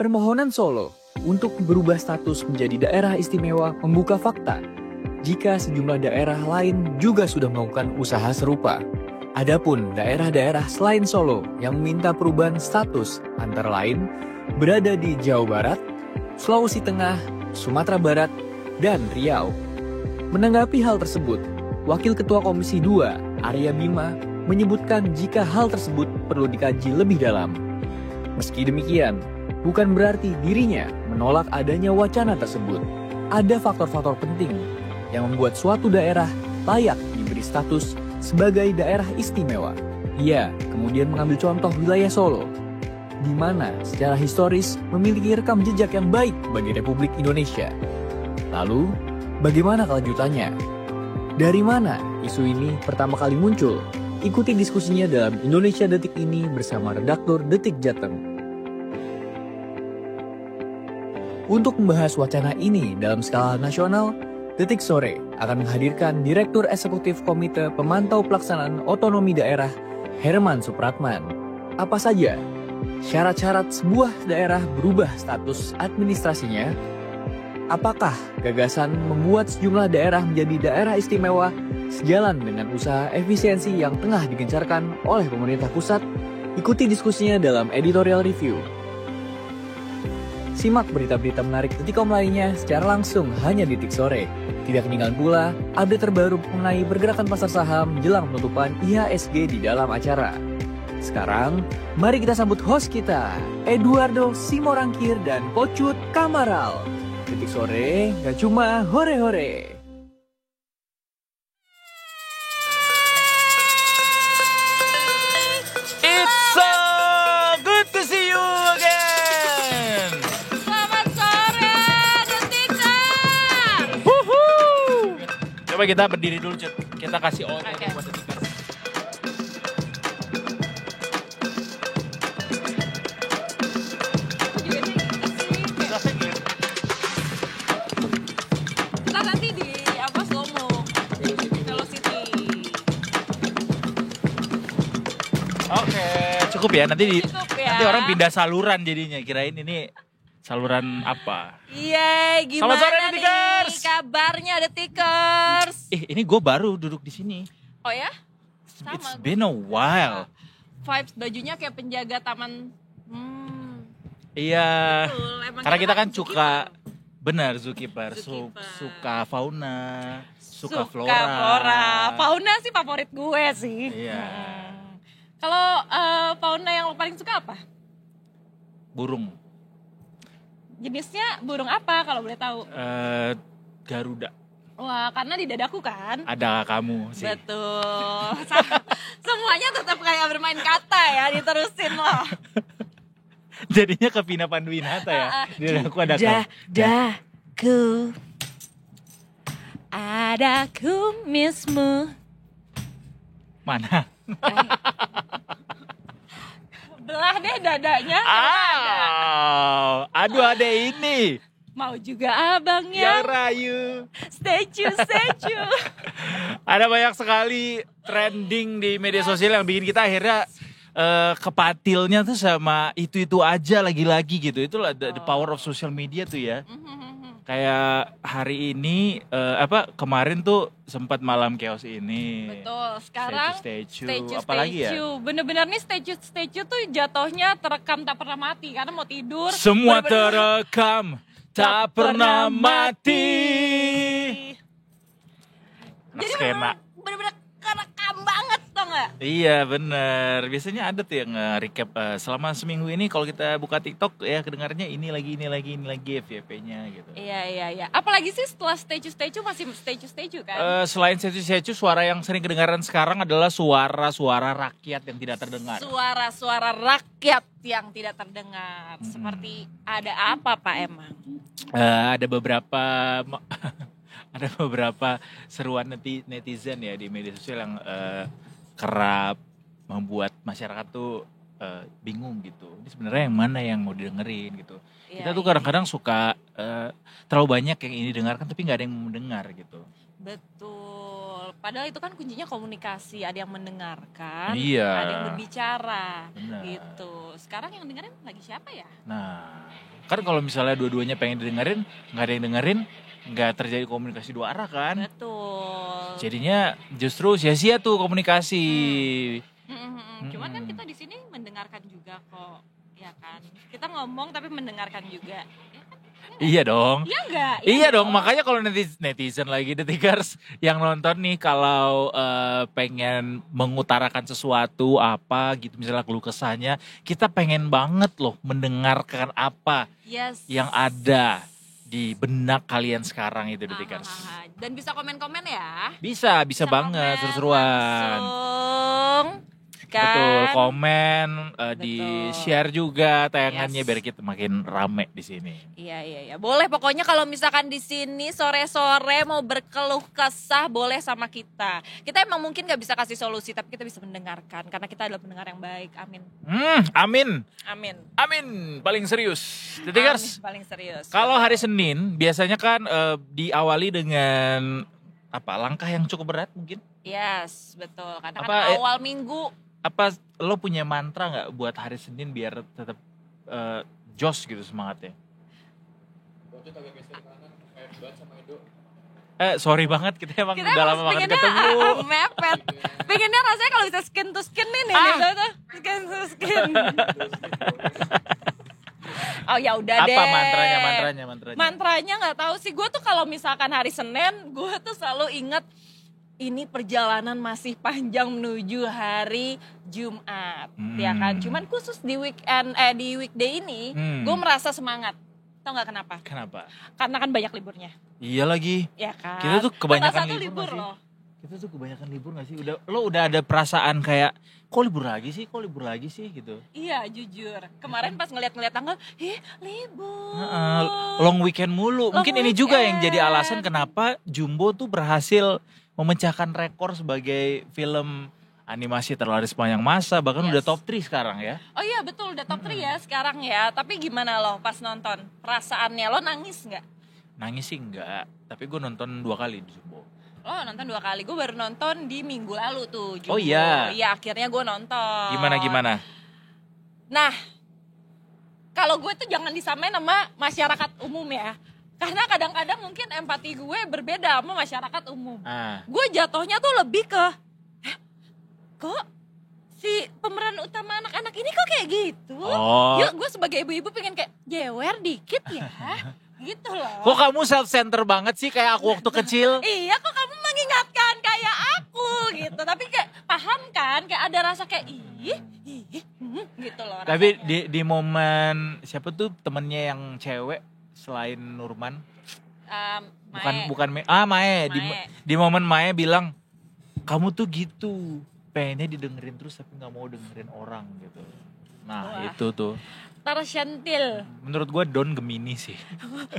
Permohonan Solo untuk berubah status menjadi daerah istimewa membuka fakta jika sejumlah daerah lain juga sudah melakukan usaha serupa. Adapun daerah-daerah selain Solo yang meminta perubahan status antara lain berada di Jawa Barat, Sulawesi Tengah, Sumatera Barat, dan Riau. Menanggapi hal tersebut, Wakil Ketua Komisi 2, Arya Bima, menyebutkan jika hal tersebut perlu dikaji lebih dalam. Meski demikian, bukan berarti dirinya menolak adanya wacana tersebut. Ada faktor-faktor penting yang membuat suatu daerah layak diberi status sebagai daerah istimewa. Ia kemudian mengambil contoh wilayah Solo, di mana secara historis memiliki rekam jejak yang baik bagi Republik Indonesia. Lalu, bagaimana kelanjutannya? Dari mana isu ini pertama kali muncul? Ikuti diskusinya dalam Indonesia Detik ini bersama redaktur Detik Jateng. Untuk membahas wacana ini dalam skala nasional, Detik Sore akan menghadirkan Direktur Eksekutif Komite Pemantau Pelaksanaan Otonomi Daerah, Herman Supratman. Apa saja syarat-syarat sebuah daerah berubah status administrasinya? Apakah gagasan membuat sejumlah daerah menjadi daerah istimewa sejalan dengan usaha efisiensi yang tengah digencarkan oleh pemerintah pusat? Ikuti diskusinya dalam editorial review. Simak berita-berita menarik Detikom lainnya secara langsung hanya di Detik Sore. Tidak ketinggalan pula update terbaru mengenai pergerakan pasar saham jelang penutupan IHSG di dalam acara. Sekarang, mari kita sambut host kita, Eduardo Simorangkir dan Pocut Kamaral. Detik Sore, gak cuma hore-hore. It's so good to see you again. Selamat sore, Detikers. Woohoo! Coba kita berdiri dulu, Cut. Kita kasih oke buat Detikers. Ntar nanti di apa slow-mo, velocity. Oke, cukup ya. Nanti Cukup ya. nanti orang pindah saluran jadinya. Kirain ini saluran apa? Iya, Selamat gimana sore, nih Detikers. kabarnya Detikers? Ini gue baru duduk di sini. Oh ya? It's Sama. been a while. Vibes bajunya kayak penjaga taman. Iya. Betul, emang Karena kita kan zookeeper. suka, benar zookeeper, Zookeeper. suka fauna, suka flora. Fauna sih favorit gue sih. Iya. Kalau fauna yang lo paling suka apa? Burung, Jenisnya burung apa kalau boleh tahu? Garuda. Wah, karena di dadaku kan. Ada kamu sih. Betul. Semuanya tetap kayak bermain kata ya, diterusin loh. Jadinya ke Vina Panduwinata ya. Di aku ada kamu. Dadaku, ada kumismu. Mana? Belah deh dadanya. Aduh adek ini Mau juga abang yang yang rayu. statue. Ada banyak sekali trending di media sosial yang bikin kita akhirnya kepatilnya tuh sama itu aja lagi-lagi gitu. Itulah the power of social media tuh ya. Kayak hari ini kemarin tuh sempat malam chaos ini. Betul, sekarang statue. Apalagi ya? Bener-bener nih statue tuh jatohnya terekam tak pernah mati. Karena mau tidur Semua bener-bener terekam tak pernah mati. Anak Jadi skena. bener-bener kerekam banget tau gak? Iya bener. Biasanya ada tuh yang recap selama seminggu ini kalau kita buka TikTok ya kedengarnya ini lagi FYP-nya gitu. Iya. Apalagi sih setelah statue masih statue kan? Selain statue, suara yang sering kedengaran sekarang adalah suara-suara rakyat yang tidak terdengar. Suara-suara rakyat yang tidak terdengar. Seperti ada apa Pak emang? Ada beberapa ada beberapa seruan netizen ya di media sosial yang kerap membuat masyarakat tuh bingung gitu. Ini sebenarnya yang mana yang mau didengerin gitu. Kita tuh kadang-kadang suka terlalu banyak yang ini dengarkan tapi nggak ada yang mau mendengar gitu. Betul. Padahal itu kan kuncinya komunikasi. Ada yang mendengarkan, Iya. ada yang berbicara. Benar. Gitu. Sekarang yang dengerin lagi siapa ya? Nah, Kan kalau misalnya dua-duanya pengen didengerin, nggak ada yang dengerin, nggak terjadi komunikasi dua arah kan. Betul. Jadinya justru sia-sia tuh komunikasi. Cuman kan kita di sini mendengarkan juga kok, ya kan? Kita ngomong tapi mendengarkan juga. Ya kan? Iya dong. Iya enggak? Iya dong, makanya kalau netizen lagi Detikers yang nonton nih kalau pengen mengutarakan sesuatu apa gitu misalnya keluh kesahnya, kita pengen banget loh mendengarkan apa yang ada di benak kalian sekarang itu Detikers. Dan bisa komen-komen ya. Bisa banget seru-seruan. Langsung kan. Betul, komen, di share juga tayangannya biar kita makin rame di sini. Iya. Boleh pokoknya kalau misalkan di sini sore-sore mau berkeluh kesah boleh sama kita. Kita emang mungkin gak bisa kasih solusi tapi kita bisa mendengarkan karena kita adalah pendengar yang baik. Amin. Amin. Paling serius. Detikers. Paling serius. Kalau hari Senin biasanya kan diawali dengan apa? Langkah yang cukup berat mungkin? Yes, betul. Karena Apa, kan awal minggu. Apa lo punya mantra nggak buat hari Senin biar tetap jos gitu semangatnya? Sorry banget kita emang udah lama banget ketemu. Mepet. Pengennya rasanya kalau bisa skin to skin nih tuh. Skin to skin. Oh ya udah deh. Apa mantranya? Mantranya nggak tahu sih. Gue tuh kalau misalkan hari Senin, gue tuh selalu inget ini perjalanan masih panjang menuju hari Jumat, ya kan? Cuman khusus di weekday ini, gue merasa semangat. Tau nggak kenapa? Kenapa? Karena kan banyak liburnya. Iya lagi. Ya kan. Kita tuh kebanyakan libur loh. Kita tuh kebanyakan libur nggak sih? Lo udah ada perasaan kayak kok libur lagi sih gitu. Iya jujur. Kemarin pas ngeliat tanggal, libur. Long weekend mulu. Mungkin ini juga yang jadi alasan kenapa Jumbo tuh berhasil memecahkan rekor sebagai film animasi terlaris sepanjang masa. Bahkan udah top 3 sekarang ya. Oh iya betul udah top 3 ya sekarang ya. Tapi gimana lo pas nonton? Perasaannya lo nangis gak? Nangis sih enggak. Tapi gue nonton 2 kali di Jumbo. Oh nonton 2 kali, gue baru nonton di minggu lalu tuh Jumbo. Oh iya? Iya akhirnya gue nonton. Gimana? Nah, kalau gue tuh jangan disamain sama masyarakat umum ya. Karena kadang-kadang mungkin empati gue berbeda sama masyarakat umum. Gue jatuhnya tuh lebih ke, kok si pemeran utama anak-anak ini kok kayak gitu? Yuk gue sebagai ibu-ibu pengen kayak jewer dikit ya. Gitu loh. Kok kamu self-center banget sih kayak aku waktu kecil? Iya, kok kamu mengingatkan kayak aku gitu. Tapi kayak paham kan, kayak ada rasa kayak gitu loh. Tapi di momen siapa tuh temennya yang cewek selain Nurman? Mae. Di momen Mae bilang kamu tuh gitu, pengennya didengerin terus tapi nggak mau dengerin orang gitu. Nah itu tuh. Tersentil. Menurut gue Don Gemini sih.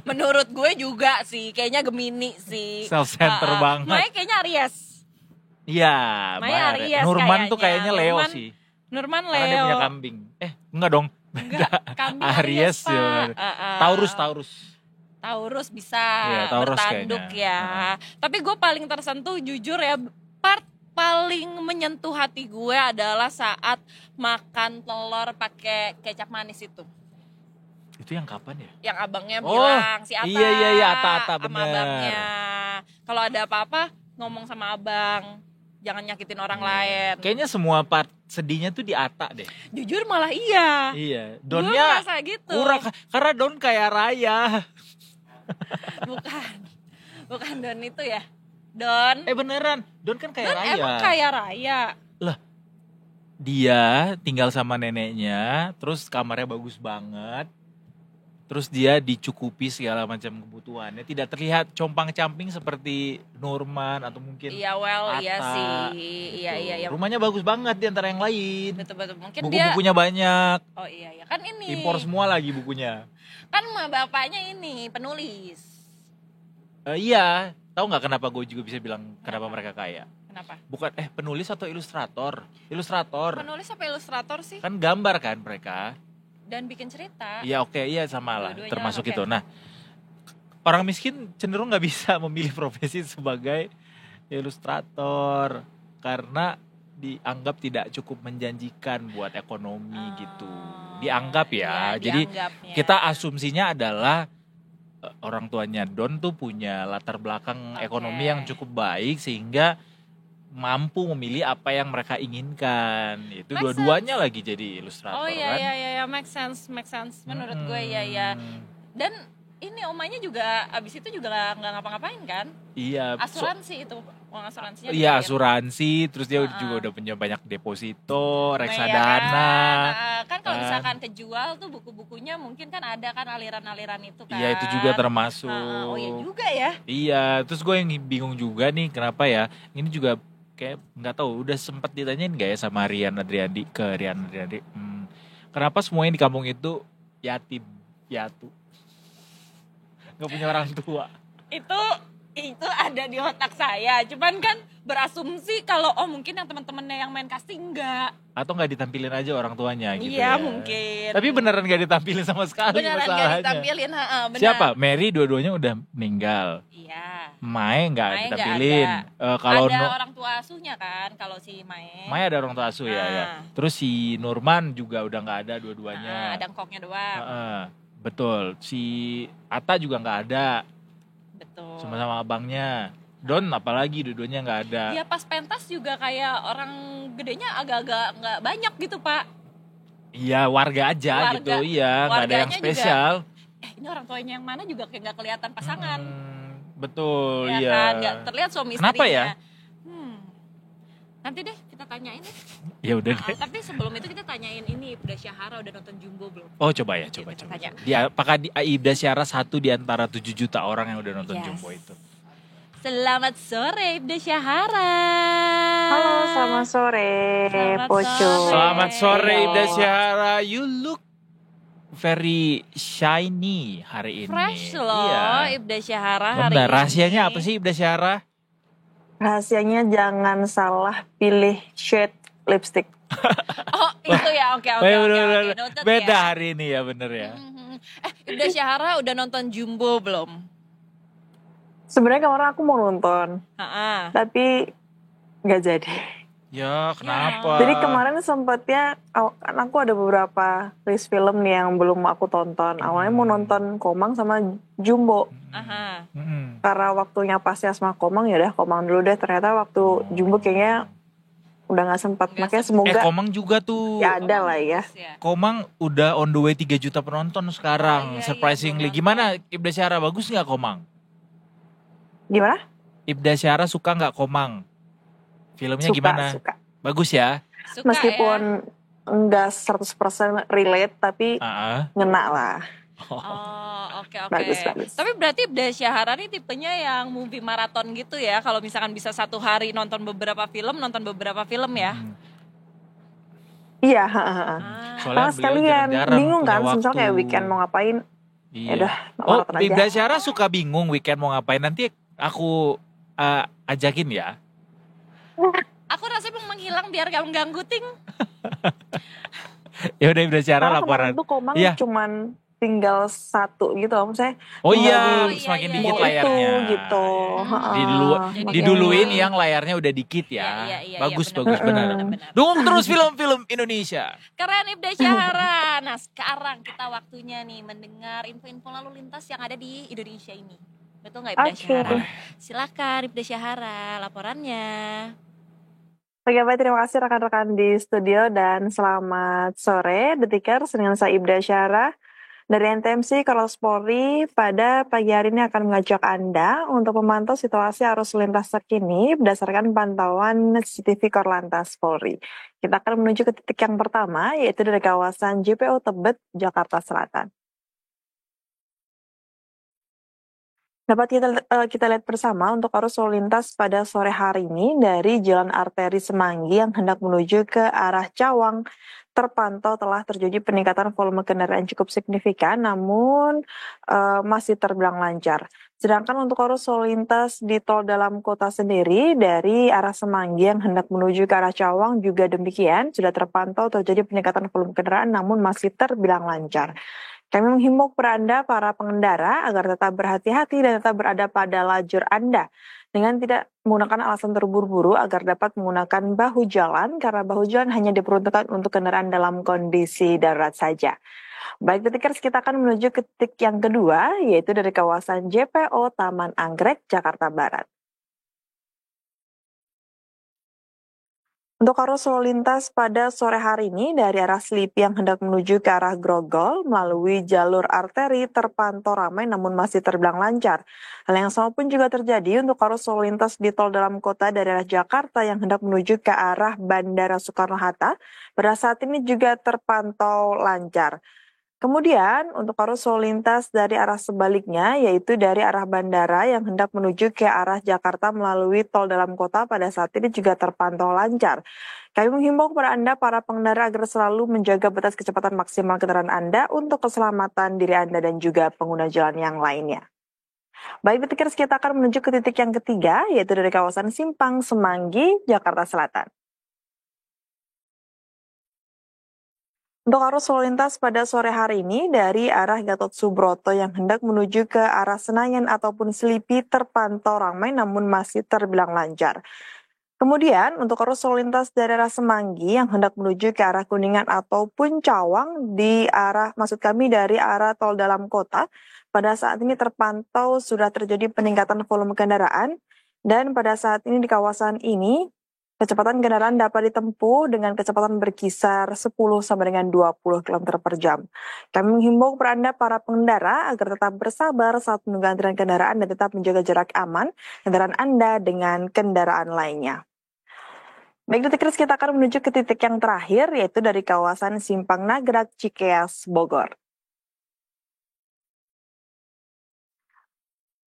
Menurut gue juga sih, kayaknya Gemini sih. Self-center banget. Mae kayaknya Aries. Iya, Mae Aries. Nurman tuh kayaknya Leo sih. Nurman Leo. Karena dia punya kambing. Enggak dong. Enggak, kambing Aries ya. Taurus bisa ya, Taurus bertanduk kayaknya. Ya. Tapi gue paling tersentuh jujur ya, part paling menyentuh hati gue adalah saat makan telur pakai kecap manis itu. Itu yang kapan ya? Yang abangnya bilang si Ata. Iya Ata sama bener. abangnya. Kalau ada apa-apa ngomong sama abang, jangan nyakitin orang lain. Kayaknya semua part sedihnya tuh di Ata deh. Jujur malah iya. Iya. Donnya gitu. Kurang karena Don kayak Raya. Bukan Don itu ya. Don. Beneran, Don kan kayak Raya. Emang kayak Raya. Lah, dia tinggal sama neneknya, terus kamarnya bagus banget. Terus dia dicukupi segala macam kebutuhannya. Tidak terlihat compang-camping seperti Nurman atau mungkin Iya, Atta, iya sih. gitu. Iya. Rumahnya bagus banget di antara yang lain. Betul. Mungkin bukunya banyak. Oh iya. Kan ini. Impor semua lagi bukunya. Kan bapaknya ini penulis. Iya. Tahu nggak kenapa gue juga bisa bilang kenapa mereka kaya? Kenapa? Bukan penulis atau ilustrator? Ilustrator. Penulis apa ilustrator sih? Kan gambar kan mereka. Dan bikin cerita. Iya iya sama lah, termasuk okay. itu. Nah, orang miskin cenderung nggak bisa memilih profesi sebagai ilustrator karena dianggap tidak cukup menjanjikan buat ekonomi gitu. dianggap ya. Jadi kita asumsinya adalah orang tuanya Don tuh punya latar belakang ekonomi yang cukup baik sehingga mampu memilih apa yang mereka inginkan. Itu dua-duanya lagi jadi ilustrator kan. Iya, make sense menurut gue ya. Dan ini omanya juga abis itu juga nggak ngapa-ngapain kan? Iya. Asuransi itu, uang asuransinya. Iya asuransi, terus dia juga udah punya banyak deposito, reksadana. Kan kalau misalkan kejual tuh buku-bukunya mungkin kan ada kan aliran-aliran itu kan. Iya itu juga termasuk. Oh iya juga ya. Iya, terus gue yang bingung juga nih kenapa ya? Ini juga kayak nggak tahu udah sempat ditanyain gak ya sama Rian Adriandi. Kenapa semuanya di kampung itu yatim piatu nggak punya orang tua? Itu ada di otak saya, cuman kan berasumsi kalau mungkin yang teman-temannya yang main casting enggak, atau nggak ditampilin aja orang tuanya gitu. Iya mungkin, tapi beneran nggak ditampilin sama sekali. Beneran nggak ditampilin. Benar. Siapa? Mary dua-duanya udah meninggal. Iya. Mae nggak ditampilin. Kalau ada orang tua asuhnya kan, kalau si Mae ada orang tua asuh ya. Terus si Nurman juga udah nggak ada dua-duanya. Ada koknya doang. Betul. Si Atta juga nggak ada. Betul. Sama abangnya. Don apalagi dua-duanya nggak ada. Iya pas pentas juga kayak orang gedenya agak-agak nggak banyak gitu Pak. Iya warga aja gitu. Iya nggak ada yang spesial. Juga, ini orang tuanya yang mana juga kayak nggak kelihatan pasangan. Betul ya. Kan? Nggak terlihat suami istrinya. Kenapa ya? Nanti deh kita tanyain deh. Ya udah deh. Tapi sebelum itu kita tanyain ini Ibda Syahara udah nonton Jumbo belum? Oh coba. Apakah Ibda Syahara satu di antara 7 juta orang yang udah nonton Jumbo itu? Selamat sore Ibda Syahara. Halo, selamat sore Poco. Selamat sore Ibda Syahara. You look very shiny hari ini. Fresh loh Ibda Syahara hari ini. Rahasianya apa sih Ibda Syahara? Rahasianya jangan salah pilih shade lipstick. Itu ya, oke. Beda hari ini ya, bener ya. Ibda Syahara udah nonton Jumbo belum? Sebenarnya kemarin aku mau nonton, tapi nggak jadi. Ya, kenapa? Jadi kemarin sempatnya, kan aku ada beberapa list film nih yang belum aku tonton. Awalnya mau nonton Komang sama Jumbo. Karena waktunya pas ya sama Komang, ya udah Komang dulu deh. Ternyata waktu Jumbo kayaknya udah nggak sempat. Makanya semoga Komang juga tuh. Ya ada lah ya. Komang udah on the way 3 juta penonton sekarang. Surprisingly. Gimana Ibda Syahara, bagus nggak Komang? Gimana? Ibda Syahara suka nggak Komang? Filmnya gimana? Suka. Bagus ya? Meskipun enggak 100% relate, tapi ngena lah. Oke. Bagus. Tapi berarti Ibda Syahara ini tipenya yang movie maraton gitu ya? Kalau misalkan bisa satu hari nonton beberapa film ya? Iya. Karena sekalian bingung kan, misalnya kayak weekend mau ngapain. Iya. Ibda Syahara suka bingung weekend mau ngapain. Nanti aku ajakin ya. Aku rasanya mau menghilang biar gak mengganggu ting. Ya udah Ibda Syahara laporan. Itu Komang cuman tinggal satu gitu loh, maksudnya. Semakin dikit layarnya. Gitu. Diduluin yang layarnya udah dikit ya. Bagus benar. Dukung terus film-film Indonesia. Keren Ibda Syahara. Nah sekarang kita waktunya nih mendengar info-info lalu lintas yang ada di Indonesia ini. Betul nggak Ibda Syahara? Silakan Ibda Syahara laporannya. Oke, baik, terima kasih rekan-rekan di studio dan selamat sore Detikers dengan saya Ibda Syahara dari NTMC Korlantas Polri. Pada pagi hari ini akan mengajak Anda untuk memantau situasi arus lintas terkini berdasarkan pantauan CCTV Korlantas Polri. Kita akan menuju ke titik yang pertama, yaitu dari kawasan JPO Tebet, Jakarta Selatan. Dapat kita lihat bersama untuk arus lalu lintas pada sore hari ini dari Jalan Arteri Semanggi yang hendak menuju ke arah Cawang terpantau telah terjadi peningkatan volume kendaraan cukup signifikan namun masih terbilang lancar. Sedangkan untuk arus lalu lintas di tol dalam kota sendiri dari arah Semanggi yang hendak menuju ke arah Cawang juga demikian sudah terpantau terjadi peningkatan volume kendaraan namun masih terbilang lancar. Kami menghimbau kepada Anda, para pengendara, agar tetap berhati-hati dan tetap berada pada lajur Anda dengan tidak menggunakan alasan terburu-buru agar dapat menggunakan bahu jalan, karena bahu jalan hanya diperuntukkan untuk kendaraan dalam kondisi darurat saja. Baik Detikers, kita akan menuju ke titik yang kedua, yaitu dari kawasan JPO Taman Anggrek, Jakarta Barat. Untuk arus lalu lintas pada sore hari ini dari arah Selipi yang hendak menuju ke arah Grogol melalui jalur arteri terpantau ramai namun masih terbilang lancar. Hal yang sama pun juga terjadi untuk arus lalu lintas di tol dalam kota dari arah Jakarta yang hendak menuju ke arah Bandara Soekarno-Hatta. Pada saat ini juga terpantau lancar. Kemudian untuk arus lalu lintas dari arah sebaliknya, yaitu dari arah bandara yang hendak menuju ke arah Jakarta melalui tol dalam kota pada saat ini juga terpantau lancar. Kami menghimbau kepada Anda, para pengendara, agar selalu menjaga batas kecepatan maksimal kendaraan Anda untuk keselamatan diri Anda dan juga pengguna jalan yang lainnya. Baik Detikers, kita akan menuju ke titik yang ketiga, yaitu dari kawasan Simpang Semanggi, Jakarta Selatan. Untuk arus lalu lintas pada sore hari ini dari arah Gatot Subroto yang hendak menuju ke arah Senayan ataupun Selipi terpantau ramai namun masih terbilang lancar. Kemudian untuk arus lalu lintas dari arah Semanggi yang hendak menuju ke arah Kuningan ataupun Cawang dari arah tol dalam kota, pada saat ini terpantau sudah terjadi peningkatan volume kendaraan dan pada saat ini di kawasan ini kecepatan kendaraan dapat ditempuh dengan kecepatan berkisar 10 sampai dengan 20 km per jam. Kami menghimbau kepada Anda, para pengendara, agar tetap bersabar saat menunggu antrian kendaraan dan tetap menjaga jarak aman kendaraan Anda dengan kendaraan lainnya. Baik Detikers, kita akan menuju ke titik yang terakhir, yaitu dari kawasan Simpang Nagrag, Cikeas, Bogor.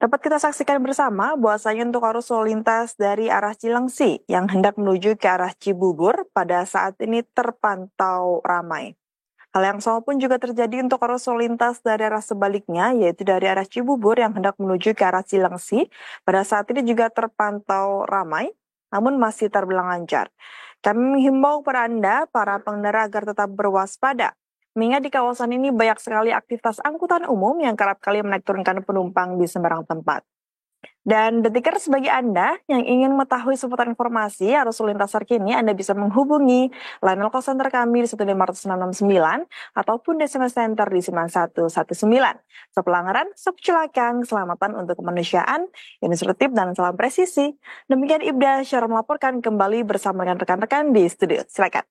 Dapat kita saksikan bersama bahwasanya untuk arus lalu lintas dari arah Cilengsi yang hendak menuju ke arah Cibubur pada saat ini terpantau ramai. Hal yang sama pun juga terjadi untuk arus lalu lintas dari arah sebaliknya, yaitu dari arah Cibubur yang hendak menuju ke arah Cilengsi. Pada saat ini juga terpantau ramai, namun masih terbilang lancar. Kami menghimbau kepada Anda, para pengendara, agar tetap berwaspada, mengingat di kawasan ini banyak sekali aktivitas angkutan umum yang kerap kali menaik turunkan penumpang di sembarang tempat. Dan Detikers, bagi Anda yang ingin mengetahui seputar informasi arus lalu lintas terkini, Anda bisa menghubungi line call center kami di 15669 ataupun di SMS Center di 9119. Sepelanggaran, sepecelakaan, keselamatan untuk kemanusiaan, inisiatif dan salam presisi. Demikian Ibda Syara melaporkan kembali bersama dengan rekan-rekan di studio. Silakan.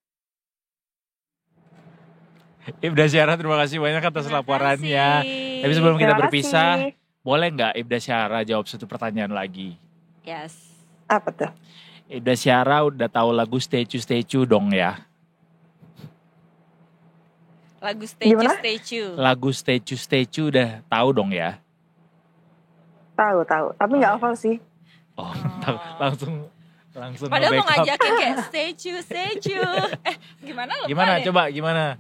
Ibda Syara, terima kasih banyak atas laporannya. Tapi sebelum kita berpisah, boleh nggak Ibda Syara jawab satu pertanyaan lagi? Yes. Apa tuh? Ibda Syara udah tahu lagu Statue dong ya? Lagu Statue. Lagu Statue udah tahu dong ya? Tahu. Tapi nggak hafal sih. Oh, langsung. Padahal mau ngajakin kayak Statue. Gimana?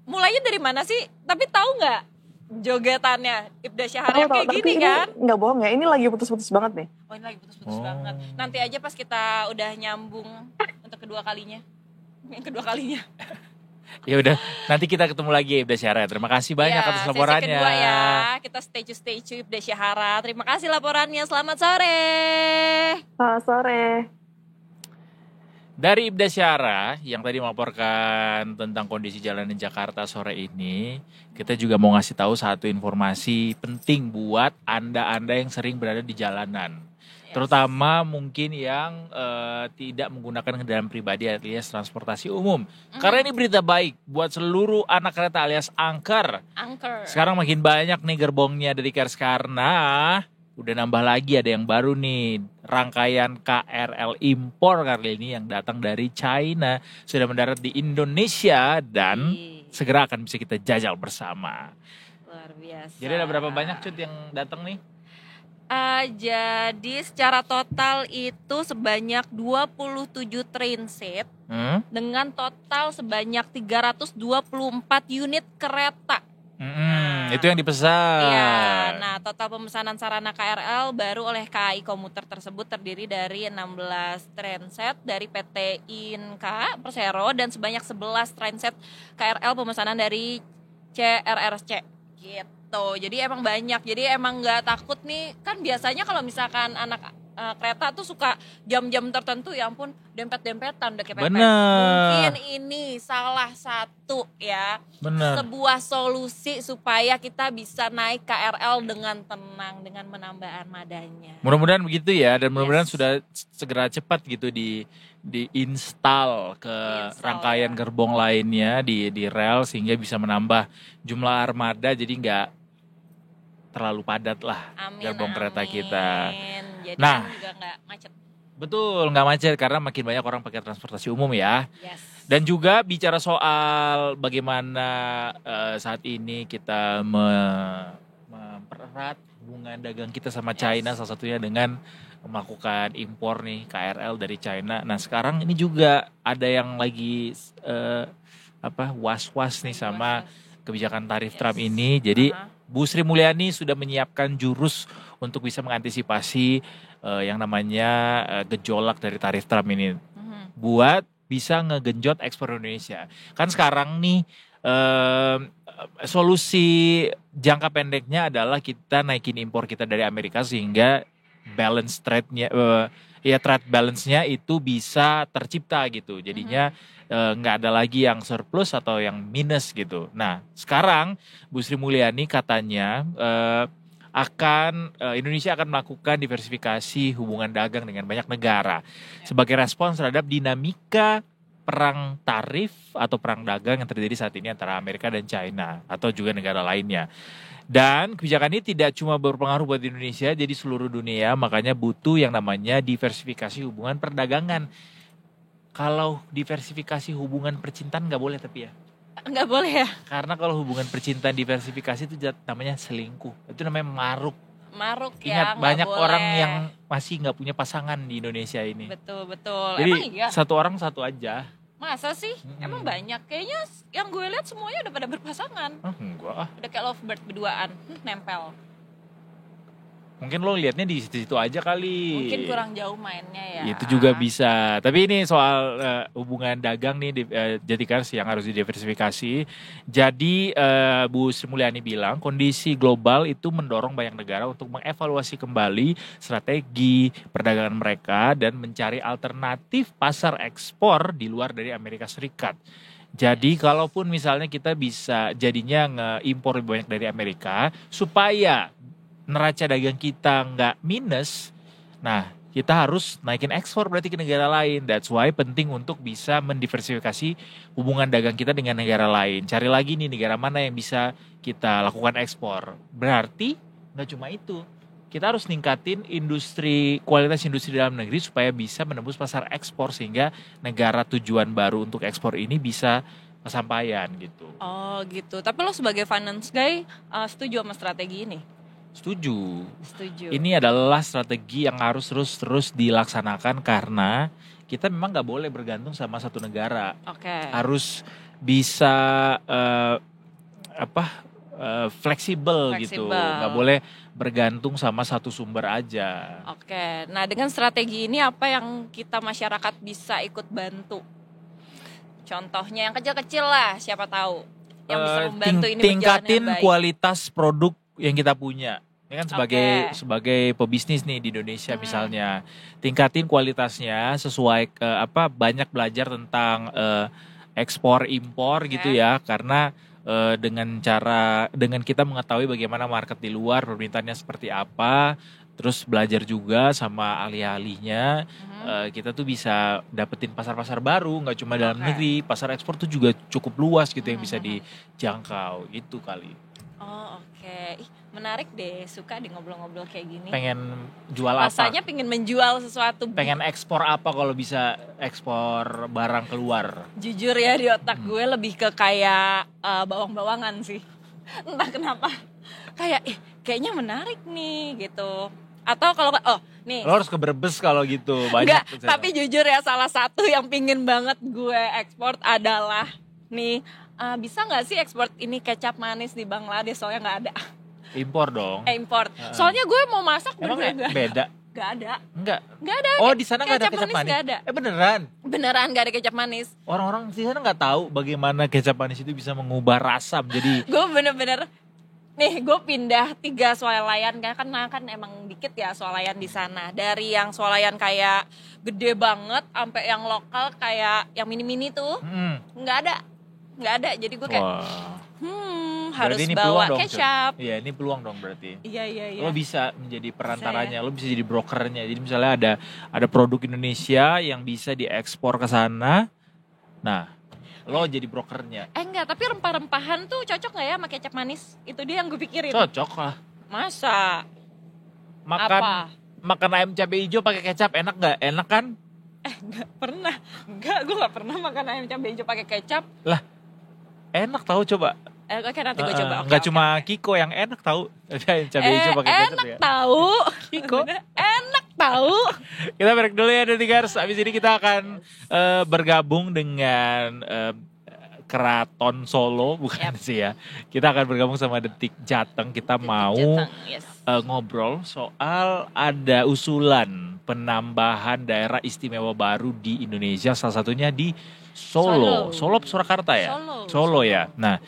Mulainya dari mana sih? Tapi tahu nggak jogetannya Ibda Syahara yang kayak gini kan? Nggak bohong ya, ini lagi putus-putus banget nih. Oh, ini lagi putus-putus banget. Nanti aja pas kita udah nyambung untuk kedua kalinya. Yang kedua kalinya. Ya udah, nanti kita ketemu lagi Ibda Syahara. Terima kasih banyak atas laporannya. Sesi kedua ya, kita Statue Ibda Syahara. Terima kasih laporannya. Selamat sore. Selamat sore. Dari Ibda Syahara yang tadi melaporkan tentang kondisi jalan di Jakarta sore ini, kita juga mau ngasih tahu satu informasi penting buat Anda yang sering berada di jalanan. Yes. Terutama mungkin yang tidak menggunakan kendaraan pribadi alias transportasi umum. Karena ini berita baik buat seluruh anak kereta alias angker. Sekarang makin banyak nih gerbongnya dari Kers, karena udah nambah lagi, ada yang baru nih, rangkaian KRL impor kali ini yang datang dari China sudah mendarat di Indonesia dan segera akan bisa kita jajal bersama. Luar biasa. Jadi ada berapa banyak Cut yang datang nih? Jadi secara total itu sebanyak 27 trainset dengan total sebanyak 324 unit kereta. Itu yang dipesan. Iya, nah total pemesanan sarana KRL baru oleh KAI Komuter tersebut terdiri dari 16 trainset dari PT Inka Persero dan sebanyak 11 trainset KRL pemesanan dari CRRSC. Gitu, jadi emang banyak, jadi emang nggak takut nih, kan biasanya kalau misalkan anak kereta tuh suka jam-jam tertentu ya ampun dempet-dempetan udah kepepet. Mungkin ini salah satu ya sebuah solusi supaya kita bisa naik KRL dengan tenang, dengan menambah armadanya. Mudah-mudahan begitu ya, dan mudah-mudahan sudah segera cepat gitu diinstal ke rangkaian gerbong lainnya di rel sehingga bisa menambah jumlah armada, jadi nggak terlalu padat lah gerbong kereta kita. Jadi juga nggak macet. Betul, nggak macet karena makin banyak orang pakai transportasi umum ya. Dan juga bicara soal bagaimana saat ini kita mempererat hubungan dagang kita sama China, salah satunya dengan melakukan impor nih KRL dari China. Nah sekarang ini juga ada yang lagi was-was nih sama kebijakan tarif Trump ini. Jadi Bu Sri Mulyani sudah menyiapkan jurus untuk bisa mengantisipasi yang namanya gejolak dari tarif Trump ini. Buat bisa ngegenjot ekspor Indonesia. Kan sekarang nih solusi jangka pendeknya adalah kita naikin impor kita dari Amerika sehingga balance trade-nya trade balance-nya itu bisa tercipta gitu. Jadinya nggak ada lagi yang surplus atau yang minus gitu. Nah sekarang Bu Sri Mulyani katanya Indonesia akan melakukan diversifikasi hubungan dagang dengan banyak negara sebagai respons terhadap dinamika perang tarif atau perang dagang yang terjadi saat ini antara Amerika dan China atau juga negara lainnya. Dan kebijakan ini tidak cuma berpengaruh buat Indonesia, jadi seluruh dunia, makanya butuh yang namanya diversifikasi hubungan perdagangan. Kalau diversifikasi hubungan percintaan nggak boleh tapi ya. Nggak boleh ya? Karena kalau hubungan percintaan diversifikasi itu namanya selingkuh. Itu namanya maruk. Maruk ya. Ingat banyak orang yang masih nggak punya pasangan di Indonesia ini. Betul. Jadi emang iya? satu orang satu aja. Masa sih? Emang banyak? Kayaknya yang gue lihat semuanya udah pada berpasangan. Enggak. Udah kayak lovebird berduaan, nempel. Mungkin lo liatnya di situ aja kali. Mungkin kurang jauh mainnya ya. Itu juga bisa. Tapi ini soal hubungan dagang nih, jadi kan yang harus didiversifikasi. Jadi Bu Sri Mulyani bilang kondisi global itu mendorong banyak negara untuk mengevaluasi kembali strategi perdagangan mereka dan mencari alternatif pasar ekspor di luar dari Amerika Serikat. Jadi kalaupun misalnya kita bisa jadinya ngeimpor lebih banyak dari Amerika supaya neraca dagang kita nggak minus, nah kita harus naikin ekspor berarti ke negara lain. That's why penting untuk bisa mendiversifikasi hubungan dagang kita dengan negara lain. Cari lagi nih negara mana yang bisa kita lakukan ekspor. Berarti nggak cuma itu, kita harus ningkatin kualitas industri dalam negeri supaya bisa menembus pasar ekspor sehingga negara tujuan baru untuk ekspor ini bisa kesampaian gitu. Oh gitu. Tapi lo sebagai finance guy setuju sama strategi ini? Setuju. Ini adalah strategi yang harus terus dilaksanakan karena kita memang nggak boleh bergantung sama satu negara. Harus bisa fleksibel gitu. Nggak boleh bergantung sama satu sumber aja. Nah dengan strategi ini apa yang kita masyarakat bisa ikut bantu? Contohnya yang kecil-kecil lah, siapa tahu yang bisa membantu ini tingkatin kualitas produk yang kita punya. Ini kan sebagai pebisnis nih di Indonesia misalnya, tingkatin kualitasnya sesuai banyak belajar tentang ekspor impor gitu ya, karena dengan kita mengetahui bagaimana market di luar, permintaannya seperti apa, terus belajar juga sama ahli-ahlinya, kita tuh bisa dapetin pasar-pasar baru, nggak cuma dalam negeri, pasar ekspor tuh juga cukup luas gitu yang bisa dijangkau, gitu kali. Menarik deh, suka deh ngobrol-ngobrol kayak gini. Pengen jual apa? Rasanya pengen menjual sesuatu. Pengen ekspor apa kalau bisa ekspor barang keluar? Jujur ya di otak gue lebih ke kayak bawang-bawangan sih. Entah kenapa. Kayaknya menarik nih gitu. Atau kalau nih. Lo harus ke Brebes kalau gitu, banyak. Enggak, tapi jujur ya salah satu yang pingin banget gue ekspor adalah nih, bisa nggak sih ekspor ini kecap manis di Bangladesh, soalnya nggak ada. Impor dong. Impor. Soalnya gue mau masak emang beda? Gak ada. Enggak ada. Oh di sana nggak ada kecap manis? Gak ada. Beneran nggak ada kecap manis. Orang-orang di sana nggak tahu bagaimana kecap manis itu bisa mengubah rasa menjadi. Gue bener-bener Nih gue pindah 3 swalayan karena kan emang dikit ya swalayan di sana. Dari yang swalayan kayak gede banget sampai yang lokal kayak yang mini-mini tuh nggak ada. Jadi gue kayak harus bawa kecap. Iya ini peluang dong berarti. Iya. Lo bisa menjadi perantaranya, lo bisa jadi brokernya. Jadi misalnya ada produk Indonesia yang bisa diekspor ke sana. Nah, lo jadi brokernya. Enggak, tapi rempah-rempahan tuh cocok gak ya sama kecap manis? Itu dia yang gue pikirin. Cocok lah. Masa? Makan ayam cabai hijau pakai kecap enak gak? Enak kan? Enggak pernah. Gue gak pernah makan ayam cabai hijau pakai kecap. Lah, enak tahu coba. Oke nanti gue coba. Enggak cuma Kiko yang enak tahu. Ayam cabai hijau pakai kecap enak ya. Tahu. Kiko. Enak tahu. Kita break dulu ya Detikers. Abis ini kita akan bergabung dengan Keraton Solo, bukan sih ya. Kita akan bergabung sama Detik Jateng. Kita mau ngobrol soal ada usulan penambahan daerah istimewa baru di Indonesia. Salah satunya di Solo Surakarta ya. Solo ya. Nah,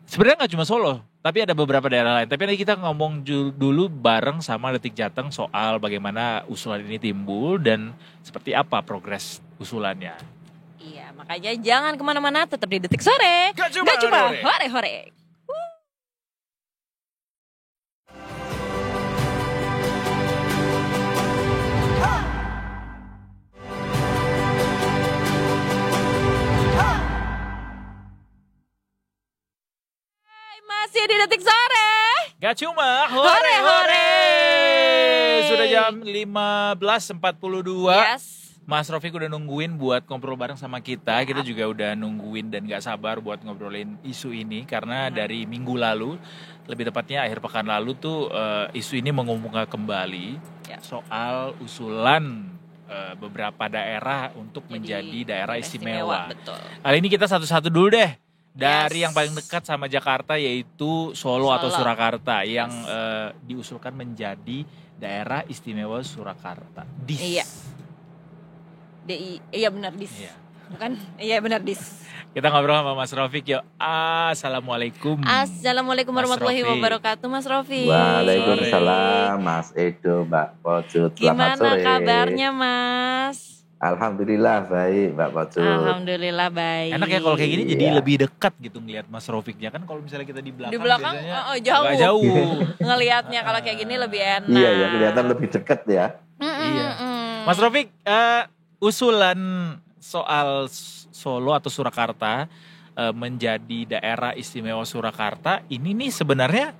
sebenarnya nggak cuma Solo, tapi ada beberapa daerah lain. Tapi nanti kita ngomong dulu bareng sama Detik Jateng soal bagaimana usulan ini timbul dan seperti apa progres usulannya. Iya, makanya jangan kemana-mana, tetap di Detik Sore. Gak cuma hore-hore. Masih di Detik Sore. Gak cuma hore-hore. Sudah jam 15.42. Yes. Mas Rofik udah nungguin buat ngobrol bareng sama kita. Kita juga udah nungguin dan gak sabar buat ngobrolin isu ini. Karena dari minggu lalu, lebih tepatnya akhir pekan lalu tuh isu ini mengemuka kembali soal usulan beberapa daerah untuk menjadi daerah istimewa. Betul. Kali ini kita satu-satu dulu deh. Dari yang paling dekat sama Jakarta yaitu Solo atau Surakarta yang diusulkan menjadi daerah istimewa Surakarta. Iya. Iya benar DIS. Iya. Bukan? Iya benar DIS. Kita ngobrol sama Mas Rofik yuk. Assalamualaikum. Assalamualaikum warahmatullahi wabarakatuh Mas Rofik. Waalaikumsalam Mas Edo, Mbak Pocut. Gimana kabarnya Mas? Alhamdulillah baik Mbak Pocut. Alhamdulillah baik. Enak ya kalau kayak gini jadi lebih dekat gitu ngelihat Mas Rofiknya kan. Kalau misalnya kita di belakang biasanya jauh. Ngelihatnya kalau kayak gini lebih enak. Iya ya, kelihatan lebih dekat ya. Iya. Mas Rofik, usulan soal Solo atau Surakarta menjadi daerah istimewa Surakarta ini nih sebenarnya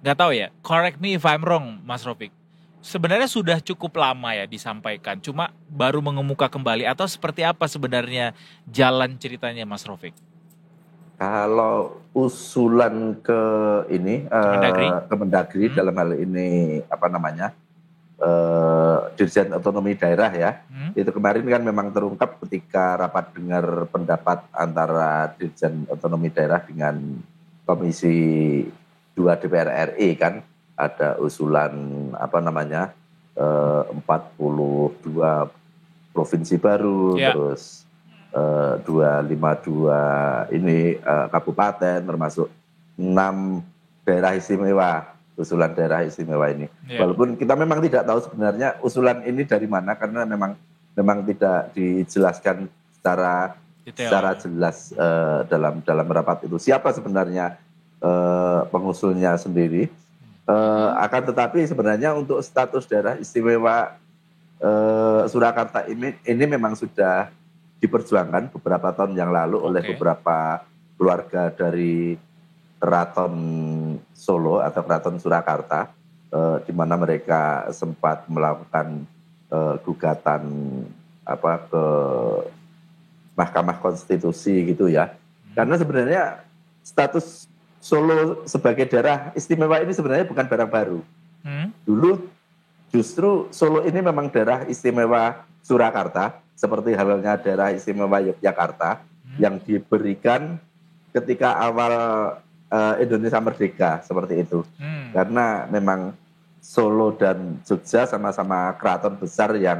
nggak tahu ya, correct me if I'm wrong Mas Rofik, sebenarnya sudah cukup lama ya disampaikan, cuma baru mengemuka kembali atau seperti apa sebenarnya jalan ceritanya Mas Rofik? Kalau usulan ke ini Kemendagri dalam hal ini apa namanya Dirjen Otonomi Daerah ya, itu kemarin kan memang terungkap ketika rapat dengar pendapat antara Dirjen Otonomi Daerah dengan Komisi 2 DPR RI kan, ada usulan apa namanya 42 provinsi baru, terus 252 ini kabupaten, termasuk 6 daerah istimewa. Usulan daerah istimewa ini. Walaupun kita memang tidak tahu sebenarnya usulan ini dari mana karena memang tidak dijelaskan secara jelas dalam rapat itu siapa sebenarnya pengusulnya sendiri. Akan tetapi sebenarnya untuk status daerah istimewa Surakarta ini memang sudah diperjuangkan beberapa tahun yang lalu oleh beberapa keluarga dari Keraton Solo atau Keraton Surakarta, di mana mereka sempat melakukan gugatan ke Mahkamah Konstitusi gitu ya. Karena sebenarnya status Solo sebagai daerah istimewa ini sebenarnya bukan barang baru. Dulu justru Solo ini memang daerah istimewa Surakarta, seperti halnya daerah istimewa Yogyakarta yang diberikan ketika awal Indonesia merdeka seperti itu. Karena memang Solo dan Jogja sama-sama keraton besar yang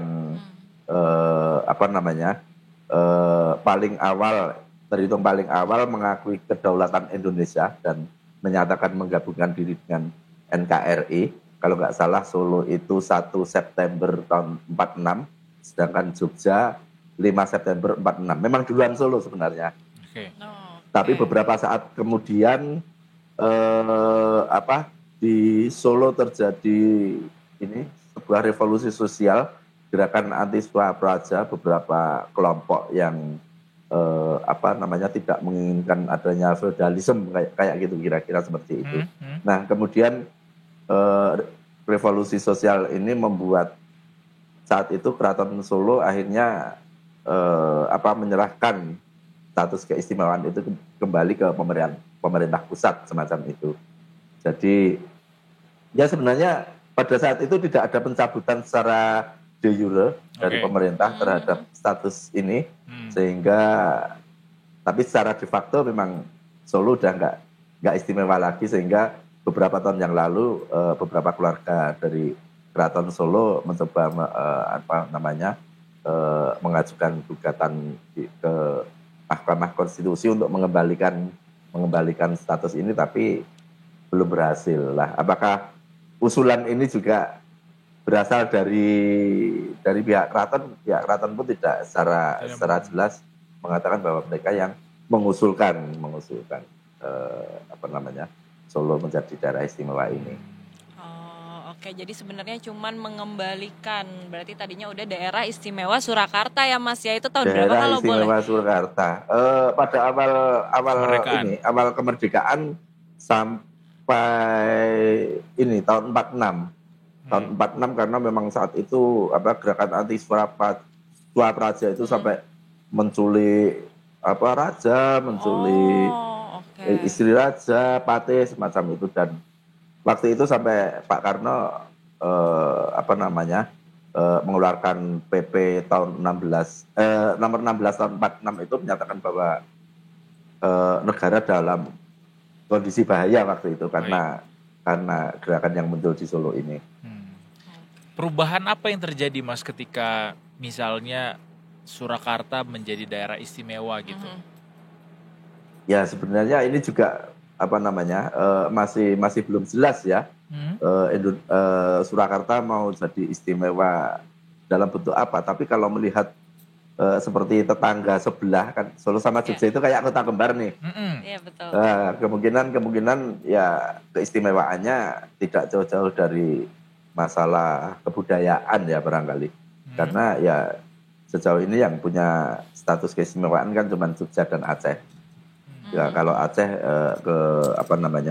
terhitung paling awal mengakui kedaulatan Indonesia dan menyatakan menggabungkan diri dengan NKRI. Kalau nggak salah Solo itu 1 September tahun 46, sedangkan Jogja 5 September 46. Memang duluan Solo sebenarnya. Tapi beberapa saat kemudian di Solo terjadi sebuah revolusi sosial, gerakan anti Praja, beberapa kelompok yang tidak menginginkan adanya feudalisme kayak gitu, kira-kira seperti itu. Nah, kemudian revolusi sosial ini membuat saat itu Keraton Solo akhirnya menyerahkan status keistimewaan itu kembali ke pemerintah pusat semacam itu. Jadi ya sebenarnya pada saat itu tidak ada pencabutan secara de jure dari pemerintah terhadap status ini, sehingga tapi secara de facto memang Solo udah nggak istimewa lagi, sehingga beberapa tahun yang lalu beberapa keluarga dari Keraton Solo mencoba mengajukan gugatan ke Mahkamah Konstitusi untuk mengembalikan status ini, tapi belum berhasil lah. Apakah usulan ini juga berasal dari pihak keraton? Pihak keraton pun tidak secara jelas mengatakan bahwa mereka yang mengusulkan Solo menjadi daerah istimewa ini. Oke, jadi sebenarnya cuman mengembalikan. Berarti tadinya udah daerah istimewa Surakarta ya Mas ya, itu tahun berapa kalau boleh? Daerah istimewa Surakarta. Pada awal kemerdekaan sampai tahun 46. Tahun 46 karena memang saat itu gerakan anti Praja itu sampai menculik raja, menculik istri raja, patih semacam itu, dan waktu itu sampai Pak Karno mengeluarkan PP tahun nomor 16 tahun 46 itu menyatakan bahwa negara dalam kondisi bahaya waktu itu karena gerakan yang muncul di Solo ini. Perubahan apa yang terjadi Mas ketika misalnya Surakarta menjadi daerah istimewa gitu? Ya sebenarnya ini juga masih belum jelas ya. Surakarta mau jadi istimewa dalam bentuk apa? Tapi kalau melihat seperti tetangga sebelah kan, Solo sama Jogja itu kayak kota kembar nih. Iya betul. Kemungkinan ya keistimewaannya tidak jauh-jauh dari masalah kebudayaan ya barangkali. Karena ya sejauh ini yang punya status keistimewaan kan cuma Jogja dan Aceh. Ya kalau Aceh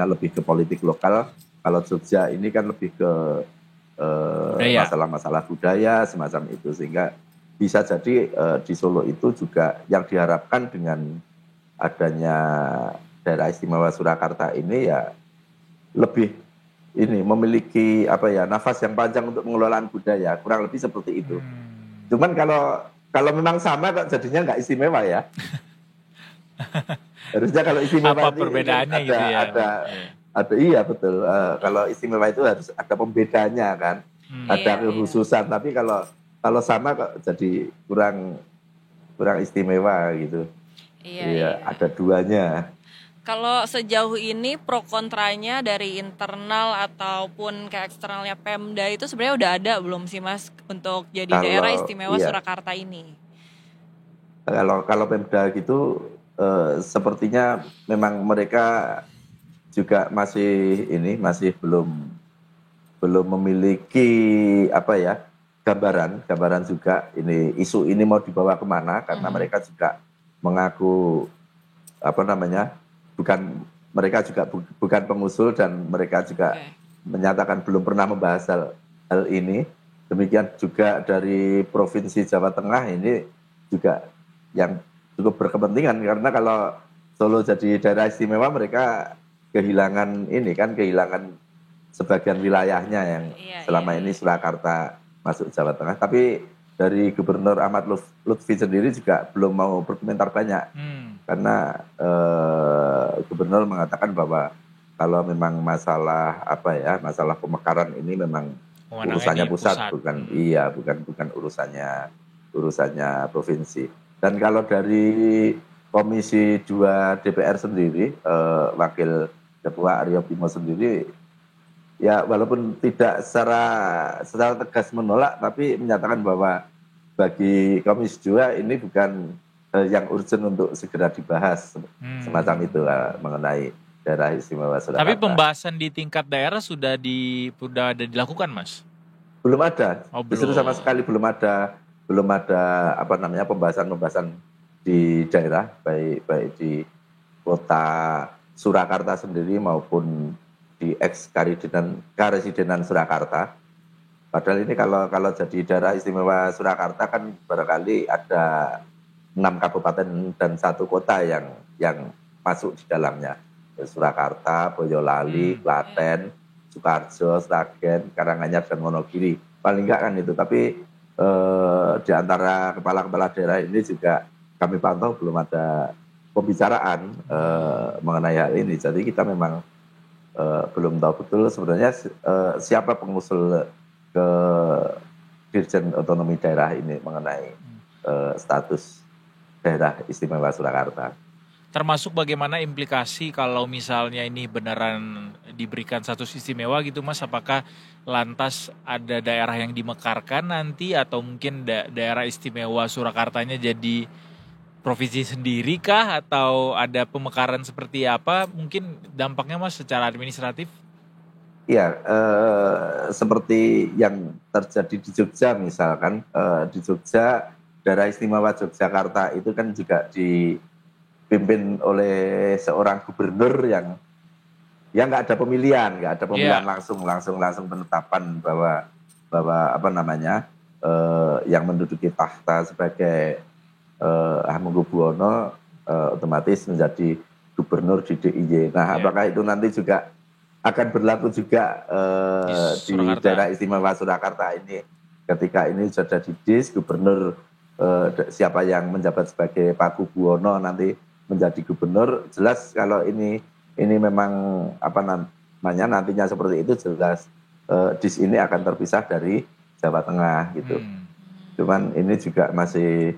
lebih ke politik lokal, kalau Jogja ini kan lebih ke masalah-masalah budaya semacam itu, sehingga bisa jadi di Solo itu juga yang diharapkan dengan adanya daerah istimewa Surakarta ini ya lebih memiliki nafas yang panjang untuk pengelolaan budaya, kurang lebih seperti itu. Cuman kalau memang sama kok jadinya nggak istimewa ya. Harusnya kalau istimewa apa perbedaannya gitu ya? Ada iya betul. Kalau istimewa itu harus ada pembedanya kan, ada kekhususan. Tapi kalau sama kok jadi kurang istimewa gitu. Iya. Ada duanya. Kalau sejauh ini pro kontranya dari internal ataupun ke eksternalnya Pemda itu sebenarnya udah ada belum sih Mas untuk jadi daerah istimewa Surakarta ini? Kalau Pemda gitu sepertinya memang mereka juga masih belum memiliki gambaran juga ini isu ini mau dibawa kemana, karena mereka juga mengaku bukan pengusul, dan mereka juga menyatakan belum pernah membahas hal ini. Demikian juga dari Provinsi Jawa Tengah ini juga yang cukup berkepentingan, karena kalau Solo jadi daerah istimewa mereka kehilangan sebagian wilayahnya yang selama ini Surakarta masuk Jawa Tengah. Tapi dari Gubernur Ahmad Lutfi sendiri juga belum mau berkomentar banyak, karena Gubernur mengatakan bahwa kalau memang masalah pemekaran ini memang urusannya pusat. bukan urusannya provinsi. Dan kalau dari Komisi 2 DPR sendiri, Wakil Ketua Aryo Bimo sendiri ya walaupun tidak secara tegas menolak, tapi menyatakan bahwa bagi Komisi 2 ini bukan yang urgent untuk segera dibahas semacam itu mengenai daerah istimewa Surakarta. Tapi pembahasan di tingkat daerah sudah ada dilakukan, Mas? Belum ada. Belum. Justru sama sekali belum ada pembahasan di daerah, baik di kota Surakarta sendiri maupun di Karesidenan Surakarta. Padahal ini kalau jadi daerah istimewa Surakarta kan barangkali ada 6 kabupaten dan 1 kota yang masuk di dalamnya. Surakarta, Boyolali, Klaten, Sukoharjo, Sragen, Karanganyar, dan Wonogiri. Paling enggak kan itu. Tapi di antara kepala-kepala daerah ini juga kami pantau belum ada pembicaraan mengenai hal ini. Jadi kita memang belum tahu betul sebenarnya siapa pengusul ke Dirjen Otonomi Daerah ini mengenai status daerah istimewa Surakarta. Termasuk bagaimana implikasi kalau misalnya ini beneran diberikan status istimewa gitu, Mas, apakah lantas ada daerah yang dimekarkan nanti atau mungkin daerah istimewa Surakartanya jadi provinsi sendiri kah atau ada pemekaran seperti apa? Mungkin dampaknya, Mas, secara administratif? Iya, seperti yang terjadi di Jogja misalkan, di Jogja daerah istimewa Yogyakarta itu kan juga dipimpin oleh seorang gubernur yang nggak ada pemilihan langsung penetapan bahwa yang menduduki tahta sebagai Hamengkubuwono otomatis menjadi gubernur di DIY. Nah, apakah itu nanti juga akan berlaku juga di daerah istimewa Surakarta ini ketika ini sudah didis gubernur siapa yang menjabat sebagai Pak Kubuwono nanti menjadi gubernur, jelas kalau ini memang nantinya seperti itu jelas dis ini akan terpisah dari Jawa Tengah gitu. Cuman ini juga masih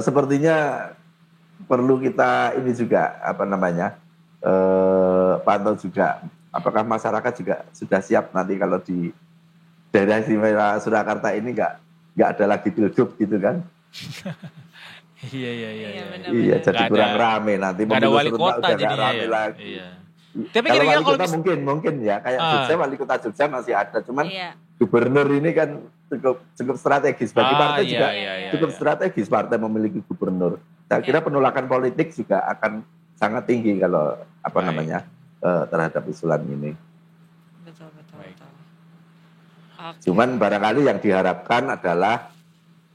sepertinya perlu kita ini juga pantau juga apakah masyarakat juga sudah siap nanti kalau di daerah istimewa Surakarta ini nggak ada lagi pilgub gitu kan. Iya, jadi kurang rame nanti. Nggak ada wali kota jadinya rame lagi. Iya. Tapi kalau wali kota mungkin ya kayak Jogja, wali kota Jogja masih ada, cuman gubernur ini kan cukup strategis bagi partai juga cukup strategis partai memiliki gubernur. Saya kira penolakan politik juga akan sangat tinggi kalau terhadap usulan ini. Betul. Cuman barangkali yang diharapkan adalah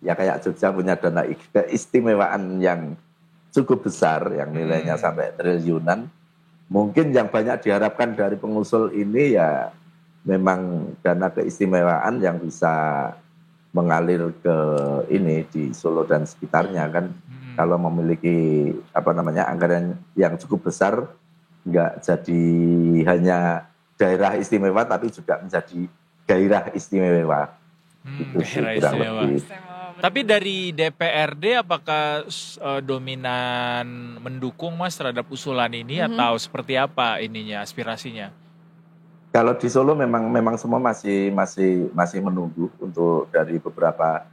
ya kayak Jogja punya dana keistimewaan yang cukup besar yang nilainya sampai triliunan. Mungkin yang banyak diharapkan dari pengusul ini ya memang dana keistimewaan yang bisa mengalir ke ini di Solo dan sekitarnya kan. Kalau memiliki anggaran yang cukup besar, nggak jadi hanya daerah istimewa tapi juga menjadi gairah istimewa. Gairah istimewa. Tapi dari DPRD apakah dominan mendukung, Mas, terhadap usulan ini atau seperti apa ininya aspirasinya? Kalau di Solo memang semua masih menunggu untuk dari beberapa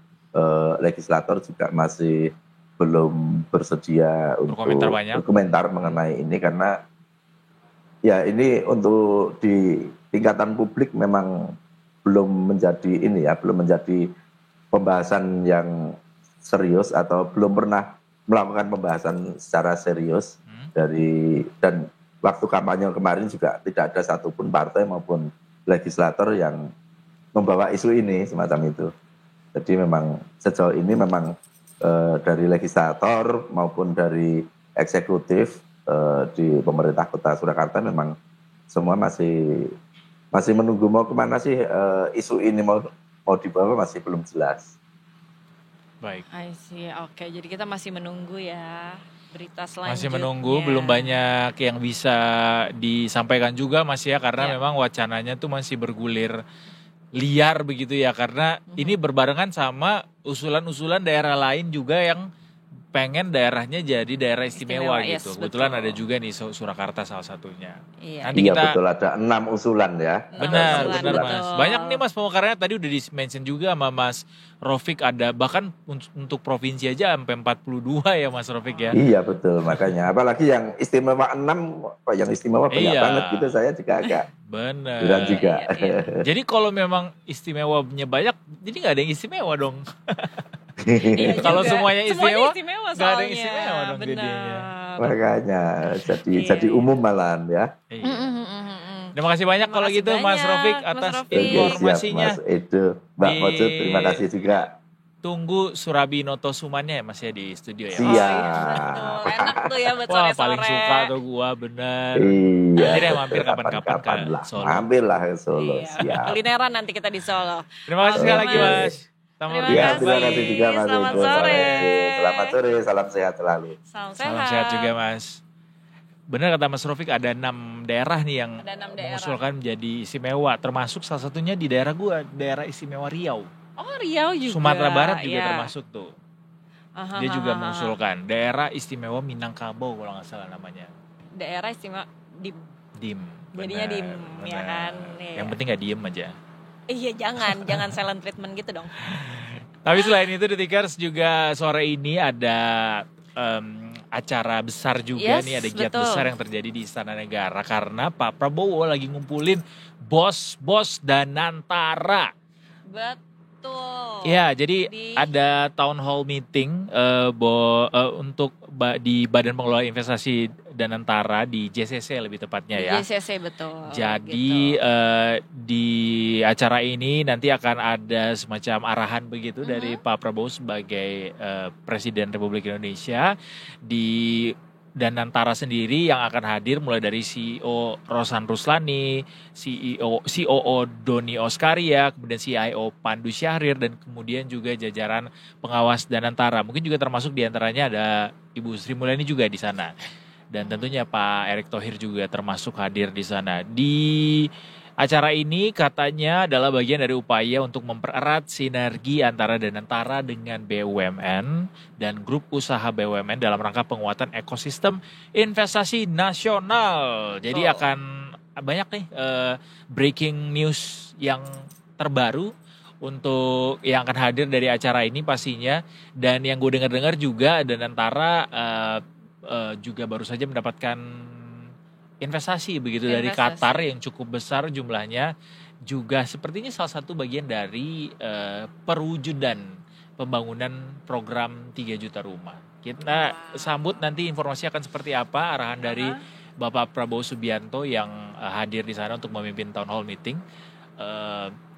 legislator juga masih belum bersedia untuk berkomentar mengenai ini karena ya ini untuk di tingkatan publik memang belum menjadi pembahasan yang serius atau belum pernah melakukan pembahasan secara serius dan waktu kampanye kemarin juga tidak ada satupun partai maupun legislator yang membawa isu ini semacam itu. Jadi memang sejauh ini memang dari legislator maupun dari eksekutif di pemerintah Kota Surakarta memang semua masih menunggu mau kemana sih isu ini mau dibawa masih belum jelas. Baik. I see. Oke, jadi kita masih menunggu ya berita selanjutnya. Masih menunggu, belum banyak yang bisa disampaikan juga, Mas, ya, karena memang wacananya tuh masih bergulir liar begitu ya, karena ini berbarengan sama usulan-usulan daerah lain juga yang pengen daerahnya jadi daerah istimewa gitu. Yes, Kebetulan betul. ada juga nih Surakarta salah satunya. Iya, nanti kita betul ada 6 usulan ya. Benar Mas. Banyak nih Mas pemekarannya tadi udah di-mention juga sama Mas Rofik, ada bahkan untuk provinsi aja sampai 42 ya Mas Rofik ya. Iya betul, makanya apalagi yang istimewa 6, yang istimewa banyak banget gitu, saya juga agak benar juga. Iya. Jadi kalau memang istimewanya banyak, jadi nggak ada yang istimewa dong. Iya kalau semuanya istimewa nggak ada yang istimewa dong jadinya. Makanya jadi umum malahan ya. Iya. Terima kasih banyak kalau gitu Mas Rofik atas informasinya. Mas Edo, Mbak Mojud, terima kasih juga. Tunggu Surabinoto Sumannya ya Mas ya di studio ya. Siap. Enak tuh ya buat sore-sore. Wah paling suka tuh gua bener. Iya. Nanti deh mampir kapan-kapan ke Solo. Mampir lah ke Solo, siap. Kulineran nanti kita di Solo. Terima kasih sekali lagi Mas. Terima kasih juga Mas. Selamat sore. Selamat sore, salam sehat selalu. Salam sehat juga Mas. Benar kata Mas Rofik, ada 6 daerah nih yang mengusulkan menjadi istimewa. Termasuk salah satunya di daerah gua, daerah istimewa Riau. Oh Riau juga. Sumatera Barat juga termasuk tuh. Dia juga mengusulkan daerah istimewa Minangkabau kalau nggak salah namanya. Daerah istimewa Dim. Jadinya Dim ya kan. Yang penting nggak diem aja. Iya jangan silent treatment gitu dong. Tapi selain itu Detikers juga sore ini ada acara besar juga nih, ada giat besar yang terjadi di Istana Negara karena Pak Prabowo lagi ngumpulin bos-bos Danantara. Betul. Ya, jadi ada town hall meeting untuk di Badan Pengelola Investasi Danantara di JCC lebih tepatnya ya. JCC betul. Jadi di acara ini nanti akan ada semacam arahan begitu dari Pak Prabowo sebagai Presiden Republik Indonesia. Di Danantara sendiri yang akan hadir mulai dari CEO Rosan Ruslani, COO Doni Oskaria, kemudian CIO Pandu Syahrir, dan kemudian juga jajaran pengawas Danantara. Mungkin juga termasuk diantaranya ada Ibu Sri Mulyani juga di sana. Dan tentunya Pak Erick Thohir juga termasuk hadir di sana. Di acara ini katanya adalah bagian dari upaya untuk mempererat sinergi antara Danantara dengan BUMN dan grup usaha BUMN dalam rangka penguatan ekosistem investasi nasional. Jadi akan banyak nih breaking news yang terbaru untuk yang akan hadir dari acara ini pastinya. Dan yang gue dengar-dengar juga Danantara juga baru saja mendapatkan investasi begitu dari Qatar yang cukup besar jumlahnya, juga sepertinya salah satu bagian dari perwujudan pembangunan program 3 juta rumah. Kita sambut nanti informasi akan seperti apa arahan dari Bapak Prabowo Subianto yang hadir di sana untuk memimpin town hall meeting.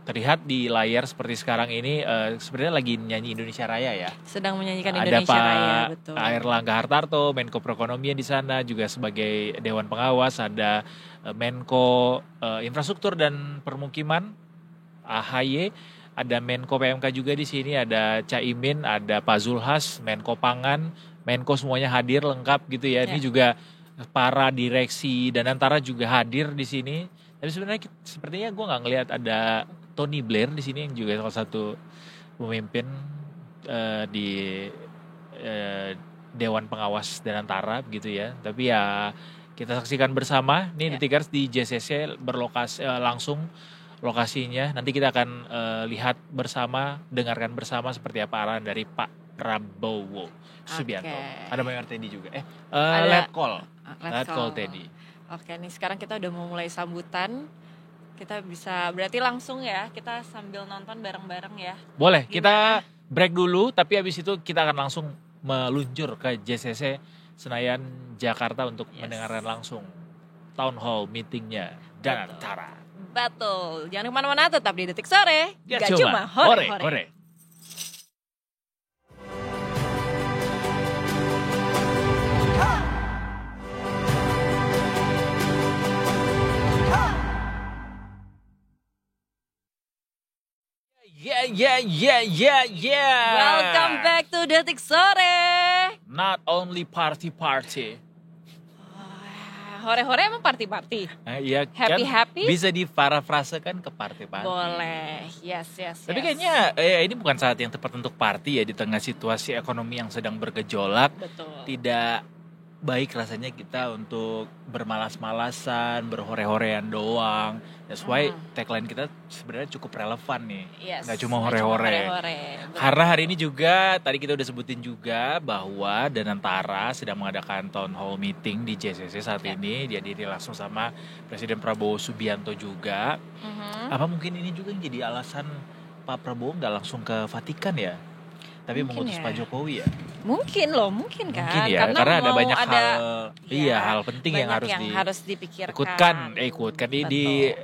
Terlihat di layar seperti sekarang ini sebenarnya lagi nyanyi Indonesia Raya ya. Sedang menyanyikan Indonesia Raya, betul. Ada Pak Airlangga Hartarto, Menko Perekonomian di sana juga sebagai Dewan Pengawas, ada Menko Infrastruktur dan Permukiman AHY, ada Menko PMK juga di sini, ada Caimin, ada Pak Zulhas, Menko Pangan, Menko semuanya hadir lengkap gitu ya. Ini juga para direksi Danantara juga hadir di sini. Tapi sebenarnya sepertinya gue nggak ngelihat ada Tony Blair di sini yang juga salah satu pemimpin di Dewan Pengawas Danantara begitu ya. Tapi ya kita saksikan bersama nih Detikers di JCC berlokasi langsung lokasinya. Nanti kita akan lihat bersama, dengarkan bersama seperti apa arahan dari Pak Prabowo Subianto. Ada Mayor Teddy juga. Let call Teddy. Oke nih sekarang kita udah mau mulai sambutan. Kita bisa berarti langsung ya, kita sambil nonton bareng-bareng ya. Boleh, kita break dulu tapi habis itu kita akan langsung meluncur ke JCC Senayan Jakarta untuk mendengarkan langsung town hall meetingnya Danantara. Betul. Jangan kemana-mana, tetap di Detik Sore. Gak cuma hore-hore. Yeah. Welcome back to Detik Sore. Not only party. hore-hore emang party-party. Iya, happy-happy. Bisa diparafrasekan ke party-party. Boleh, yes. Tapi kayaknya ini bukan saat yang tepat untuk party ya, di tengah situasi ekonomi yang sedang bergejolak. Betul. Tidak baik rasanya kita untuk bermalas-malasan, berhore-horean doang. That's why tagline kita sebenarnya cukup relevan nih. Yes, nggak cuma hore-hore. Karena hari ini juga, tadi kita udah sebutin juga bahwa Danantara sedang mengadakan town hall meeting di JCC saat ini. Dia dihadiri langsung sama Presiden Prabowo Subianto juga. Apa mungkin ini juga yang jadi alasan Pak Prabowo nggak langsung ke Vatikan ya? Tapi mungkin mengutus Pak Jokowi ya? Mungkin kan. Mungkin ya, karena ada banyak hal penting yang harus dipikirkan.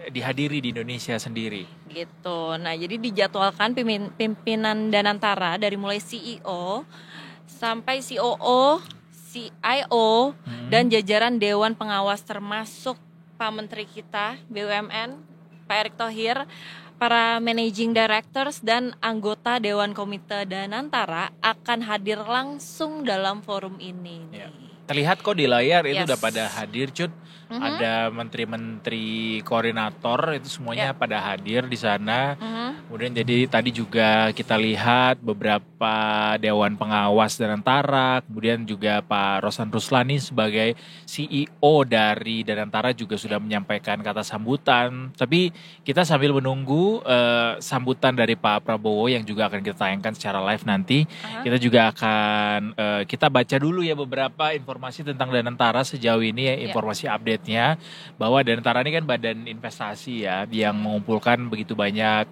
Dihadiri di Indonesia sendiri. Gitu. Nah, jadi dijadwalkan pimpinan Danantara dari mulai CEO sampai COO, CIO dan jajaran Dewan Pengawas termasuk Pak Menteri kita BUMN, Pak Erick Thohir, para managing directors dan anggota Dewan Komite Danantara akan hadir langsung dalam forum ini. Ya. Terlihat kok di layar itu udah pada hadir, Cut. Ada menteri-menteri koordinator itu semuanya pada hadir di sana. Kemudian jadi tadi juga kita lihat beberapa Dewan Pengawas Danantara, kemudian juga Pak Rosan Ruslani sebagai CEO dari Danantara juga sudah menyampaikan kata sambutan. Tapi kita sambil menunggu sambutan dari Pak Prabowo yang juga akan kita tayangkan secara live nanti. Kita juga akan kita baca dulu ya beberapa informasi tentang Danantara sejauh ini ya, informasi update-nya bahwa Danantara ini kan badan investasi ya yang mengumpulkan begitu banyak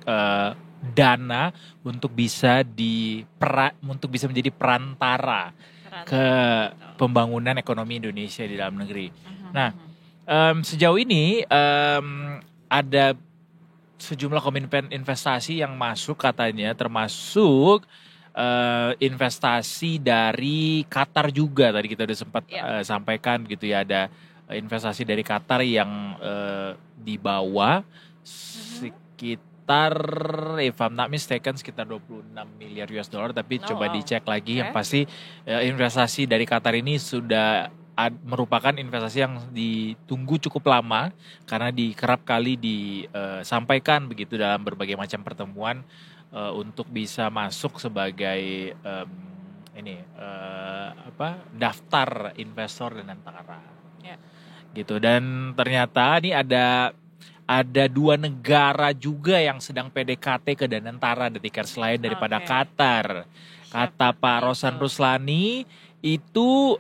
dana untuk bisa menjadi perantara ke pembangunan ekonomi Indonesia di dalam negeri. Nah, sejauh ini ada sejumlah komitmen investasi yang masuk katanya, termasuk investasi dari Qatar juga. Tadi kita udah sempat sampaikan gitu ya, ada investasi dari Qatar yang dibawa sekitar, if I'm not mistaken, sekitar 26 miliar US dollar. Tapi coba dicek lagi. Yang pasti investasi dari Qatar ini sudah merupakan investasi yang ditunggu cukup lama karena kerap kali disampaikan begitu dalam berbagai macam pertemuan untuk bisa masuk sebagai daftar investor Danantara. Gitu. Dan ternyata ini ada 2 negara juga yang sedang PDKT ke Danantara selain daripada Qatar. Kata Pak Rosan Ruslani itu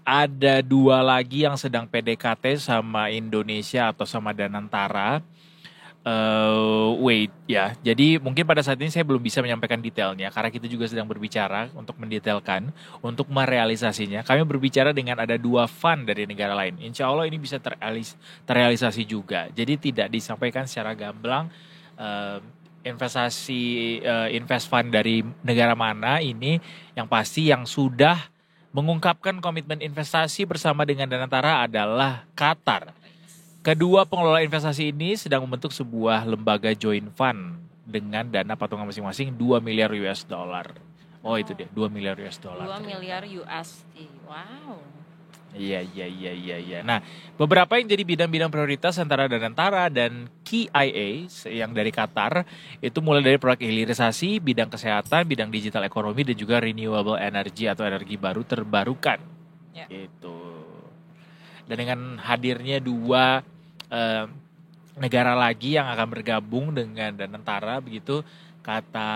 ada 2 lagi yang sedang PDKT sama Indonesia atau sama Danantara. Jadi mungkin pada saat ini saya belum bisa menyampaikan detailnya karena kita juga sedang berbicara untuk mendetailkan, untuk merealisasinya. Kami berbicara dengan ada 2 fund dari negara lain. Insya Allah ini bisa terrealisasi juga. Jadi tidak disampaikan secara gamblang invest fund dari negara mana ini. Yang pasti yang sudah mengungkapkan komitmen investasi bersama dengan Danantara adalah Qatar. Kedua pengelola investasi ini sedang membentuk sebuah lembaga joint fund dengan dana patungan masing-masing 2 miliar US dollar. Oh itu dia, 2 miliar US dollar. 2 miliar USD, wow. Iya. Nah, beberapa yang jadi bidang-bidang prioritas antara Danantara dan KIA yang dari Qatar itu mulai dari proyek hilirisasi, bidang kesehatan, bidang digital ekonomi, dan juga renewable energy atau energi baru terbarukan. Itu. Dan dengan hadirnya 2 negara lagi yang akan bergabung dengan Danantara begitu, kata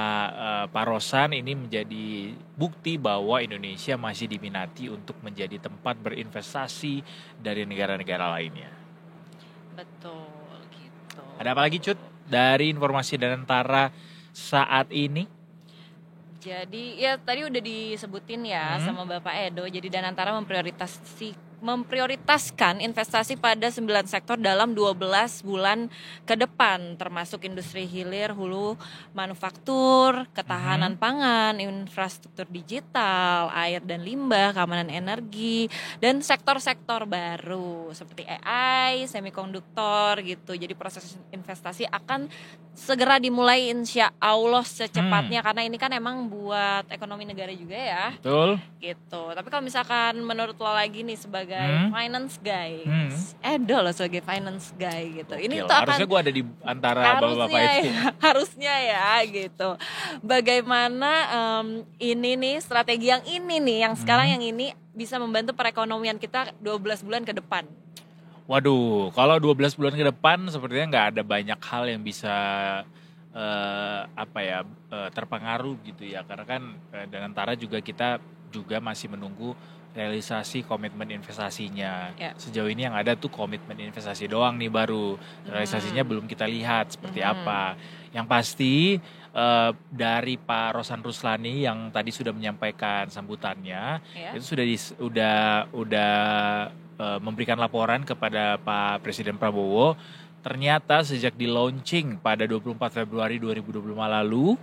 Pak Rosan, ini menjadi bukti bahwa Indonesia masih diminati untuk menjadi tempat berinvestasi dari negara-negara lainnya. Betul gitu. Ada apa lagi, Cut, dari informasi Danantara saat ini? Jadi ya tadi udah disebutin ya sama Bapak Edo. Jadi Danantara memprioritaskan investasi pada 9 sektor dalam 12 bulan ke depan, termasuk industri hilir, hulu, manufaktur, ketahanan pangan, infrastruktur digital, air dan limbah, keamanan energi, dan sektor-sektor baru seperti AI, semikonduktor gitu. Jadi proses investasi akan segera dimulai insya Allah secepatnya karena ini kan emang buat ekonomi negara juga ya. Betul. Gitu. Tapi kalau misalkan menurut lo lagi nih sebagai sebagai finance guy. Edo loh sebagai finance guy gitu. Ini tuh harusnya gue ada di antara bapak-bapak itu. Harusnya ya gitu. Bagaimana ini nih strategi yang ini nih yang sekarang yang ini bisa membantu perekonomian kita 12 bulan ke depan. Waduh, kalau 12 bulan ke depan sepertinya nggak ada banyak hal yang bisa terpengaruh gitu ya, karena kan Danantara juga kita juga masih menunggu realisasi komitmen investasinya. Sejauh ini yang ada tuh komitmen investasi doang nih baru, realisasinya belum kita lihat seperti apa. Yang pasti dari Pak Rosan Ruslani yang tadi sudah menyampaikan sambutannya, itu sudah memberikan laporan kepada Pak Presiden Prabowo. Ternyata sejak di launching pada 24 Februari 2025 lalu,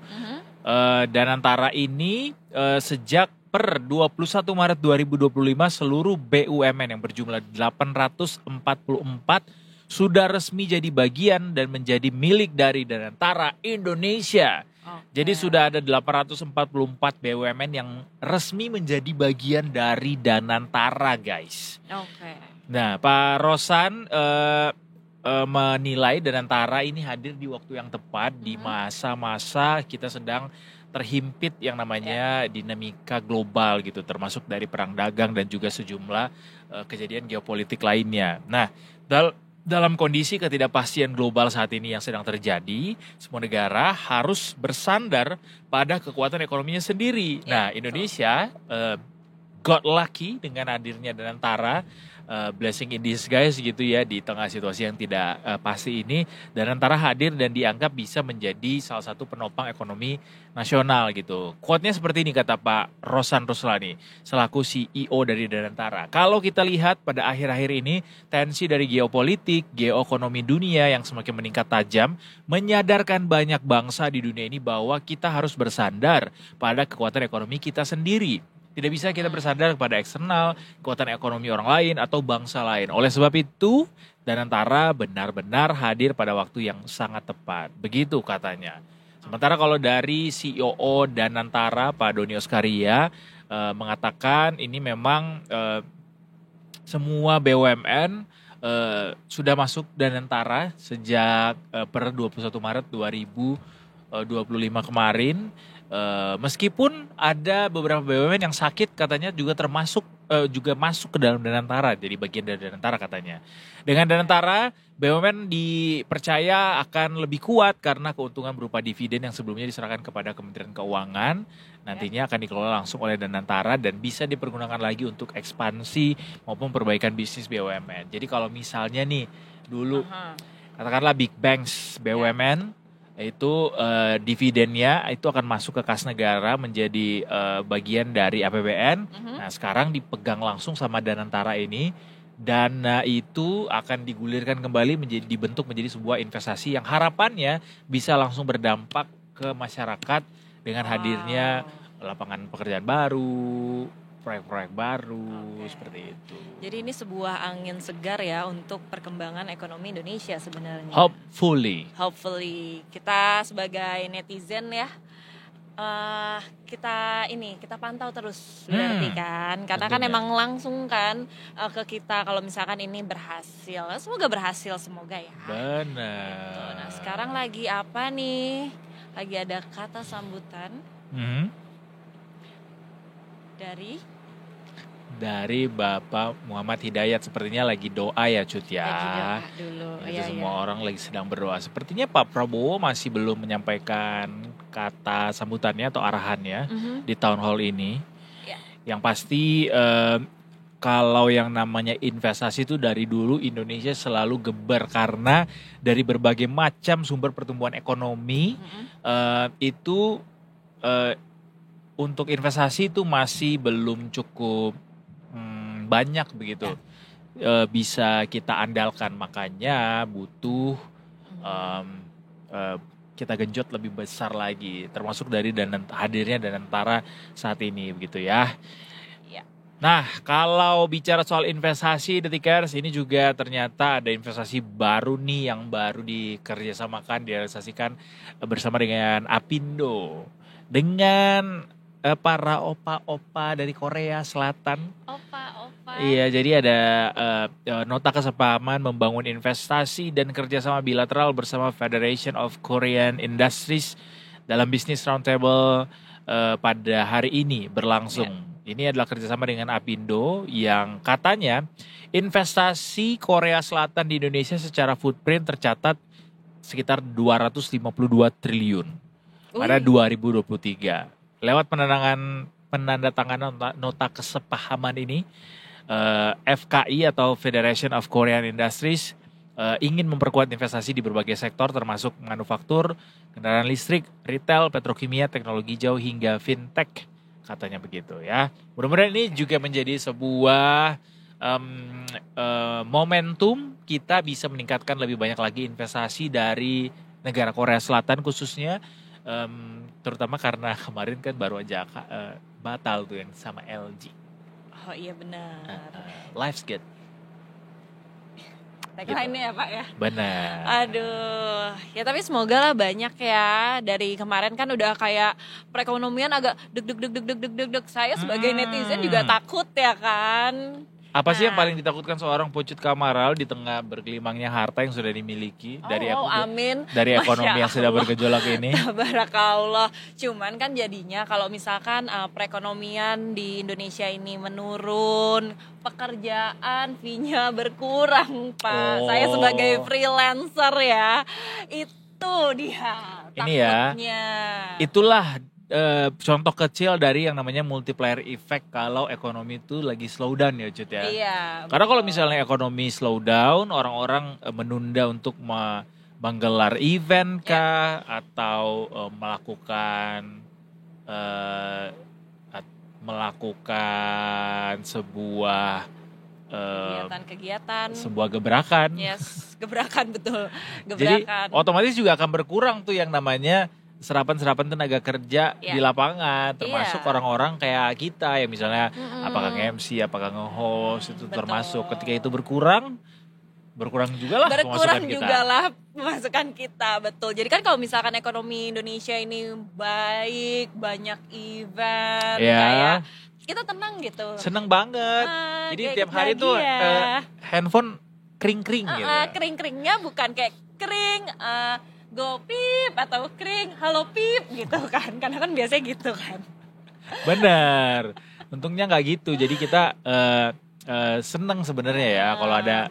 Danantara ini sejak per 21 Maret 2025 seluruh BUMN yang berjumlah 844 sudah resmi jadi bagian dan menjadi milik dari Danantara Indonesia. Jadi sudah ada 844 BUMN yang resmi menjadi bagian dari Danantara, guys. Nah, Pak Rosan menilai Danantara ini hadir di waktu yang tepat di masa-masa kita sedang terhimpit yang namanya dinamika global gitu, termasuk dari perang dagang dan juga sejumlah kejadian geopolitik lainnya. Nah, dalam kondisi ketidakpastian global saat ini yang sedang terjadi, semua negara harus bersandar pada kekuatan ekonominya sendiri. Nah, Indonesia got lucky dengan hadirnya Danantara, blessing in disguise gitu ya, di tengah situasi yang tidak pasti ini. Danantara hadir dan dianggap bisa menjadi salah satu penopang ekonomi nasional gitu. Quote-nya seperti ini kata Pak Rosan Ruslani selaku CEO dari Danantara. Kalau kita lihat pada akhir-akhir ini, tensi dari geopolitik, geoekonomi dunia yang semakin meningkat tajam menyadarkan banyak bangsa di dunia ini bahwa kita harus bersandar pada kekuatan ekonomi kita sendiri. Tidak bisa kita bersandar kepada eksternal, kekuatan ekonomi orang lain atau bangsa lain. Oleh sebab itu, Danantara benar-benar hadir pada waktu yang sangat tepat. Begitu katanya. Sementara kalau dari CEO Danantara, Pak Doni Oskaria, mengatakan ini memang semua BUMN sudah masuk Danantara sejak per 21 Maret 2025 kemarin. Meskipun ada beberapa BUMN yang sakit katanya juga juga masuk ke dalam Danantara, jadi bagian dari Danantara katanya. Dengan Danantara, BUMN dipercaya akan lebih kuat karena keuntungan berupa dividen yang sebelumnya diserahkan kepada Kementerian Keuangan nantinya akan dikelola langsung oleh Danantara dan bisa dipergunakan lagi untuk ekspansi maupun perbaikan bisnis BUMN. Jadi kalau misalnya nih dulu katakanlah big banks BUMN itu dividennya itu akan masuk ke kas negara menjadi bagian dari APBN. Nah, sekarang dipegang langsung sama Danantara ini. Dana itu akan digulirkan kembali dibentuk menjadi sebuah investasi yang harapannya bisa langsung berdampak ke masyarakat dengan hadirnya lapangan pekerjaan baru, proyek-proyek baru, seperti itu. Jadi ini sebuah angin segar ya untuk perkembangan ekonomi Indonesia sebenarnya. Hopefully. Kita sebagai netizen ya, kita pantau terus berarti kan, karena kan emang langsung kan ke kita kalau misalkan ini berhasil. Semoga berhasil, semoga ya. Benar. Gitu. Nah, sekarang lagi apa nih? Lagi ada kata sambutan. Dari Bapak Muhammad Hidayat, sepertinya lagi doa ya Cut ya. Lagi doa dulu. Semua orang lagi sedang berdoa. Sepertinya Pak Prabowo masih belum menyampaikan kata sambutannya atau arahannya di town hall ini. Yang pasti kalau yang namanya investasi itu dari dulu Indonesia selalu geber karena dari berbagai macam sumber pertumbuhan ekonomi itu untuk investasi itu masih belum cukup banyak begitu bisa kita andalkan, makanya butuh kita genjot lebih besar lagi, termasuk dari hadirnya Danantara saat ini begitu ya. Nah, kalau bicara soal investasi Detikers, ini juga ternyata ada investasi baru nih yang baru dikerjasamakan, direalisasikan bersama dengan Apindo dengan para opa-opa dari Korea Selatan. Iya, jadi ada nota kesepahaman membangun investasi dan kerjasama bilateral bersama Federation of Korean Industries dalam bisnis roundtable pada hari ini berlangsung. Ini adalah kerjasama dengan Apindo yang katanya investasi Korea Selatan di Indonesia secara footprint tercatat sekitar 252 triliun pada 2023. Lewat penandatanganan nota kesepahaman ini, FKI atau Federation of Korean Industries ingin memperkuat investasi di berbagai sektor termasuk manufaktur, kendaraan listrik, retail, petrokimia, teknologi jauh hingga fintech, katanya begitu ya. Mudah-mudahan ini juga menjadi sebuah momentum kita bisa meningkatkan lebih banyak lagi investasi dari negara Korea Selatan khususnya. Terutama karena kemarin kan baru aja batal tuh yang sama LG. Oh iya benar. Life's good. Tagline-nya ya Pak ya. Benar. Aduh, ya tapi semoga lah banyak ya. Dari kemarin kan udah kayak perekonomian agak deg. Saya sebagai netizen juga takut ya kan. Apa sih yang paling ditakutkan seorang Pucut Kamarau di tengah bergelimangnya harta yang sudah dimiliki dari ekonomi yang sedang bergejolak ini? Tabarakallah. Cuman kan jadinya kalau misalkan perekonomian di Indonesia ini menurun, pekerjaan fee-nya berkurang, Pak. Saya sebagai freelancer ya, itu dia ini takutnya. Ya, itulah contoh kecil dari yang namanya multiplier effect kalau ekonomi itu lagi slow down ya Cut ya. Iya. Karena kalau misalnya ekonomi slow down, orang-orang menunda untuk menggelar event kah atau melakukan sebuah kegiatan, sebuah gebrakan. Yes, gebrakan betul. Gebrakan. Jadi otomatis juga akan berkurang tuh yang namanya serapan tenaga kerja di lapangan, termasuk orang-orang kayak kita ya misalnya apakah nge-MC, apakah nge-host itu termasuk. Ketika itu berkurang juga lah pemasukan kita. Betul. Jadi kan kalau misalkan ekonomi Indonesia ini baik, banyak event kayak kita tenang gitu. Seneng banget. Jadi tiap hari tuh handphone kring-kring gitu. Kring-kringnya bukan kayak kring go pip atau kring halo pip gitu kan, karena kan biasanya gitu kan. Benar, untungnya nggak gitu. Jadi kita seneng sebenarnya ya kalau ada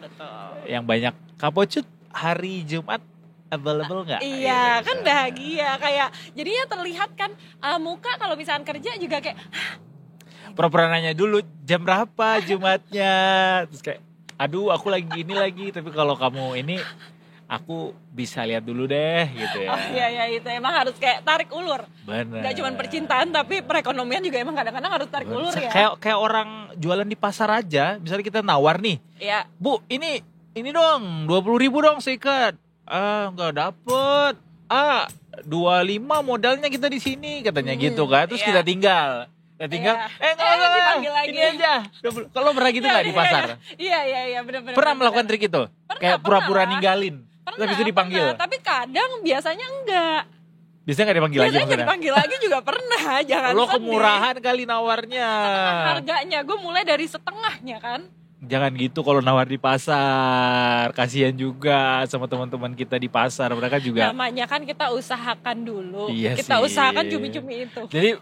yang banyak Kapocut hari Jumat available nggak? Iya kan bahagia kayak jadinya terlihat kan muka kalau misalkan kerja juga kayak pura-pura nanya dulu jam berapa Jumatnya, terus kayak aduh aku lagi ini lagi, tapi kalau kamu ini aku bisa lihat dulu deh gitu ya. Oh iya itu emang harus kayak tarik ulur. Benar. Gak cuma percintaan tapi perekonomian juga emang kadang-kadang harus tarik ulur ya. Kayak orang jualan di pasar aja, misalnya kita nawar nih. Iya. Bu, ini dong 20.000 dong seikat. Enggak dapet. 25 modalnya kita di sini katanya gitu kan. Terus kita tinggal. Enggak dipanggil lagi. Ini aja. Kalau pernah gitu enggak di pasar? Iya benar. Pernah melakukan trik itu? Kayak pura-pura ninggalin. Tapi itu dipanggil. Tapi kadang biasanya enggak. Biasanya enggak dipanggil lagi. Biasanya dipanggil lagi juga pernah. Jangan lo kemurahan kali nawarnya. Setengah harganya. Gue mulai dari setengahnya kan. Jangan gitu kalau nawar di pasar. Kasihan juga sama teman-teman kita di pasar. Mereka juga. Namanya kan kita usahakan dulu. Iya kita sih. usahakan cumi-cumi itu. Jadi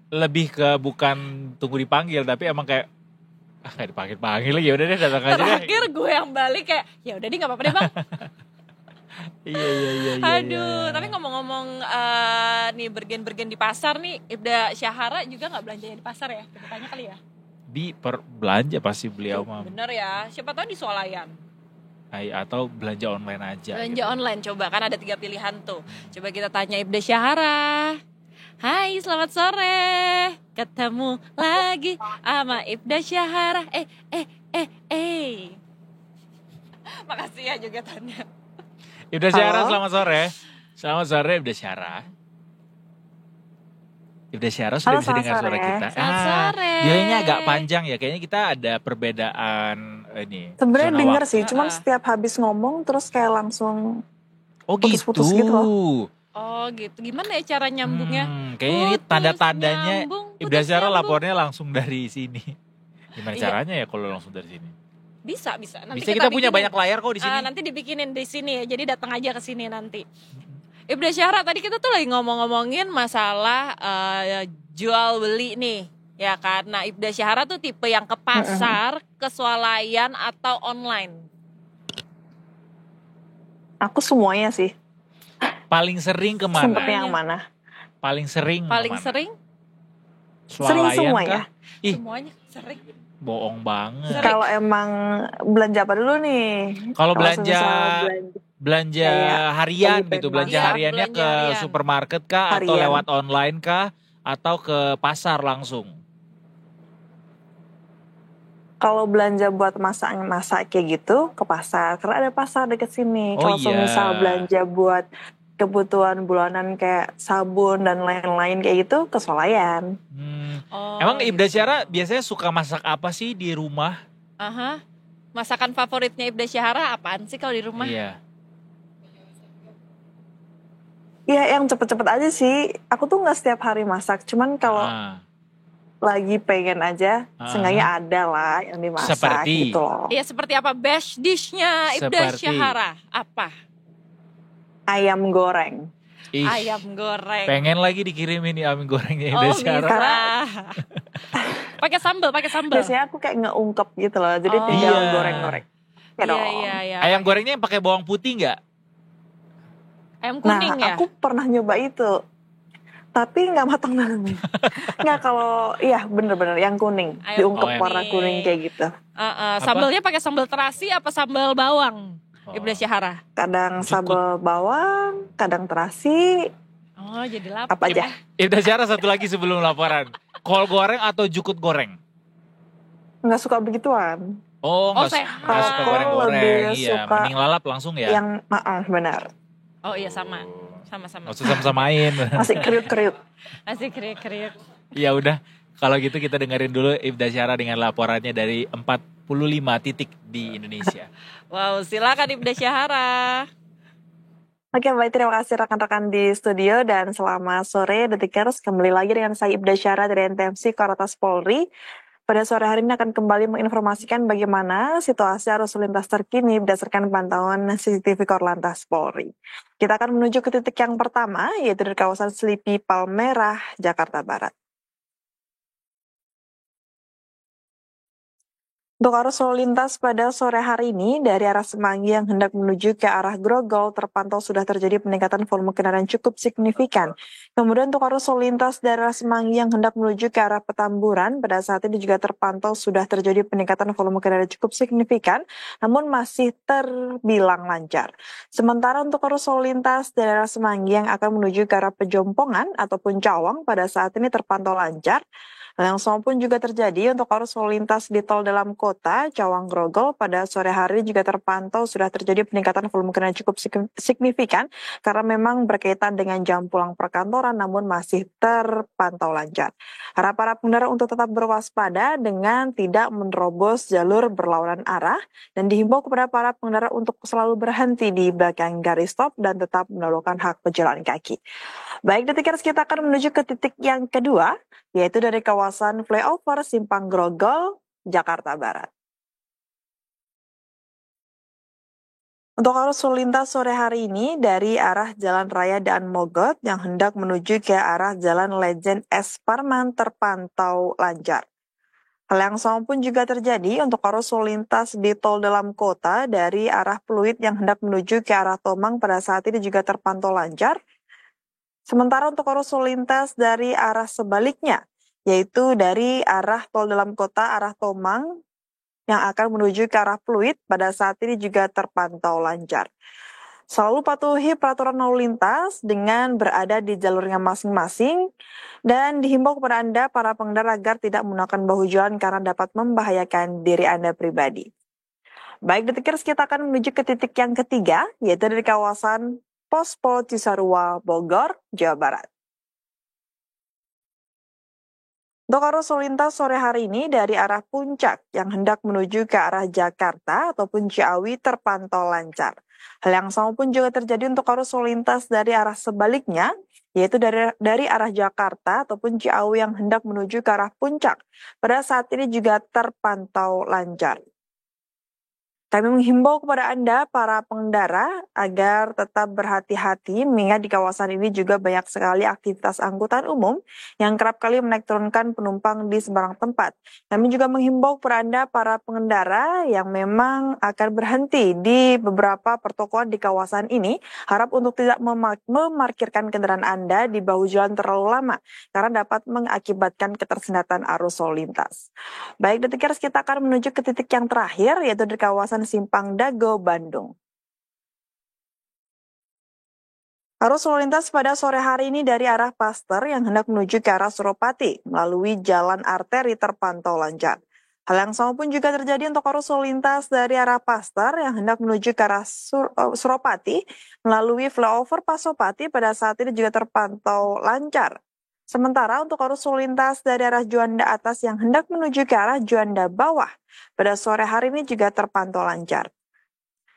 lebih ke bukan tunggu dipanggil, tapi emang kayak nggak dipanggil lagi, ya udah deh datang aja deh. Terakhir gue yang balik kayak ya udah deh nggak apa-apa deh bang. Iya. Aduh, tapi ngomong-ngomong nih bergen di pasar nih, Ibda Syahara juga nggak belanjanya di pasar ya? Kita tanya kali ya. Di belanja pasti beliau mah. Bener ya, siapa tahu di swalayan. Atau belanja online aja. Belanja online, coba kan ada 3 pilihan tuh. Coba kita tanya Ibda Syahara. Hai, selamat sore. Ketemu lagi sama Ibda Syahara. Makasih ya juga tanya. Ibda Syahara, selamat sore. Selamat sore Ibda Syahara. Ibda Syahara sudah bisa dengar suara kita. Selamat sore. Dialnya agak panjang ya, kayaknya kita ada perbedaan ini. Sebenarnya denger sih, cuman setiap habis ngomong terus kayak langsung putus-putus gitu loh. Oh gitu, gimana ya cara nyambungnya? Kayaknya ini tanda-tandanya Ibda Syahara lapornya langsung dari sini. Gimana caranya ya kalau langsung dari sini? Bisa. Nanti bisa kita punya banyak layar kok di sini. Nanti dibikinin di sini ya. Jadi datang aja ke sini nanti. Ibda Syahra, tadi kita tuh lagi ngomongin masalah jual beli nih. Ya kan, nah Ibda Syahra tuh tipe yang ke pasar, ke swalayan atau online? Aku semuanya sih. Paling sering kemana? Seperti yang mana? Paling sering sering? Sering semuanya. Semuanya sering. Bohong banget. Kalau emang belanja apa dulu nih? Kalau belanja harian gitu, belanja hariannya ke supermarket kah, atau lewat online kah, atau ke pasar langsung? Kalau belanja buat masak kayak gitu ke pasar, karena ada pasar deket sini. Kalau misal belanja buat kebutuhan bulanan kayak sabun dan lain-lain kayak gitu ke swalayan. Emang Ibda Syahra biasanya suka masak apa sih di rumah? Masakan favoritnya Ibda Syahra apaan sih kalau di rumah? Iya. Ya yang cepet-cepet aja sih. Aku tuh nggak setiap hari masak, cuman kalau lagi pengen aja, seenggaknya ada lah yang dimasak gitu loh. Iya, seperti apa best dish-nya Ibda Syahra? Apa? Ayam goreng. Ayam goreng. Pengen lagi dikirimin ayam gorengnya Ibda Syahra. Pakai sambal. Biasanya aku kayak ngeungkep gitu loh, jadi tinggal goreng-goreng. Iya. Ayam gorengnya yang pakai bawang putih nggak? Ayam kuning ya? Aku pernah nyoba itu. Tapi nggak matang dalamnya. Nggak, kalau bener-bener yang kuning, diungkep warna kuning kayak gitu. Sambalnya pakai sambal terasi apa sambal bawang? Ibda Syahra. Kadang sambal bawang, kadang terasi. Jadi lapar. Apa aja? Ibda Syahra satu lagi sebelum laporan. Kol goreng atau jukut goreng? Nggak suka begituan. Nggak suka goreng-goreng. Iya, mending lalap langsung ya. Yang benar. Oh iya, sama. Sama-sama. Sama-samain. Masih kriuk-kriuk. Ya udah, kalau gitu kita dengerin dulu Ibda Syahra dengan laporannya dari 45 titik di Indonesia. Wow, silakan Ibda Syahra. Oke, baik, terima kasih rekan-rekan di studio dan selamat sore Detikers. Kembali lagi dengan saya Ibda Syahra dari NTMC Korlantas Polri. Pada sore hari ini akan kembali menginformasikan bagaimana situasi arus lintas terkini berdasarkan pantauan CCTV Korlantas Polri. Kita akan menuju ke titik yang pertama, yaitu di kawasan Selipi Palmerah, Jakarta Barat. Untuk arus lalu lintas pada sore hari ini dari arah Semanggi yang hendak menuju ke arah Grogol terpantau sudah terjadi peningkatan volume kendaraan cukup signifikan. Kemudian untuk arus lalu lintas dari arah Semanggi yang hendak menuju ke arah Petamburan pada saat ini juga terpantau sudah terjadi peningkatan volume kendaraan cukup signifikan, namun masih terbilang lancar. Sementara untuk arus lalu lintas dari arah Semanggi yang akan menuju ke arah Pejompongan ataupun Cawang pada saat ini terpantau lancar. Hal yang sama pun juga terjadi untuk arus lalu lintas di tol dalam kota Cawang Grogol pada sore hari juga terpantau sudah terjadi peningkatan volume kendaraan cukup signifikan karena memang berkaitan dengan jam pulang perkantoran namun masih terpantau lancar. Harap para pengendara untuk tetap berwaspada dengan tidak menerobos jalur berlawanan arah dan dihimbau kepada para pengendara untuk selalu berhenti di belakang garis stop dan tetap mendahulukan hak pejalan kaki. Baik, Detikers, kita akan menuju ke titik yang kedua, yaitu dari kawasan flyover Simpang Grogol, Jakarta Barat. Untuk arus lalu lintas sore hari ini dari arah Jalan Raya Daan Mogot yang hendak menuju ke arah Jalan Legend S. Parman terpantau lancar. Hal yang sama pun juga terjadi untuk arus lalu lintas di tol dalam kota dari arah Pluit yang hendak menuju ke arah Tomang pada saat ini juga terpantau lancar. Sementara untuk arus lalu lintas dari arah sebaliknya, yaitu dari arah tol dalam kota arah Tomang yang akan menuju ke arah Pluit pada saat ini juga terpantau lancar. Selalu patuhi peraturan lalu lintas dengan berada di jalurnya masing-masing dan dihimbau kepada Anda para pengendara agar tidak menggunakan bahu jalan karena dapat membahayakan diri Anda pribadi. Baik, Detikers, kita akan menuju ke titik yang ketiga, yaitu dari kawasan Pospol Cisarua, Bogor, Jawa Barat. Untuk arus lalu lintas sore hari ini dari arah Puncak yang hendak menuju ke arah Jakarta ataupun Ciawi terpantau lancar. Hal yang sama pun juga terjadi untuk arus lalu lintas dari arah sebaliknya, yaitu dari arah Jakarta ataupun Ciawi yang hendak menuju ke arah Puncak. Pada saat ini juga terpantau lancar. Kami menghimbau kepada Anda, para pengendara, agar tetap berhati-hati mengingat di kawasan ini juga banyak sekali aktivitas angkutan umum yang kerap kali menaik turunkan penumpang di sembarang tempat. Kami juga menghimbau kepada Anda, para pengendara yang memang akan berhenti di beberapa pertokoan di kawasan ini, harap untuk tidak memarkirkan kendaraan Anda di bahu jalan terlalu lama, karena dapat mengakibatkan ketersendatan arus lalu lintas. Baik, Detikers, kita akan menuju ke titik yang terakhir, yaitu di kawasan Simpang Dago, Bandung. Arus lalu lintas pada sore hari ini dari arah Paster yang hendak menuju ke arah Suropati melalui jalan arteri terpantau lancar. Hal yang sama pun juga terjadi untuk arus lalu lintas dari arah Paster yang hendak menuju ke arah Suropati melalui flyover Pasopati pada saat ini juga terpantau lancar. Sementara untuk arus lalu lintas dari arah Juanda Atas yang hendak menuju ke arah Juanda Bawah pada sore hari ini juga terpantau lancar.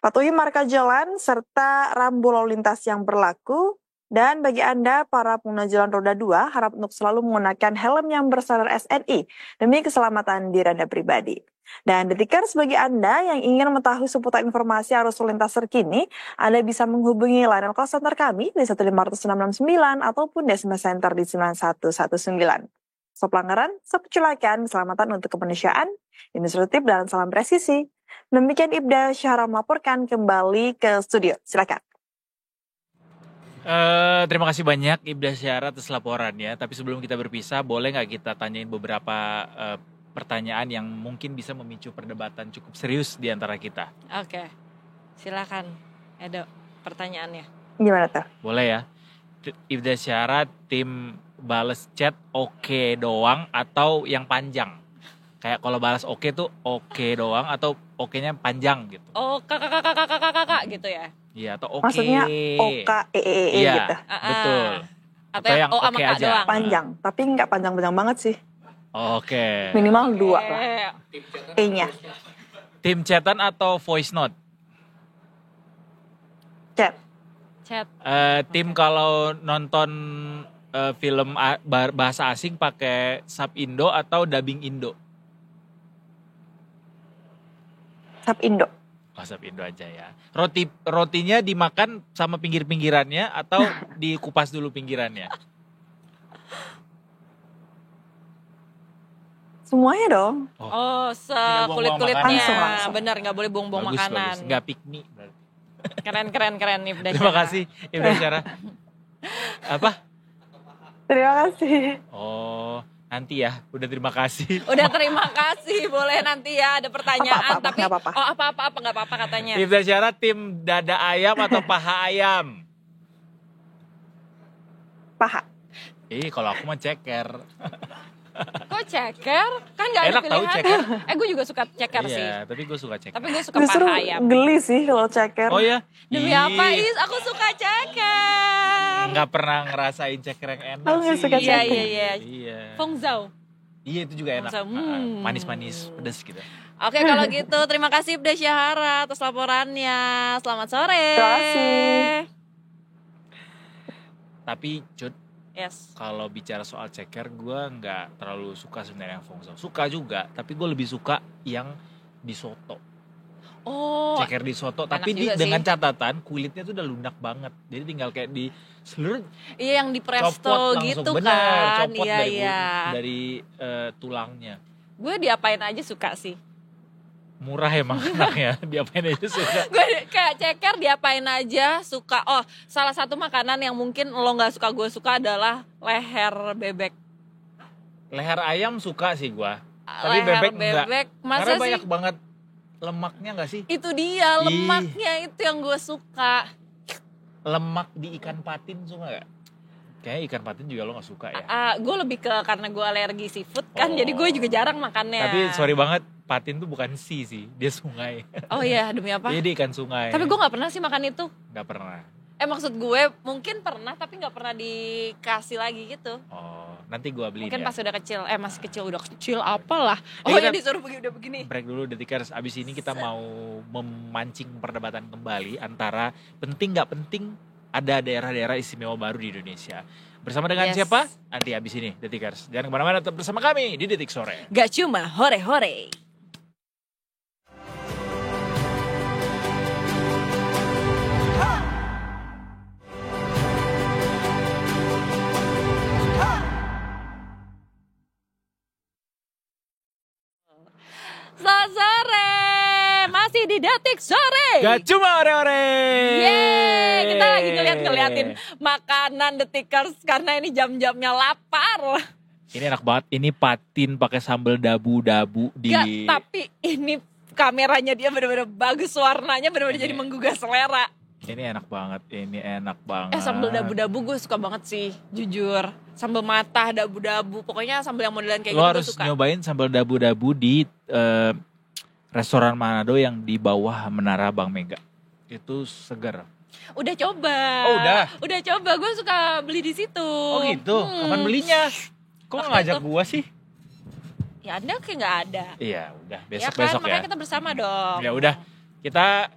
Patuhi marka jalan serta rambu lalu lintas yang berlaku. Dan bagi Anda, para pengguna jalan roda 2, harap untuk selalu menggunakan helm yang bersandar SNI demi keselamatan diri Anda pribadi. Dan Detikers, bagi Anda yang ingin mengetahui seputar informasi arus lalu lintas terkini, Anda bisa menghubungi layanan call center kami di 15669 ataupun Desma Center di 9119. Stop pelanggaran, stop kecelakaan, keselamatan untuk kemanusiaan, inisiatif dan salam presisi. Demikian Ibda Syahra melaporkan kembali ke studio. Silakan. Terima kasih banyak Ibda Syahra atas laporannya. Tapi sebelum kita berpisah, boleh nggak kita tanyain beberapa pertanyaan yang mungkin bisa memicu perdebatan cukup serius di antara kita? Oke, silakan Edo, pertanyaannya. Gimana tuh? Boleh ya. Ibda Syahra tim balas chat oke doang atau yang panjang? Kayak kalau balas oke tuh oke doang atau oke-nya panjang gitu? Oh, kakak gitu ya? Iya, atau oke. Maksudnya OKEE iya, gitu. Betul. Atau yang oke okay aja. Doang. Panjang, tapi nggak panjang-panjang banget sih. Oke. Minimal 2 lah. E-nya. Tim chatan atau voice note? Chat. Tim kalau nonton film bahasa asing pakai sub Indo atau dubbing Indo? Sub Indo. Oh, sub Indo aja ya. Rotinya dimakan sama pinggir-pinggirannya atau dikupas dulu pinggirannya? Semuanya dong. Oh, sekulit-kulitnya. Benar, nggak boleh buang-buang makanan. Bagus. Nggak piknik. Keren Ibda Syahra. Terima kasih Ibda Syahra. Apa? Terima kasih. Oh, nanti ya. Udah terima kasih. Udah terima kasih. Boleh nanti ya ada pertanyaan. Apa-apa, tapi nggak apa-apa. Oh apa-apa nggak apa-apa katanya. Ibda Syahra tim dada ayam atau paha ayam? Paha. Kalau aku mah ceker. Kok ceker? Kan gak ada enak pilihan. Tahu ceker. Gue juga suka ceker sih. Iya, tapi gue suka ceker. Tapi gue suka Justru paha ayam. geli sih kalau ceker. Oh ya? Demi apa Is? Aku suka ceker. Nggak pernah ngerasain ceker yang enak Aku nggak sih. suka ceker. Iya. Fengzau. Iya, itu juga enak. Manis-manis, pedas gitu. Oke, kalau gitu terima kasih Ibda Syahra atas laporannya. Selamat sore. Terima kasih. Tapi Cut, Yes. kalau bicara soal ceker, gue nggak terlalu suka sebenarnya yang Fengzau. Suka juga, tapi gue lebih suka yang di soto. Oh, Ceker di soto, tapi dengan catatan kulitnya tuh udah lunak banget. Jadi tinggal kayak di seluruh. Iya, yang di presto copot gitu langsung. kan. Bener, copot Iya. dari tulangnya. Gue diapain aja suka sih. Murah emang anaknya, diapain aja suka. Gue kayak ceker diapain aja suka. Oh, salah satu makanan yang mungkin lo gak suka gue suka adalah leher bebek. Leher ayam suka sih gue. Tapi Leher bebek enggak. Masa karena sih? banyak banget lemaknya gak sih? Itu dia, lemaknya itu yang gue suka. Lemak di ikan patin suka gak? Kayaknya ikan patin juga lo gak suka ya? Gue lebih ke karena gue alergi seafood kan, jadi gue juga jarang makannya. Tapi sorry banget, patin tuh bukan sih, dia sungai. Oh iya, demi apa? Iya, dia ikan sungai. Tapi gue gak pernah sih makan itu. Gak pernah. Maksud gue mungkin pernah tapi nggak pernah dikasih lagi gitu. Oh, nanti gue beliin. Mungkin ya? Pas udah kecil, masih kecil udah kecil apalah. Oh ya disuruh udah begini. Break dulu Detikers. Abis ini kita mau memancing perdebatan kembali antara penting nggak penting ada daerah-daerah istimewa baru di Indonesia. Bersama dengan siapa? Nanti abis ini Detikers. Jangan kemana-mana, tetap bersama kami di Detik Sore. Gak cuma hore-hore. Selamat sore, masih di Detik Sore. Gak cuma ore-ore. Yeay, kita lagi ngeliatin makanan Detikers karena ini jam-jamnya lapar. Ini enak banget, ini patin pakai sambal dabu-dabu di. Gak, tapi ini kameranya dia bener-bener bagus, warnanya bener-bener jadi menggugah selera. Ini enak banget. Sambal dabu-dabu gue suka banget sih, jujur. Sambal matah, dabu-dabu, pokoknya sambal yang modelan kayak gitu gue suka. Lo harus nyobain sambal dabu-dabu di restoran Manado yang di bawah Menara Bank Mega. Itu segar. Udah coba. Oh udah coba, gue suka beli di situ. Oh gitu, kapan belinya? Kok gak ngajak gue sih? Ya Anda kayak gak ada. Iya udah, besok-besok ya. Makanya kita bersama dong. Ya udah. Kita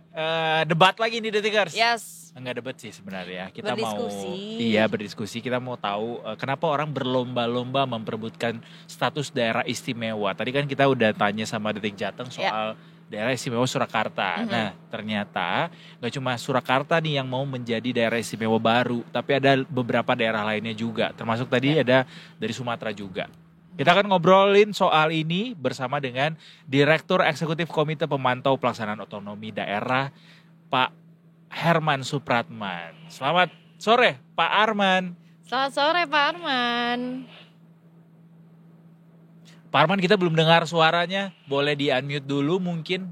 debat lagi nih Detikers. Yes. Enggak debat sih sebenarnya. Kita berdiskusi. mau berdiskusi. Kita mau tahu kenapa orang berlomba-lomba memperebutkan status daerah istimewa. Tadi kan kita udah tanya sama Detik Jateng soal daerah istimewa Surakarta. Nah, ternyata enggak cuma Surakarta nih yang mau menjadi daerah istimewa baru, tapi ada beberapa daerah lainnya juga. Termasuk tadi ada dari Sumatera juga. Kita akan ngobrolin soal ini bersama dengan Direktur Eksekutif Komite Pemantau Pelaksanaan Otonomi Daerah, Pak Herman Supratman. Selamat sore, Pak Arman. Selamat sore, Pak Arman. Pak Arman, kita belum dengar suaranya. Boleh di-unmute dulu mungkin.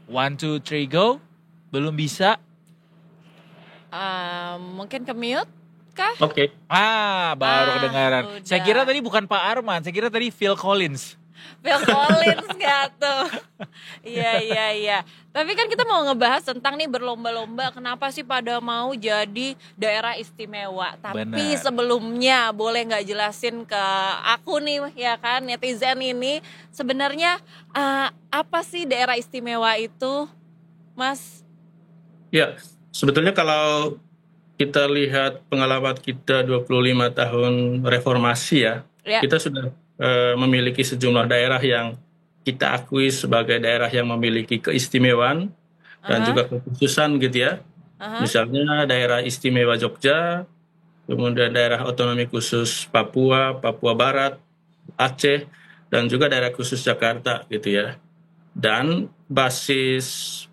1, 2, 3, go. Belum bisa. Mungkin ke mute. Oke. Baru kedengaran. Udah. Saya kira tadi bukan Pak Arman, saya kira tadi Phil Collins. Phil Collins gak tuh? Iya. Tapi kan kita mau ngebahas tentang nih berlomba-lomba. Kenapa sih pada mau jadi daerah istimewa? Tapi sebelumnya boleh gak jelasin ke aku nih ya kan, netizen ini. Sebenarnya apa sih daerah istimewa itu, Mas? Ya, sebetulnya kalau kita lihat pengalaman kita 25 tahun reformasi ya. Kita sudah memiliki sejumlah daerah yang kita akui sebagai daerah yang memiliki keistimewaan dan juga kekhususan gitu ya. Misalnya daerah istimewa Jogja, kemudian daerah otonomi khusus Papua, Papua Barat, Aceh, dan juga daerah khusus Jakarta gitu ya. Dan basis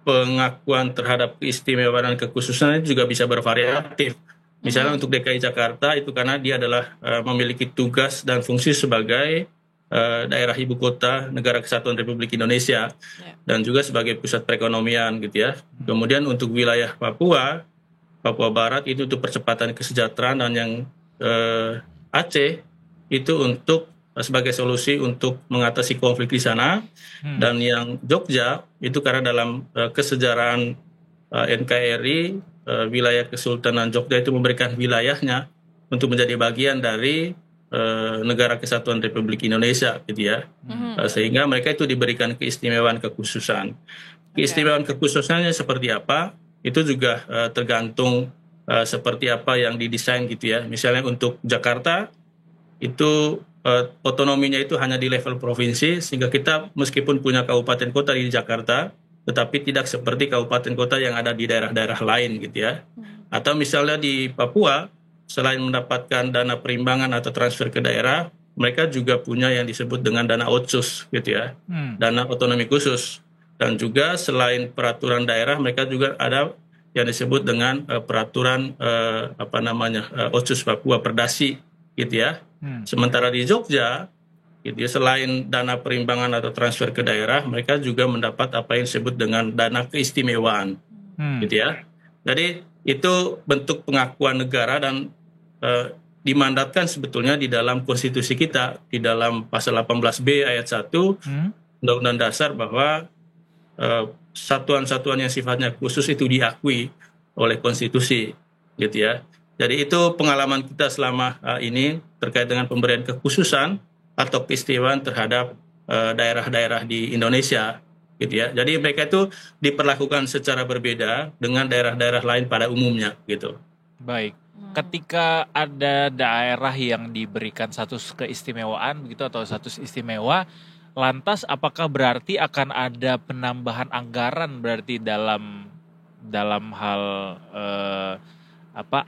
pengakuan terhadap keistimewaan dan kekhususan itu juga bisa bervariatif. Misalnya untuk DKI Jakarta itu karena dia adalah memiliki tugas dan fungsi sebagai daerah ibu kota Negara Kesatuan Republik Indonesia dan juga sebagai pusat perekonomian gitu ya. Kemudian untuk wilayah Papua Barat itu untuk percepatan kesejahteraan, dan yang Aceh itu untuk sebagai solusi untuk mengatasi konflik di sana. Dan yang Jogja itu karena dalam kesejarahan NKRI wilayah Kesultanan Jogja itu memberikan wilayahnya untuk menjadi bagian dari Negara Kesatuan Republik Indonesia gitu ya. Sehingga mereka itu diberikan keistimewaan kekhususan. Keistimewaan kekhususannya seperti apa itu juga tergantung seperti apa yang didesain gitu ya. Misalnya untuk Jakarta itu otonominya itu hanya di level provinsi, sehingga kita meskipun punya kabupaten kota di Jakarta, tetapi tidak seperti kabupaten kota yang ada di daerah-daerah lain gitu ya. Atau misalnya di Papua, selain mendapatkan dana perimbangan atau transfer ke daerah, mereka juga punya yang disebut dengan dana otsus gitu ya, dana otonomi khusus. Dan juga selain peraturan daerah, mereka juga ada yang disebut dengan peraturan otsus Papua Perdasi gitu ya. Sementara di Jogja, gitu ya, selain dana perimbangan atau transfer ke daerah, mereka juga mendapat apa yang disebut dengan dana keistimewaan, gitu ya. Jadi itu bentuk pengakuan negara dan dimandatkan sebetulnya di dalam konstitusi kita, di dalam pasal 18B ayat 1 Undang-Undang Dasar bahwa satuan-satuan yang sifatnya khusus itu diakui oleh konstitusi, gitu ya. Jadi itu pengalaman kita selama ini terkait dengan pemberian kekhususan atau keistimewaan terhadap daerah-daerah di Indonesia, gitu ya. Jadi mereka itu diperlakukan secara berbeda dengan daerah-daerah lain pada umumnya, gitu. Baik. Ketika ada daerah yang diberikan status keistimewaan begitu atau status istimewa, lantas apakah berarti akan ada penambahan anggaran berarti dalam hal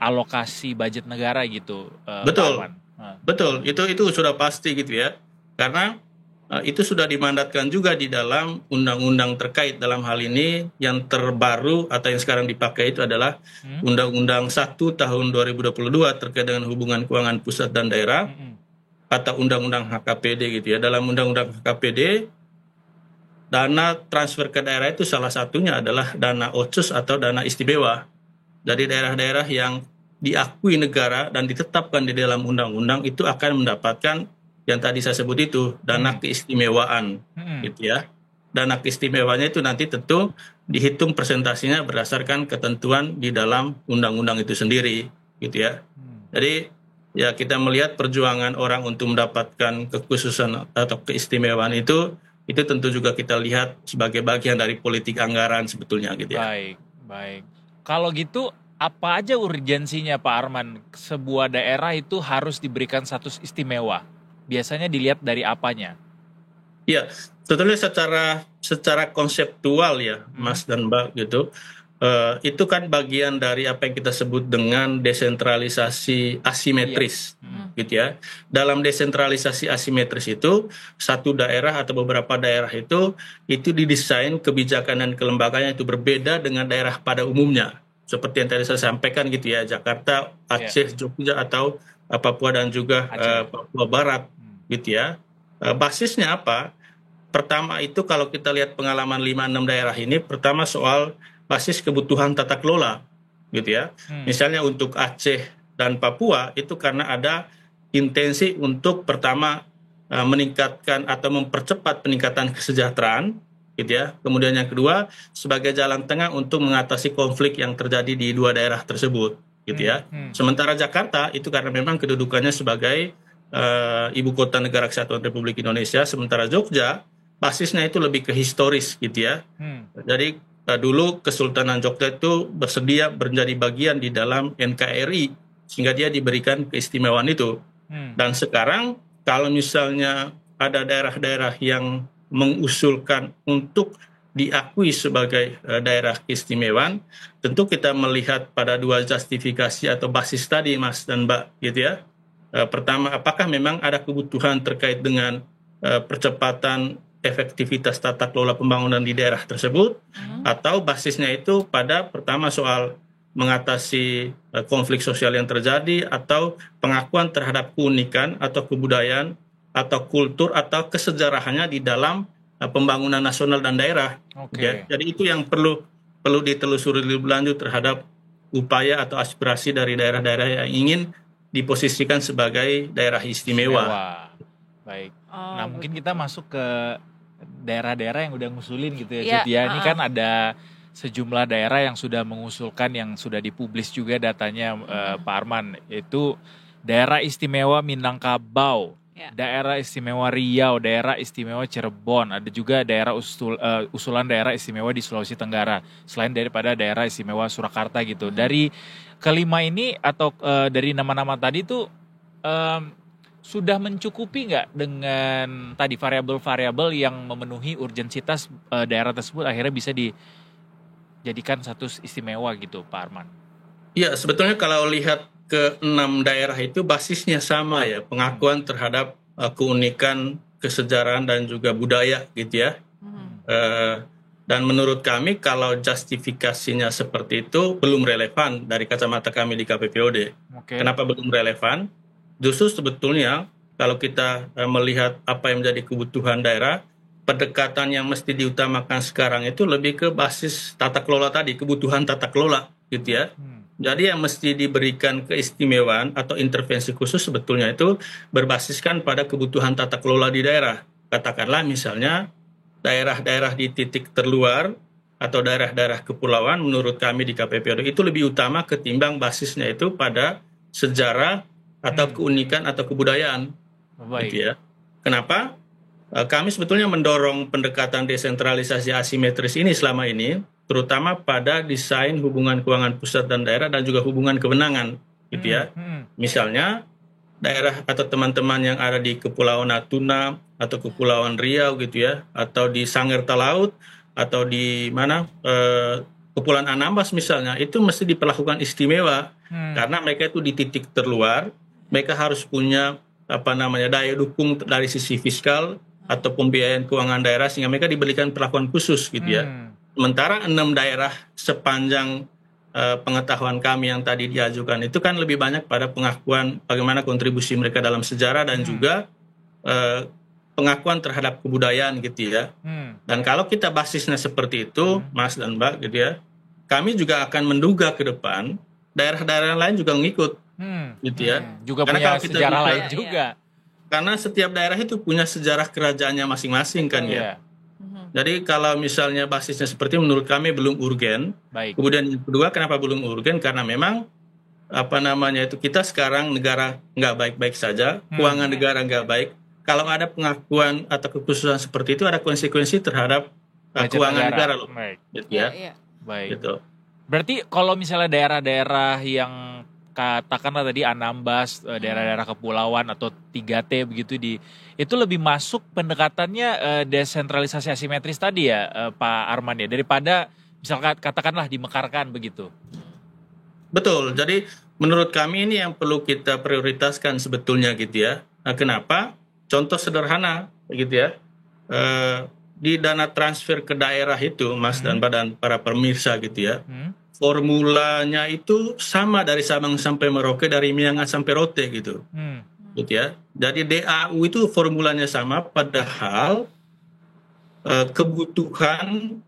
alokasi budget negara gitu? Betul. Betul. Itu sudah pasti gitu ya. Karena itu sudah dimandatkan juga di dalam undang-undang terkait dalam hal ini. Yang terbaru atau yang sekarang dipakai itu adalah Undang-Undang 1 tahun 2022 terkait dengan hubungan keuangan pusat dan daerah atau Undang-Undang HKPD gitu ya. Dalam Undang-Undang HKPD, dana transfer ke daerah itu salah satunya adalah dana otsus atau dana istimewa. Dari daerah-daerah yang diakui negara dan ditetapkan di dalam undang-undang itu akan mendapatkan yang tadi saya sebut itu dana keistimewaan, gitu ya. Dana keistimewaannya itu nanti tentu dihitung presentasinya berdasarkan ketentuan di dalam undang-undang itu sendiri, gitu ya. Jadi ya kita melihat perjuangan orang untuk mendapatkan kekhususan atau keistimewaan itu tentu juga kita lihat sebagai bagian dari politik anggaran sebetulnya, gitu ya. Baik. Kalau gitu apa aja urgensinya Pak Arman sebuah daerah itu harus diberikan status istimewa? Biasanya dilihat dari apanya? Ya, sebetulnya secara konseptual ya, Mas dan Mbak gitu, itu kan bagian dari apa yang kita sebut dengan desentralisasi asimetris, gitu ya. Dalam desentralisasi asimetris itu, satu daerah atau beberapa daerah itu didesain kebijakan dan kelembagaannya itu berbeda dengan daerah pada umumnya. Seperti yang tadi saya sampaikan gitu ya, Jakarta, Aceh, Jogja atau Papua dan juga Papua Barat, gitu ya. Basisnya apa? Pertama itu kalau kita lihat pengalaman 5-6 daerah ini, pertama soal basis kebutuhan tata kelola, gitu ya. Misalnya untuk Aceh dan Papua itu karena ada intensi untuk pertama meningkatkan atau mempercepat peningkatan kesejahteraan, gitu ya. Kemudian yang kedua sebagai jalan tengah untuk mengatasi konflik yang terjadi di dua daerah tersebut, gitu ya. Sementara Jakarta itu karena memang kedudukannya sebagai ibu kota negara kesatuan Republik Indonesia, sementara Jogja basisnya itu lebih ke historis, gitu ya. Jadi dulu Kesultanan Jogja itu bersedia menjadi bagian di dalam NKRI sehingga dia diberikan keistimewaan itu. Dan sekarang kalau misalnya ada daerah-daerah yang mengusulkan untuk diakui sebagai daerah keistimewaan, tentu kita melihat pada dua justifikasi atau basis tadi, Mas dan Mbak, gitu ya. Pertama, apakah memang ada kebutuhan terkait dengan percepatan efektivitas tata kelola pembangunan di daerah tersebut, atau basisnya itu pada pertama soal mengatasi konflik sosial yang terjadi atau pengakuan terhadap keunikan atau kebudayaan atau kultur atau kesejarahannya di dalam pembangunan nasional dan daerah. Ya. Jadi itu yang perlu ditelusuri lebih lanjut terhadap upaya atau aspirasi dari daerah-daerah yang ingin diposisikan sebagai daerah istimewa. Baik. Nah mungkin kita masuk ke daerah-daerah yang udah ngusulin gitu ya, Cut ya. Ini kan ada sejumlah daerah yang sudah mengusulkan, yang sudah dipublis juga datanya Pak Arman, yaitu daerah istimewa Minangkabau, daerah istimewa Riau, daerah istimewa Cirebon, ada juga daerah usulan daerah istimewa di Sulawesi Tenggara, selain daripada daerah istimewa Surakarta gitu. Dari kelima ini atau dari nama-nama tadi tuh sudah mencukupi nggak dengan tadi variabel-variabel yang memenuhi urgensitas daerah tersebut akhirnya bisa dijadikan status istimewa gitu, Pak Arman? Iya, sebetulnya kalau lihat ke 6 daerah itu basisnya sama ya, pengakuan terhadap keunikan, kesejarahan dan juga budaya gitu ya. Dan menurut kami kalau justifikasinya seperti itu belum relevan dari kacamata kami di KPPOD. Kenapa belum relevan? Justru sebetulnya kalau kita melihat apa yang menjadi kebutuhan daerah, pendekatan yang mesti diutamakan sekarang itu lebih ke basis tata kelola tadi, kebutuhan tata kelola gitu ya. Jadi yang mesti diberikan keistimewaan atau intervensi khusus sebetulnya itu berbasiskan pada kebutuhan tata kelola di daerah. Katakanlah misalnya daerah-daerah di titik terluar atau daerah-daerah kepulauan menurut kami di KPPOD itu lebih utama ketimbang basisnya itu pada sejarah atau keunikan atau kebudayaan. Gitu ya. Kenapa? Kami sebetulnya mendorong pendekatan desentralisasi asimetris ini selama ini, terutama pada desain hubungan keuangan pusat dan daerah dan juga hubungan kewenangan, gitu ya. Misalnya daerah atau teman-teman yang ada di Kepulauan Natuna atau Kepulauan Riau gitu ya, atau di Sangir Talaut atau di mana Kepulauan Anambas misalnya, itu mesti diperlakukan istimewa karena mereka itu di titik terluar, mereka harus punya daya dukung dari sisi fiskal atau pembiayaan keuangan daerah sehingga mereka diberikan perlakuan khusus gitu ya. Sementara 6 daerah sepanjang pengetahuan kami yang tadi diajukan itu kan lebih banyak pada pengakuan bagaimana kontribusi mereka dalam sejarah dan juga pengakuan terhadap kebudayaan gitu ya. Dan kalau kita basisnya seperti itu, Mas dan Mbak gitu ya, kami juga akan menduga ke depan daerah-daerah lain juga ngikut gitu ya. Juga karena punya sejarah lain juga. Karena setiap daerah itu punya sejarah kerajaannya masing-masing kan ya. Jadi kalau misalnya basisnya seperti menurut kami belum urgen. Kemudian yang kedua kenapa belum urgen? Karena memang itu kita sekarang negara nggak baik-baik saja, keuangan negara nggak baik. Kalau ada pengakuan atau kekhususan seperti itu ada konsekuensi terhadap keuangan negara loh. Gitu ya. Baik. Gitu. Berarti kalau misalnya daerah-daerah yang katakanlah tadi Anambas, daerah-daerah kepulauan atau 3T begitu itu lebih masuk pendekatannya desentralisasi asimetris tadi ya Pak Arman ya, daripada misalkan katakanlah dimekarkan begitu. Betul. Jadi menurut kami ini yang perlu kita prioritaskan sebetulnya gitu ya. Nah, kenapa? Contoh sederhana gitu ya. Di dana transfer ke daerah itu Mas dan para pemirsa gitu ya. Formulanya itu sama dari Sabang sampai Merauke, dari Miangas sampai Rote gitu. Gitu ya. Jadi DAU itu formulanya sama, padahal kebutuhan,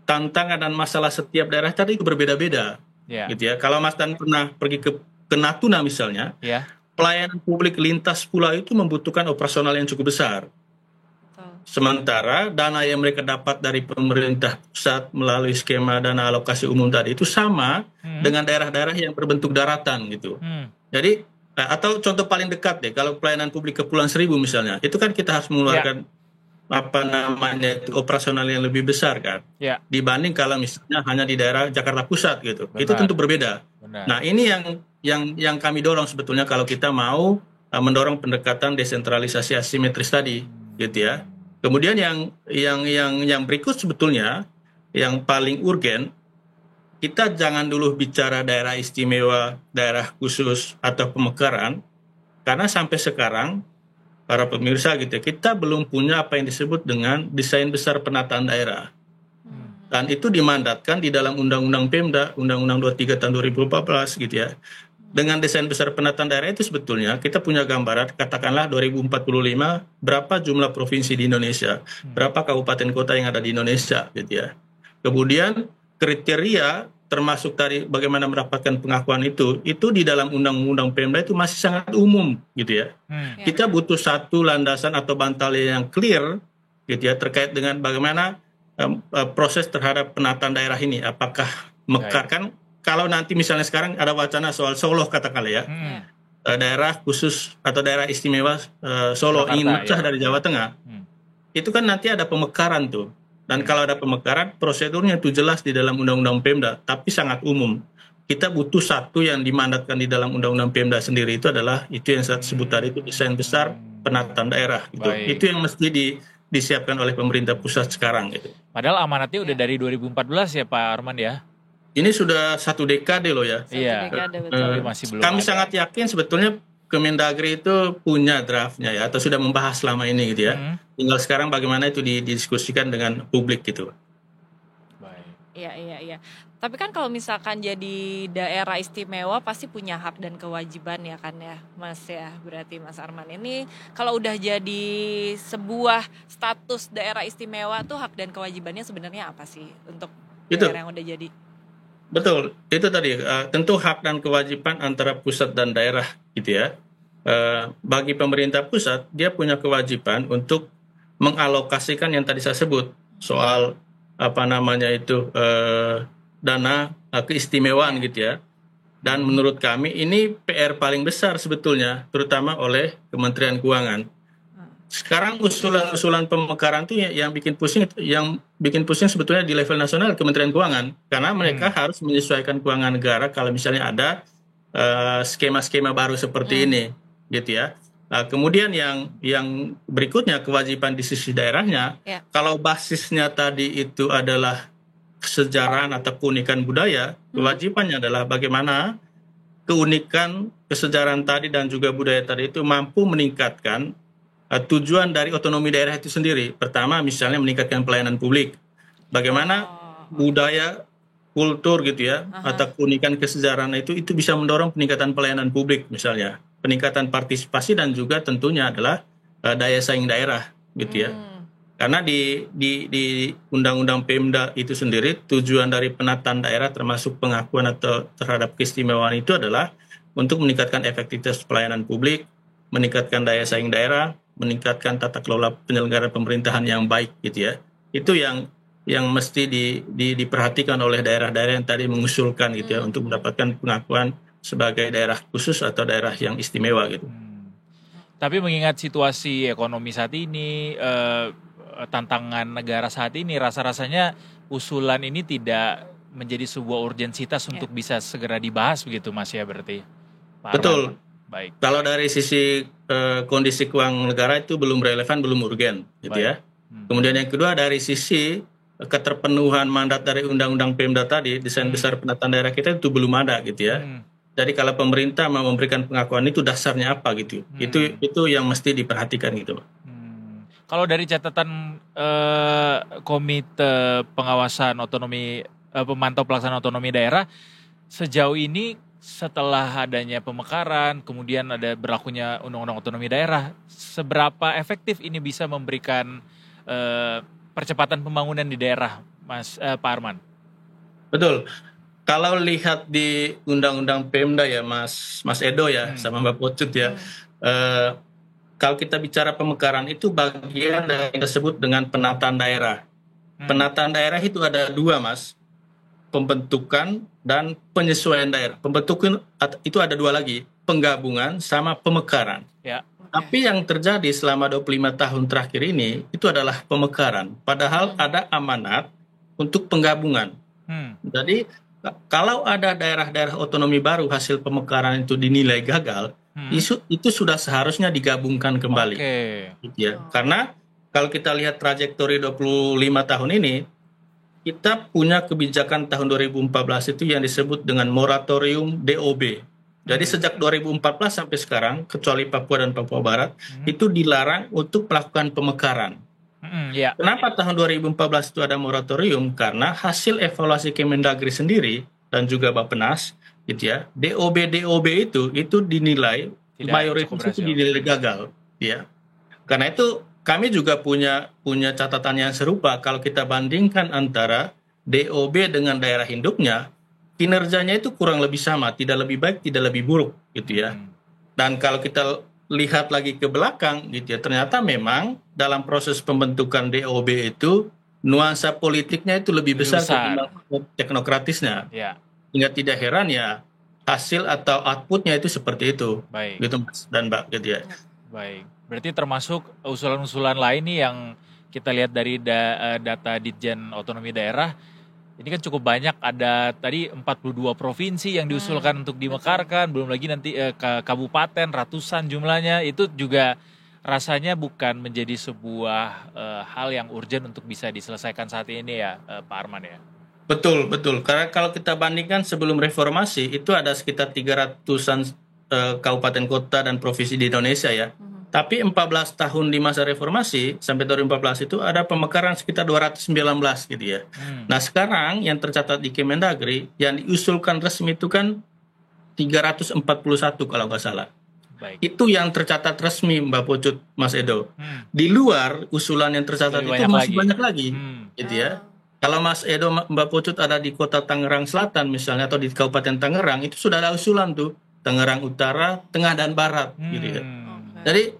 tantangan dan masalah setiap daerah tadi itu berbeda-beda. Gitu ya. Kalau Mas Dan pernah pergi ke Natuna misalnya, pelayanan publik lintas pulau itu membutuhkan operasional yang cukup besar. Sementara dana yang mereka dapat dari pemerintah pusat melalui skema dana alokasi umum tadi itu sama dengan daerah-daerah yang berbentuk daratan gitu. Jadi atau contoh paling dekat deh, kalau pelayanan publik Kepulauan Seribu misalnya, itu kan kita harus mengeluarkan operasional yang lebih besar kan, dibanding kalau misalnya hanya di daerah Jakarta Pusat gitu. Itu tentu berbeda. Nah ini yang kami dorong sebetulnya kalau kita mau mendorong pendekatan desentralisasi asimetris tadi, gitu ya. Kemudian yang berikut sebetulnya yang paling urgen, kita jangan dulu bicara daerah istimewa, daerah khusus atau pemekaran, karena sampai sekarang para pemirsa gitu, kita belum punya apa yang disebut dengan desain besar penataan daerah. Dan itu dimandatkan di dalam Undang-Undang Pemda, Undang-Undang 23 tahun 2014 gitu ya. Dengan desain besar penataan daerah itu sebetulnya kita punya gambaran, katakanlah 2045 berapa jumlah provinsi di Indonesia, berapa kabupaten kota yang ada di Indonesia gitu ya. Kemudian kriteria termasuk tadi bagaimana mendapatkan pengakuan itu di dalam Undang-Undang Pemda itu masih sangat umum gitu ya. Kita butuh satu landasan atau bantalan yang clear gitu ya terkait dengan bagaimana proses terhadap penataan daerah ini, apakah mekar kan. Kalau nanti misalnya sekarang ada wacana soal Solo katakanlah ya, daerah khusus atau daerah istimewa Solo ingin mecah dari Jawa Tengah, itu kan nanti ada pemekaran tuh. Dan kalau ada pemekaran, prosedurnya itu jelas di dalam Undang-Undang Pemda, tapi sangat umum. Kita butuh satu yang dimandatkan di dalam Undang-Undang Pemda sendiri, itu adalah itu yang saya sebut tadi, itu desain besar penataan daerah. Gitu. Itu yang mesti disiapkan oleh pemerintah pusat sekarang. Gitu. Padahal amanatnya udah dari 2014 ya Pak Arman ya? Ini sudah 1 dekade loh ya. Iya. Masih belum kami sangat yakin sebetulnya Kemendagri itu punya draftnya ya, atau sudah membahas selama ini gitu ya. Tinggal sekarang bagaimana itu didiskusikan dengan publik gitu. Iya. Tapi kan kalau misalkan jadi daerah istimewa pasti punya hak dan kewajiban ya kan ya Mas ya. Berarti Mas Arman ini kalau udah jadi sebuah status daerah istimewa tuh hak dan kewajibannya sebenarnya apa sih untuk daerah yang udah jadi? Betul, itu tadi tentu hak dan kewajiban antara pusat dan daerah gitu ya. Bagi pemerintah pusat dia punya kewajiban untuk mengalokasikan yang tadi saya sebut soal dana keistimewaan gitu ya. Dan menurut kami ini PR paling besar sebetulnya, terutama oleh Kementerian Keuangan. Sekarang usulan pemekaran itu yang bikin pusing sebetulnya di level nasional Kementerian Keuangan, karena mereka harus menyesuaikan keuangan negara kalau misalnya ada skema-skema baru seperti ini, gitu ya. Nah, kemudian yang berikutnya kewajiban di sisi daerahnya, kalau basisnya tadi itu adalah kesejarahan atau keunikan budaya, kewajibannya adalah bagaimana keunikan kesejarahan tadi dan juga budaya tadi itu mampu meningkatkan tujuan dari otonomi daerah itu sendiri. Pertama, misalnya meningkatkan pelayanan publik. Bagaimana budaya, kultur gitu ya, atau keunikan kesejarahan itu bisa mendorong peningkatan pelayanan publik misalnya, peningkatan partisipasi dan juga tentunya adalah daya saing daerah gitu ya. Karena di Undang-Undang Pemda itu sendiri, tujuan dari penataan daerah termasuk pengakuan atau terhadap keistimewaan itu adalah untuk meningkatkan efektivitas pelayanan publik, meningkatkan daya saing daerah, meningkatkan tata kelola penyelenggaraan pemerintahan yang baik gitu ya. Itu yang mesti diperhatikan oleh daerah-daerah yang tadi mengusulkan gitu ya, untuk mendapatkan pengakuan sebagai daerah khusus atau daerah yang istimewa gitu. Tapi mengingat situasi ekonomi saat ini, tantangan negara saat ini, rasa-rasanya usulan ini tidak menjadi sebuah urgensitas untuk bisa segera dibahas begitu Mas ya berarti? Betul. Baik. Kalau dari sisi kondisi keuangan negara itu belum relevan, belum urgen gitu ya. Kemudian yang kedua dari sisi keterpenuhan mandat dari Undang-Undang Pemda tadi, desain besar penataan daerah kita itu belum ada gitu ya. Jadi kalau pemerintah mau memberikan pengakuan itu dasarnya apa gitu. Itu yang mesti diperhatikan gitu. Kalau dari catatan Komite Pengawasan Otonomi Pemantau Pelaksanaan Otonomi Daerah, sejauh ini setelah adanya pemekaran, kemudian ada berlakunya Undang-Undang Otonomi Daerah, seberapa efektif ini bisa memberikan percepatan pembangunan di daerah, Pak Arman? Betul. Kalau lihat di Undang-Undang Pemda ya, Mas Edo ya, sama Mbak Pocut ya. Kalau kita bicara pemekaran itu bagian dari yang disebut dengan penataan daerah. Penataan daerah itu ada dua, Mas. Pembentukan dan penyesuaian daerah. Pembentukan itu ada dua lagi, penggabungan sama pemekaran. Ya. Tapi yang terjadi selama 25 tahun terakhir ini itu adalah pemekaran. Padahal ada amanat untuk penggabungan. Jadi kalau ada daerah-daerah otonomi baru hasil pemekaran itu dinilai gagal, itu sudah seharusnya digabungkan kembali. Gitu ya. Karena kalau kita lihat trajektori 25 tahun ini, kita punya kebijakan tahun 2014 itu yang disebut dengan moratorium DOB. Jadi sejak 2014 sampai sekarang, kecuali Papua dan Papua Barat, itu dilarang untuk melakukan pemekaran. Kenapa tahun 2014 itu ada moratorium? Karena hasil evaluasi Kemendagri sendiri dan juga Bappenas, gitu ya, DOB itu dinilai mayoritas itu dinilai gagal, ya. Karena itu kami juga punya catatan yang serupa. Kalau kita bandingkan antara DOB dengan daerah induknya, kinerjanya itu kurang lebih sama, tidak lebih baik, tidak lebih buruk, gitu ya. Dan kalau kita lihat lagi ke belakang, gitu ya, ternyata memang dalam proses pembentukan DOB itu nuansa politiknya itu lebih besar ketimbang teknokratisnya. Hingga tidak heran ya hasil atau outputnya itu seperti itu. Baik. Gitu Mas dan Mbak, gitu ya. Baik. Berarti termasuk usulan-usulan lain nih yang kita lihat dari data Ditjen Otonomi Daerah, ini kan cukup banyak, ada tadi 42 provinsi yang diusulkan untuk dimekarkan, belum lagi nanti kabupaten ratusan jumlahnya, itu juga rasanya bukan menjadi sebuah hal yang urgen untuk bisa diselesaikan saat ini ya, Pak Arman ya? Betul. Karena kalau kita bandingkan sebelum reformasi, itu ada sekitar 300-an kabupaten kota dan provinsi di Indonesia ya. Tapi 14 tahun di masa reformasi sampai 2014 itu ada pemekaran sekitar 219 gitu ya. Nah sekarang yang tercatat di Kemendagri yang diusulkan resmi itu kan 341 kalau nggak salah. Baik. Itu yang tercatat resmi Mbak Pocut, Mas Edo. Di luar usulan yang tercatat itu masih banyak lagi gitu ya. Kalau Mas Edo, Mbak Pocut ada di kota Tangerang Selatan misalnya atau di Kabupaten Tangerang, itu sudah ada usulan tuh Tangerang Utara, Tengah dan Barat gitu ya. Jadi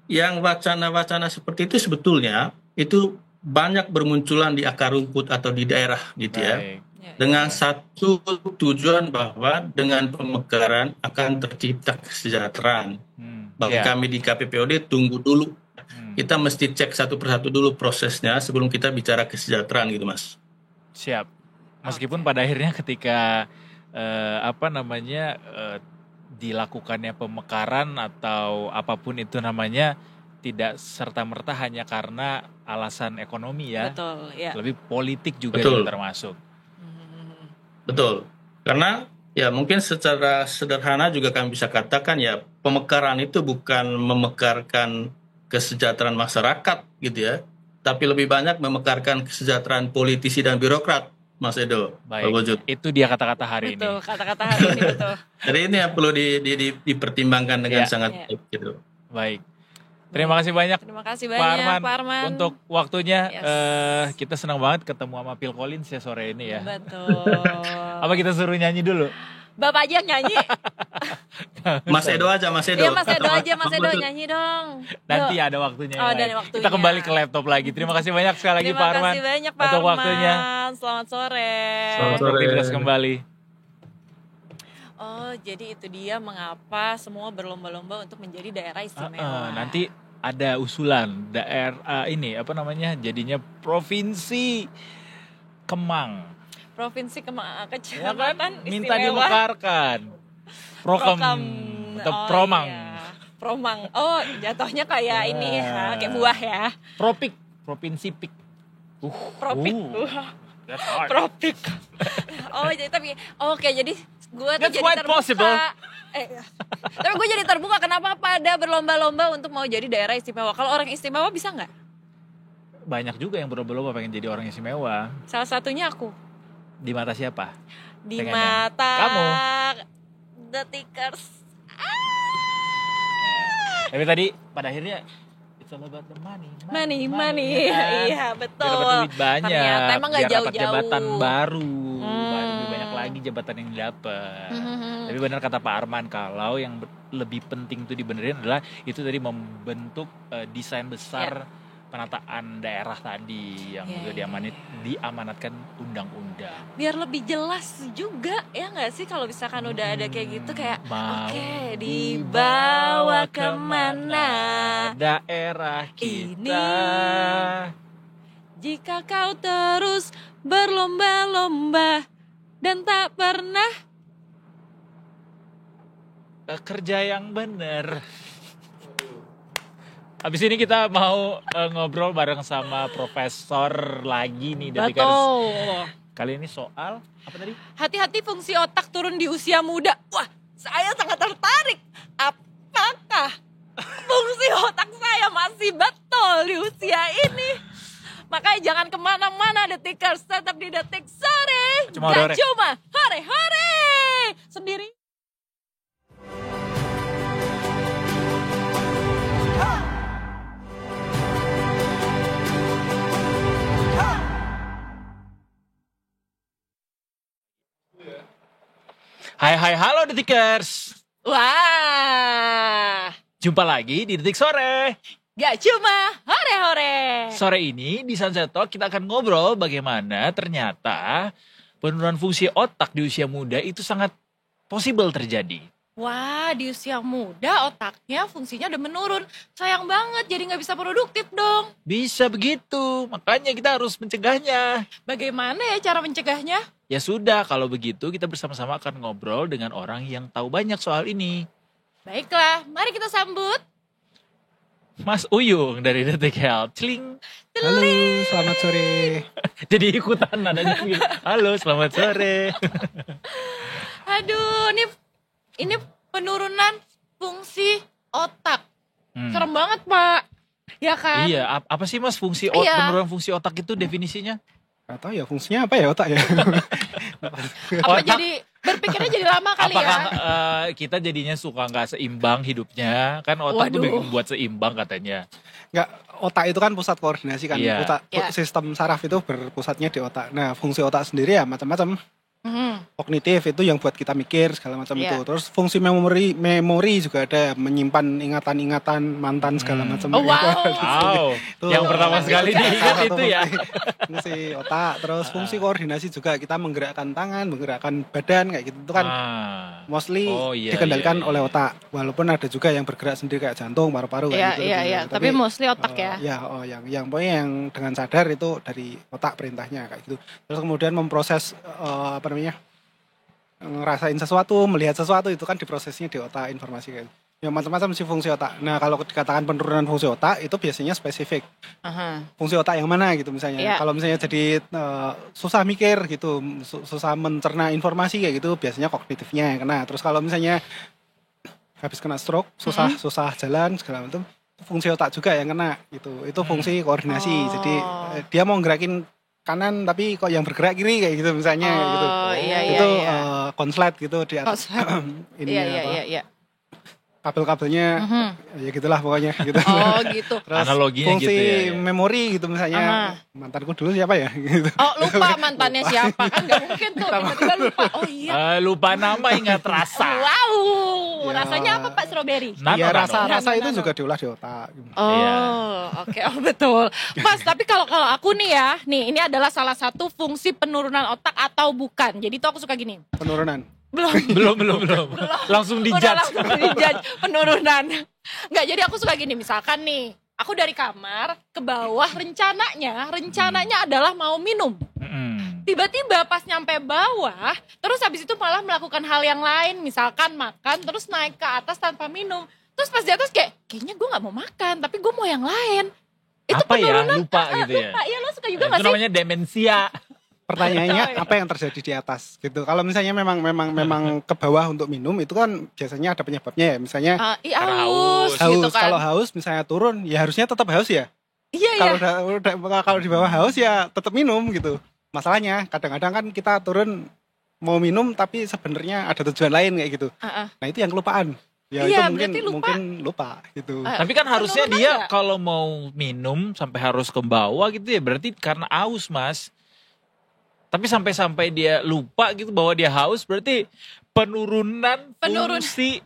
yang wacana-wacana seperti itu sebetulnya itu banyak bermunculan di akar rumput atau di daerah gitu ya. Dengan satu tujuan bahwa dengan pemekaran akan tercipta kesejahteraan. Bagi kami di KPPOD tunggu dulu. Kita mesti cek satu persatu dulu prosesnya sebelum kita bicara kesejahteraan gitu Mas. Siap. Meskipun pada akhirnya ketika dilakukannya pemekaran atau apapun itu namanya tidak serta-merta hanya karena alasan ekonomi ya. Betul, ya. Lebih politik juga termasuk. Betul. Karena ya mungkin secara sederhana juga kami bisa katakan ya pemekaran itu bukan memekarkan kesejahteraan masyarakat gitu ya. Tapi lebih banyak memekarkan kesejahteraan politisi dan birokrat. Mas Edo, baik. Itu dia kata-kata hari ini. Betul, kata-kata hari ini betul. Jadi ini yang perlu dipertimbangkan dengan sangat baik gitu. Baik. Terima kasih banyak. Terima kasih banyak Pak Arman. Untuk waktunya. Kita senang banget ketemu sama Phil Collins ya sore ini ya. Betul. Apa kita suruh nyanyi dulu? Bapak aja yang nyanyi. Mas Edo aja, Mas Edo. Iya Mas Edo nyanyi dong. Nanti ada waktunya. Ada waktunya. Kita kembali ke laptop lagi. Terima kasih banyak sekali lagi Pak Arman. Terima kasih banyak Pak Arman. Untuk waktunya. Selamat sore. Selamat sore. Aktivitas kembali. Oh, jadi itu dia mengapa semua berlomba-lomba untuk menjadi daerah istimewa. Nanti ada usulan daerah ini jadinya provinsi Kemang. Provinsi Ya kan? Kecamatan Istimewa. Minta dimekarkan. Prokam atau Promang. Iya. Promang. Oh, jatuhnya kayak ini ya, kayak buah ya. Propik, provinsi pik. Propik. Propik. Oh, jadi jadi gue tuh jadi terbuka. Tapi gue jadi terbuka kenapa pada berlomba-lomba untuk mau jadi daerah istimewa. Kalau orang istimewa bisa nggak? Banyak juga yang berlomba-lomba pengen jadi orang istimewa. Salah satunya aku. Di mata siapa? Di mata kamu. The Tickers. Tapi tadi pada akhirnya it's all about the money. Money. Iya, betul. Biar dapat duit banyak. Ternyata emang gak jauh-jauh. Dapat jabatan baru. Lebih banyak lagi jabatan yang didapat. Tapi benar kata Pak Arman, kalau yang lebih penting itu dibenerin adalah itu tadi membentuk desain besar penataan daerah tadi yang juga diamanatkan undang-undang. Biar lebih jelas juga ya nggak sih kalau misalkan udah ada kayak gitu kayak dibawa kemana daerah kita ini jika kau terus berlomba-lomba dan tak pernah kerja yang benar. Habis ini kita mau ngobrol bareng sama profesor lagi nih. Betul. Kali ini soal apa tadi? Hati-hati fungsi otak turun di usia muda. Wah, saya sangat tertarik. Apakah fungsi otak saya masih betul di usia ini? Makanya jangan kemana-mana Detikers, tetap di Detik Sore. Cuma hore-hore. Sendiri. Hai, halo Detikers. Wah. Jumpa lagi di Detik Sore. Gak cuma hore-hore. Sore ini di Sunset Talk kita akan ngobrol bagaimana ternyata penurunan fungsi otak di usia muda itu sangat possible terjadi. Wah, di usia muda otaknya fungsinya udah menurun. Sayang banget, jadi gak bisa produktif dong. Bisa begitu, makanya kita harus mencegahnya. Bagaimana ya cara mencegahnya? Ya sudah, kalau begitu kita bersama-sama akan ngobrol dengan orang yang tahu banyak soal ini. Baiklah, mari kita sambut Mas Uyung dari Detik Health. Celing. Halo, selamat sore. Jadi ikutan nadanya. Halo, selamat sore. Aduh, ini penurunan fungsi otak. Serem banget, Pak. Ya kan? Iya, apa sih Mas penurunan fungsi otak itu definisinya? Gak tahu ya fungsinya apa ya otak ya. Apa jadi berpikirnya jadi lama kali ya? Apakah kita jadinya suka gak seimbang hidupnya? Kan otak itu buat seimbang katanya. Enggak, otak itu kan pusat koordinasi kan. Iya. Sistem saraf itu berpusatnya di otak. Nah, fungsi otak sendiri ya macam-macam. Kognitif itu yang buat kita mikir segala macam itu. Terus fungsi memori juga ada, menyimpan ingatan-ingatan mantan segala macam. Wow. Yang pertama sekali diingat itu ya. Fungsi otak. Terus fungsi koordinasi juga, kita menggerakkan tangan, menggerakkan badan kayak gitu. Itu kan mostly dikendalikan oleh otak. Walaupun ada juga yang bergerak sendiri kayak jantung, paru-paru kayak gitu. Iya. Tapi mostly otak ya. Yang pokoknya yang dengan sadar itu dari otak perintahnya kayak gitu. Terus kemudian memproses ngerasain sesuatu, melihat sesuatu, itu kan diprosesnya di otak, informasi kan. Ya macam-macam sih fungsi otak. Nah kalau dikatakan penurunan fungsi otak itu biasanya spesifik. Fungsi otak yang mana gitu misalnya. Kalau misalnya jadi susah mikir gitu, susah mencerna informasi kayak gitu, biasanya kognitifnya yang kena. Terus kalau misalnya habis kena stroke, susah jalan segala macam, fungsi otak juga yang kena gitu. Itu fungsi koordinasi. Jadi dia mau gerakin kanan tapi kok yang bergerak kiri kayak gitu misalnya gitu. Itu konslet gitu di atas Iya. Kabel-kabelnya ya gitulah pokoknya gitu. Gitu. Terus analoginya fungsi gitu ya. memori gitu misalnya. Mantanku dulu siapa ya gitu. Lupa mantannya siapa, kan gak mungkin tuh tiba-tiba lupa. Lupa nama ingat rasa. Wow. Rasanya apa Pak Strawberry? Ya rasa itu juga diolah di otak. Oke, betul. Mas, tapi kalau aku nih ya, ini adalah salah satu fungsi penurunan otak atau bukan. Jadi tuh aku suka gini. Penurunan. Belum. Langsung dijudge. Penurunan. Enggak, jadi aku suka gini, misalkan nih, aku dari kamar ke bawah, rencananya adalah mau minum. Tiba-tiba pas nyampe bawah, terus habis itu malah melakukan hal yang lain, misalkan makan, terus naik ke atas tanpa minum. Terus pas di atas kayaknya gue gak mau makan, tapi gue mau yang lain. Itu apa penurunan, ya? Lupa gitu ya? Lupa, ya lo suka juga gak sih? Itu namanya demensia. Pertanyaannya apa yang terjadi di atas gitu. Kalau misalnya memang ke bawah untuk minum, itu kan biasanya ada penyebabnya ya. Misalnya haus gitu kan. Kalau haus misalnya turun, ya harusnya tetap haus ya. Iya. Kalau di bawah haus ya tetap minum gitu. Masalahnya kadang-kadang kan kita turun mau minum tapi sebenarnya ada tujuan lain kayak gitu. Nah itu yang kelupaan. Ya itu mungkin lupa gitu. Tapi kan harusnya dia kalau mau minum sampai harus ke bawah gitu ya, berarti karena haus, Mas. Tapi sampai dia lupa gitu bahwa dia haus, berarti penurunan fungsi.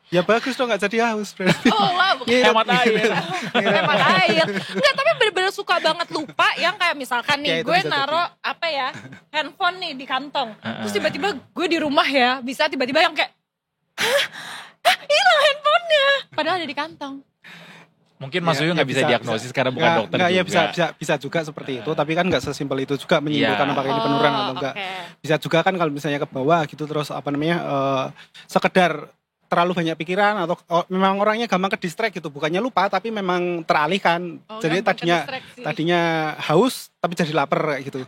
Ya bagus dong, gak jadi haus berarti. Hemat air. Hemat air. Enggak, tapi bener-bener suka banget lupa yang kayak misalkan nih, gue naro handphone nih di kantong. Terus tiba-tiba gue di rumah ya, bisa tiba-tiba yang kayak, hilang handphonenya. Padahal ada di kantong. Mungkin Mas Uyu nggak bisa diagnosis karena bukan dokter juga. Ya bisa juga seperti itu, tapi kan nggak sesimpel itu juga menyimpulkan apakah ini penurunan atau enggak. Bisa juga kan kalau misalnya ke bawah gitu, terus sekedar terlalu banyak pikiran atau memang orangnya gampang ke distract gitu, bukannya lupa tapi memang teralihkan. Jadi tadinya haus tapi jadi lapar kayak gitu.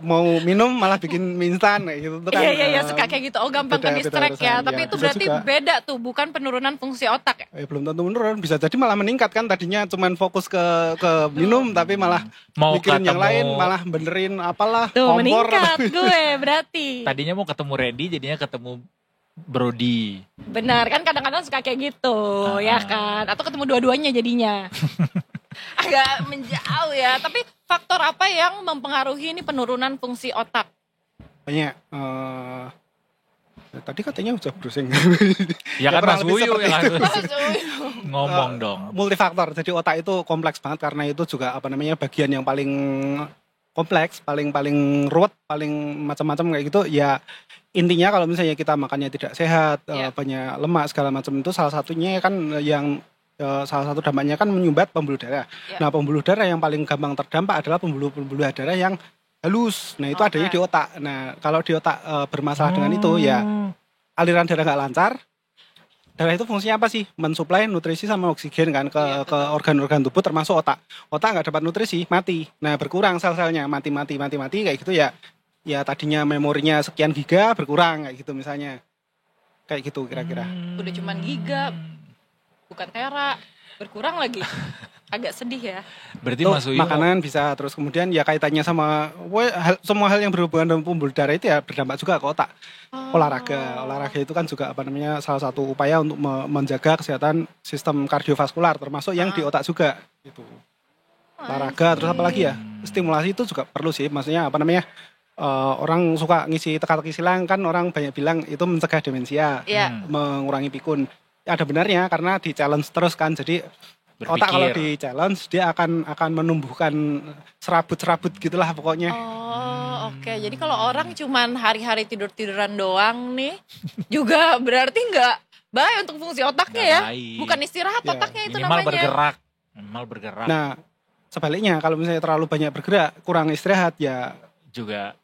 Mau minum malah bikin mie instan kayak gitu kan. Iya suka kayak gitu. Gampang ke distract ya. Tapi itu berarti juga beda tuh, bukan penurunan fungsi otak ya. Belum tentu menurun, bisa jadi malah meningkat kan. Tadinya cuman fokus ke minum tapi malah mau mikirin yang lain, malah benerin apalah tuh, kompor. Meningkat gue berarti. Tadinya mau ketemu Randy jadinya ketemu Brody. Benar kan, kadang-kadang suka kayak gitu ya kan. Atau ketemu dua-duanya jadinya. Agak menjauh ya. Tapi faktor apa yang mempengaruhi ini penurunan fungsi otak? Banyak. Tadi katanya udah browsing. Ya kan Mas Uyu yang ngomong dong. Multifaktor. Jadi otak itu kompleks banget karena itu juga bagian yang paling kompleks, paling ruwet, paling macam-macam kayak gitu. Ya intinya kalau misalnya kita makannya tidak sehat, banyak lemak segala macam, itu salah satunya kan yang salah satu dampaknya kan menyumbat pembuluh darah. Nah, pembuluh darah yang paling gampang terdampak adalah pembuluh darah yang halus. Nah, itu adanya di otak. Nah, kalau di otak bermasalah dengan itu, ya aliran darah nggak lancar. Darah itu fungsinya apa sih? Mensuplai nutrisi sama oksigen kan ke organ-organ tubuh termasuk otak. Otak nggak dapat nutrisi, mati. Nah, berkurang sel-selnya, mati kayak gitu ya. Ya tadinya memorinya sekian giga berkurang kayak gitu misalnya. Kayak gitu kira-kira. Udah cuman giga, bukan tera, berkurang lagi. Agak sedih ya. Berarti Mas Uyu makanan bisa, terus kemudian ya kaitannya sama semua hal yang berhubungan dengan pembuluh darah itu ya berdampak juga ke otak. Olahraga itu kan juga salah satu upaya untuk menjaga kesehatan sistem kardiovaskular termasuk yang di otak juga gitu. Olahraga terus apa lagi ya? Stimulasi itu juga perlu sih, maksudnya orang suka ngisi teka-teki silang kan orang banyak bilang itu mencegah demensia, mengurangi pikun. Ada benarnya karena di challenge terus kan, jadi berpikir. Otak kalau di challenge dia akan menumbuhkan serabut-serabut gitulah pokoknya. Oke. Jadi kalau orang cuman hari-hari tidur-tiduran doang nih juga berarti nggak baik untuk fungsi otaknya ya. Bukan istirahat otaknya itu minimal namanya. Minimal bergerak. Nah, sebaliknya kalau misalnya terlalu banyak bergerak, kurang istirahat ya juga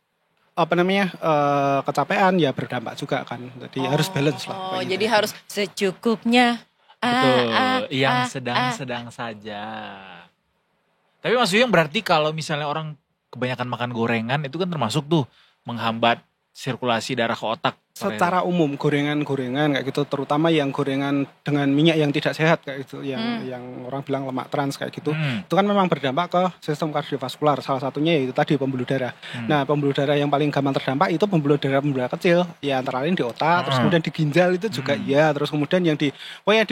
kecapean ya berdampak juga kan. Jadi harus balance lah. Jadi harus secukupnya. Betul, yang sedang-sedang saja. Tapi Mas Uyung berarti kalau misalnya orang kebanyakan makan gorengan itu kan termasuk tuh menghambat sirkulasi darah ke otak. Secara umum gorengan-gorengan kayak gitu, terutama yang gorengan dengan minyak yang tidak sehat kayak gitu, yang orang bilang lemak trans kayak gitu, itu kan memang berdampak ke sistem kardiovaskular. Salah satunya yaitu tadi pembuluh darah. Nah, pembuluh darah yang paling gampang terdampak itu pembuluh darah kecil, ya antara lain di otak, terus kemudian di ginjal itu juga terus kemudian yang di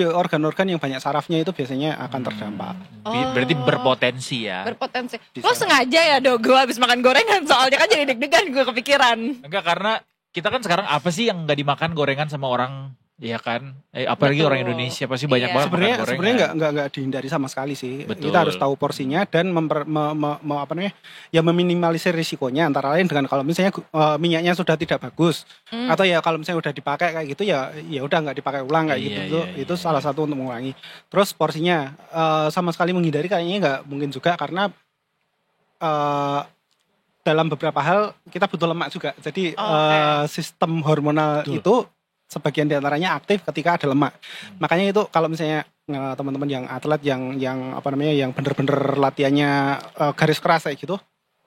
organ-organ yang banyak sarafnya itu biasanya akan terdampak. Berarti berpotensi ya. Berpotensi. Lo sengaja ya gue habis makan gorengan soalnya kan jadi deg-degan gue kepikiran. Enggak, karena kita kan sekarang apa sih yang nggak dimakan gorengan sama orang, ya kan? Apalagi orang Indonesia pasti banyak banget makan gorengan. Sebenarnya nggak dihindari sama sekali sih. Betul. Kita harus tahu porsinya dan meminimalisir risikonya. Antara lain dengan kalau misalnya minyaknya sudah tidak bagus, atau ya kalau misalnya udah dipakai kayak gitu ya udah nggak dipakai ulang kayak gitu. Itu salah satu untuk mengurangi. Terus porsinya sama sekali menghindari kayaknya nggak mungkin juga karena dalam beberapa hal kita butuh lemak juga. Jadi sistem hormonal itu sebagian diantaranya aktif ketika ada lemak. Makanya itu kalau misalnya teman-teman yang atlet yang bener-bener latihannya garis keras kayak gitu,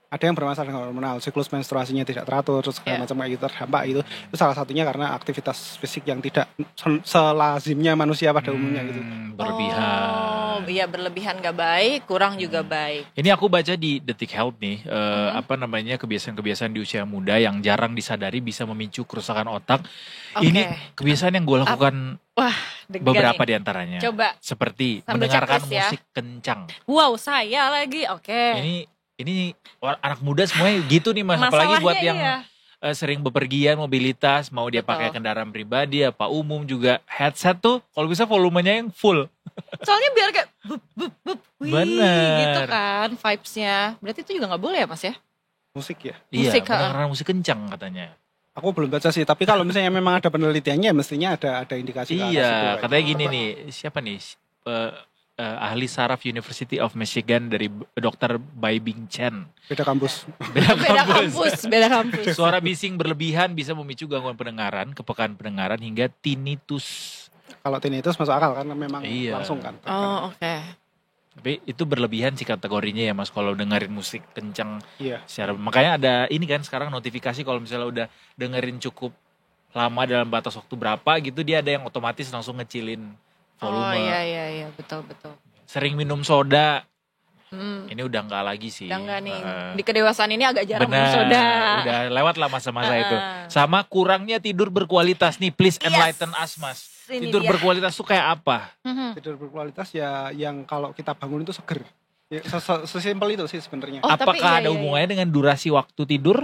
ada yang bermasalah dengan hormonal, siklus menstruasinya tidak teratur, terus segala macam kayak gitu terdampak itu salah satunya karena aktivitas fisik yang tidak selazimnya manusia pada umumnya gitu. Berlebihan. Iya berlebihan gak baik, kurang juga baik. Ini aku baca di Detik Health nih, kebiasaan-kebiasaan di usia muda yang jarang disadari bisa memicu kerusakan otak. Ini kebiasaan yang gue lakukan beberapa diantaranya. Coba. Seperti mendengarkan musik kencang. Wow, saya lagi. Ini anak muda semuanya gitu nih Mas. Apalagi buat yang sering bepergian, mobilitas, mau dia pakai kendaraan pribadi, apa umum juga. Headset tuh kalau bisa volumenya yang full. Soalnya biar kayak bener gitu kan vibes-nya. Berarti itu juga gak boleh ya Mas ya? Musik ya? Iya, mendengarkan musik kencang katanya. Aku belum baca sih, tapi kalau misalnya memang ada penelitiannya mestinya ada indikasi. Iya, katanya gini nih, siapa nih? Ahli saraf University of Michigan dari Dr. Baibing Chen. Beda kampus. Beda kampus. Suara bising berlebihan bisa memicu gangguan pendengaran, kepekaan pendengaran hingga tinnitus. Kalau tinnitus masuk akal karena memang langsung kan. Oke. Tapi itu berlebihan sih kategorinya ya Mas kalau dengerin musik kencang. Iya. Makanya ada ini kan sekarang notifikasi kalau misalnya udah dengerin cukup lama dalam batas waktu berapa gitu dia ada yang otomatis langsung ngecilin volume. Oh iya betul. Sering minum soda. Ini udah enggak lagi sih. Udah enggak nih. Di kedewasaan ini agak jarang minum soda. Udah lewat lah masa-masa itu. Sama kurangnya tidur berkualitas nih, please enlighten us Mas. Tidur berkualitas tuh kayak apa? Tidur berkualitas ya yang kalau kita bangun itu seger. Ya, sesimpel itu sih sebenarnya. Apakah ada hubungannya dengan durasi waktu tidur?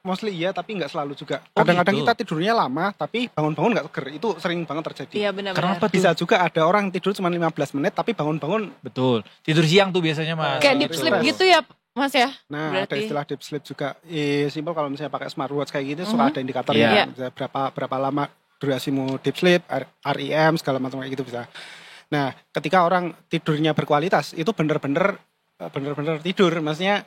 Mostly iya, tapi nggak selalu juga. Kadang-kadang kita tidurnya lama, tapi bangun-bangun nggak seger. Itu sering banget terjadi. Iya benar-benar. Kenapa tuh? Bisa juga ada orang tidur cuma 15 menit, tapi bangun-bangun. Betul. Tidur siang tuh biasanya Mas. Kayak deep sleep gitu ya Mas ya? Nah berarti ada istilah deep sleep juga. Simpel kalau misalnya pakai smartwatch kayak gitu, suka ada indikatornya. Berapa lama durasimu deep sleep, REM, segala macam kayak gitu bisa. Nah ketika orang tidurnya berkualitas, itu bener-bener tidur. Maksudnya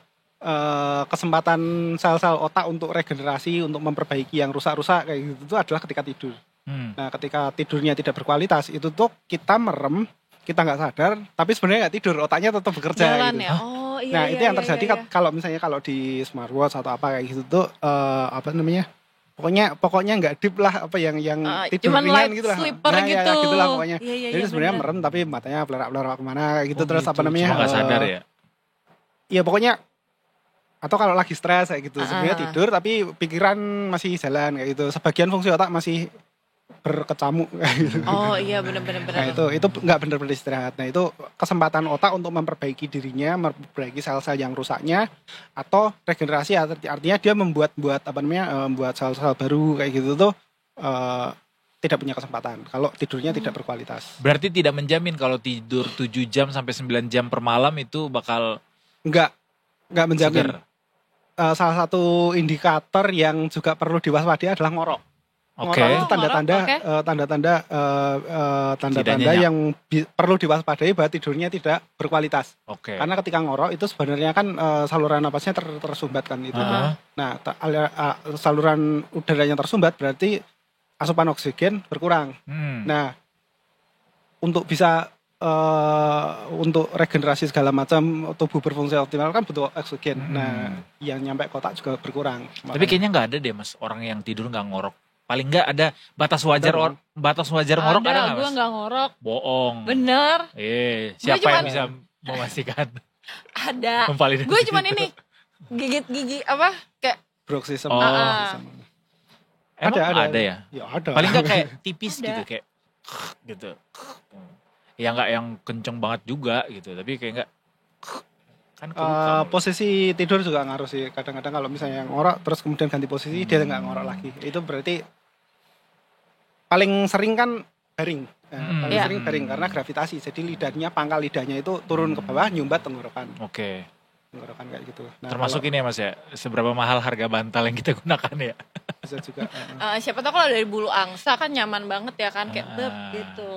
kesempatan sel-sel otak untuk regenerasi, untuk memperbaiki yang rusak-rusak kayak gitu itu adalah ketika tidur. Nah ketika tidurnya tidak berkualitas itu tuh kita merem, kita nggak sadar, tapi sebenarnya nggak tidur, otaknya tetap bekerja. Jalan gitu. Ya? Nah itu yang terjadi kalau misalnya kalau di smartwatch atau apa kayak gitu tuh pokoknya nggak deep lah, apa yang tidur ringan gitu lah. Ya, gitu lah pokoknya. Jadi sebenarnya merem tapi matanya pelerak-pelerak kemana kayak gitu. Terus gitu. apa namanya? Cuma nggak sadar ya? Iya pokoknya. Atau kalau lagi stres kayak gitu, sebenarnya tidur tapi pikiran masih jalan kayak gitu. Sebagian fungsi otak masih berkecamuk gitu. Oh iya benar-benar. Nah itu nggak benar-benar istirahat. Nah itu kesempatan otak untuk memperbaiki dirinya, memperbaiki sel-sel yang rusaknya, atau regenerasi artinya dia membuat sel-sel baru kayak gitu tuh tidak punya kesempatan kalau tidurnya tidak berkualitas. Berarti tidak menjamin kalau tidur 7 jam sampai 9 jam per malam itu bakal Enggak menjamin. Salah satu indikator yang juga perlu diwaspadai adalah ngorok. Ngorok itu tanda-tanda yang perlu diwaspadai bahwa tidurnya tidak berkualitas. Karena ketika ngorok itu sebenarnya kan saluran napasnya tersumbat kan itu. Nah, saluran udaranya tersumbat berarti asupan oksigen berkurang. Nah, untuk bisa untuk regenerasi segala macam tubuh berfungsi optimal kan butuh oksigen. Nah, yang nyampe ke otak juga berkurang. Tapi kayaknya nggak ada deh Mas orang yang tidur nggak ngorok. Paling nggak ada batas wajar ngorok ada nggak Mas? Gue nggak ngorok. Bohong. Bener. Siapa yang bisa memastikan? Ada. Gue cuman ini gigit gigi apa kayak bruxism. Ada ya? Ya ada. Paling nggak kayak tipis gitu kayak gitu. Ya nggak yang kenceng banget juga gitu, tapi kayak nggak kan posisi tidur juga ngaruh sih. Kadang-kadang kalau misalnya ngorok terus kemudian ganti posisi dia nggak ngorok lagi, itu berarti paling sering kan baring. Paling sering baring karena gravitasi, jadi pangkal lidahnya itu turun ke bawah nyumbat tenggorokan. Tenggorokan kayak gitu. Nah, termasuk ini ya Mas ya, seberapa mahal harga bantal yang kita gunakan ya? Bisa juga. Siapa tahu kalau dari bulu angsa kan nyaman banget ya kan, kayak gitu.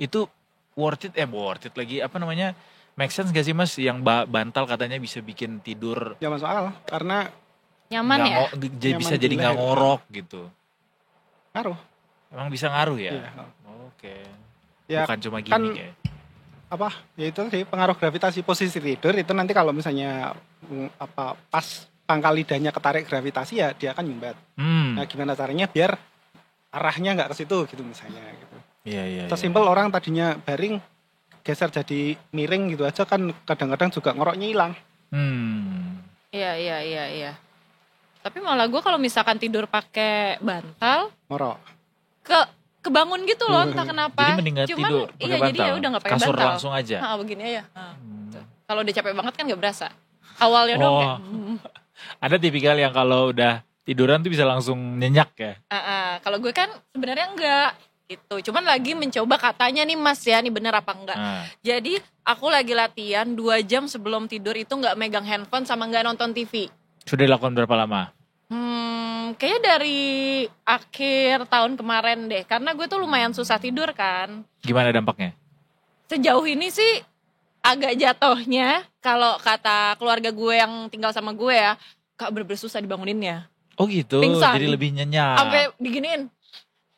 Itu worth it lagi, apa namanya, make sense gak sih Mas yang bantal katanya bisa bikin tidur? Ya masuk akal, karena nyaman ya? Bisa jadi gak ngorok gitu. Ngaruh. Emang bisa ngaruh ya? Iya. Ya, bukan cuma gimmick ya? Ya itu sih pengaruh gravitasi posisi tidur itu nanti kalau misalnya pas pangkal lidahnya ketarik gravitasi ya dia akan nyumbat. Nah gimana caranya biar arahnya nggak ke situ gitu misalnya gitu. Iya. Sesimpel orang tadinya baring geser jadi miring gitu aja kan kadang-kadang juga ngoroknya hilang. Iya. Tapi malah gue kalau misalkan tidur pakai bantal ngorok. Kebangun gitu loh entah kenapa. Jadi mending tidur pakai bantal. Jadi ya udah nggak pakai bantal. Kasur langsung aja. Begini aja. Kalau udah capek banget kan nggak berasa. Awalnya dong kayak. Ada tipikal yang kalau udah tiduran tuh bisa langsung nyenyak ya. Kalau gue kan sebenarnya enggak gitu. Cuman lagi mencoba katanya nih Mas ya, nih bener apa enggak. Jadi aku lagi latihan 2 jam sebelum tidur itu nggak megang handphone sama nggak nonton TV. Sudah dilakukan berapa lama? Kayaknya dari akhir tahun kemarin deh. Karena gue tuh lumayan susah tidur kan. Gimana dampaknya? Sejauh ini sih agak jatuhnya. Kalau kata keluarga gue yang tinggal sama gue ya, Kak bener-bener susah dibanguninnya. Oh gitu, pingsan. Jadi lebih nyenyak. Sampai diginiin,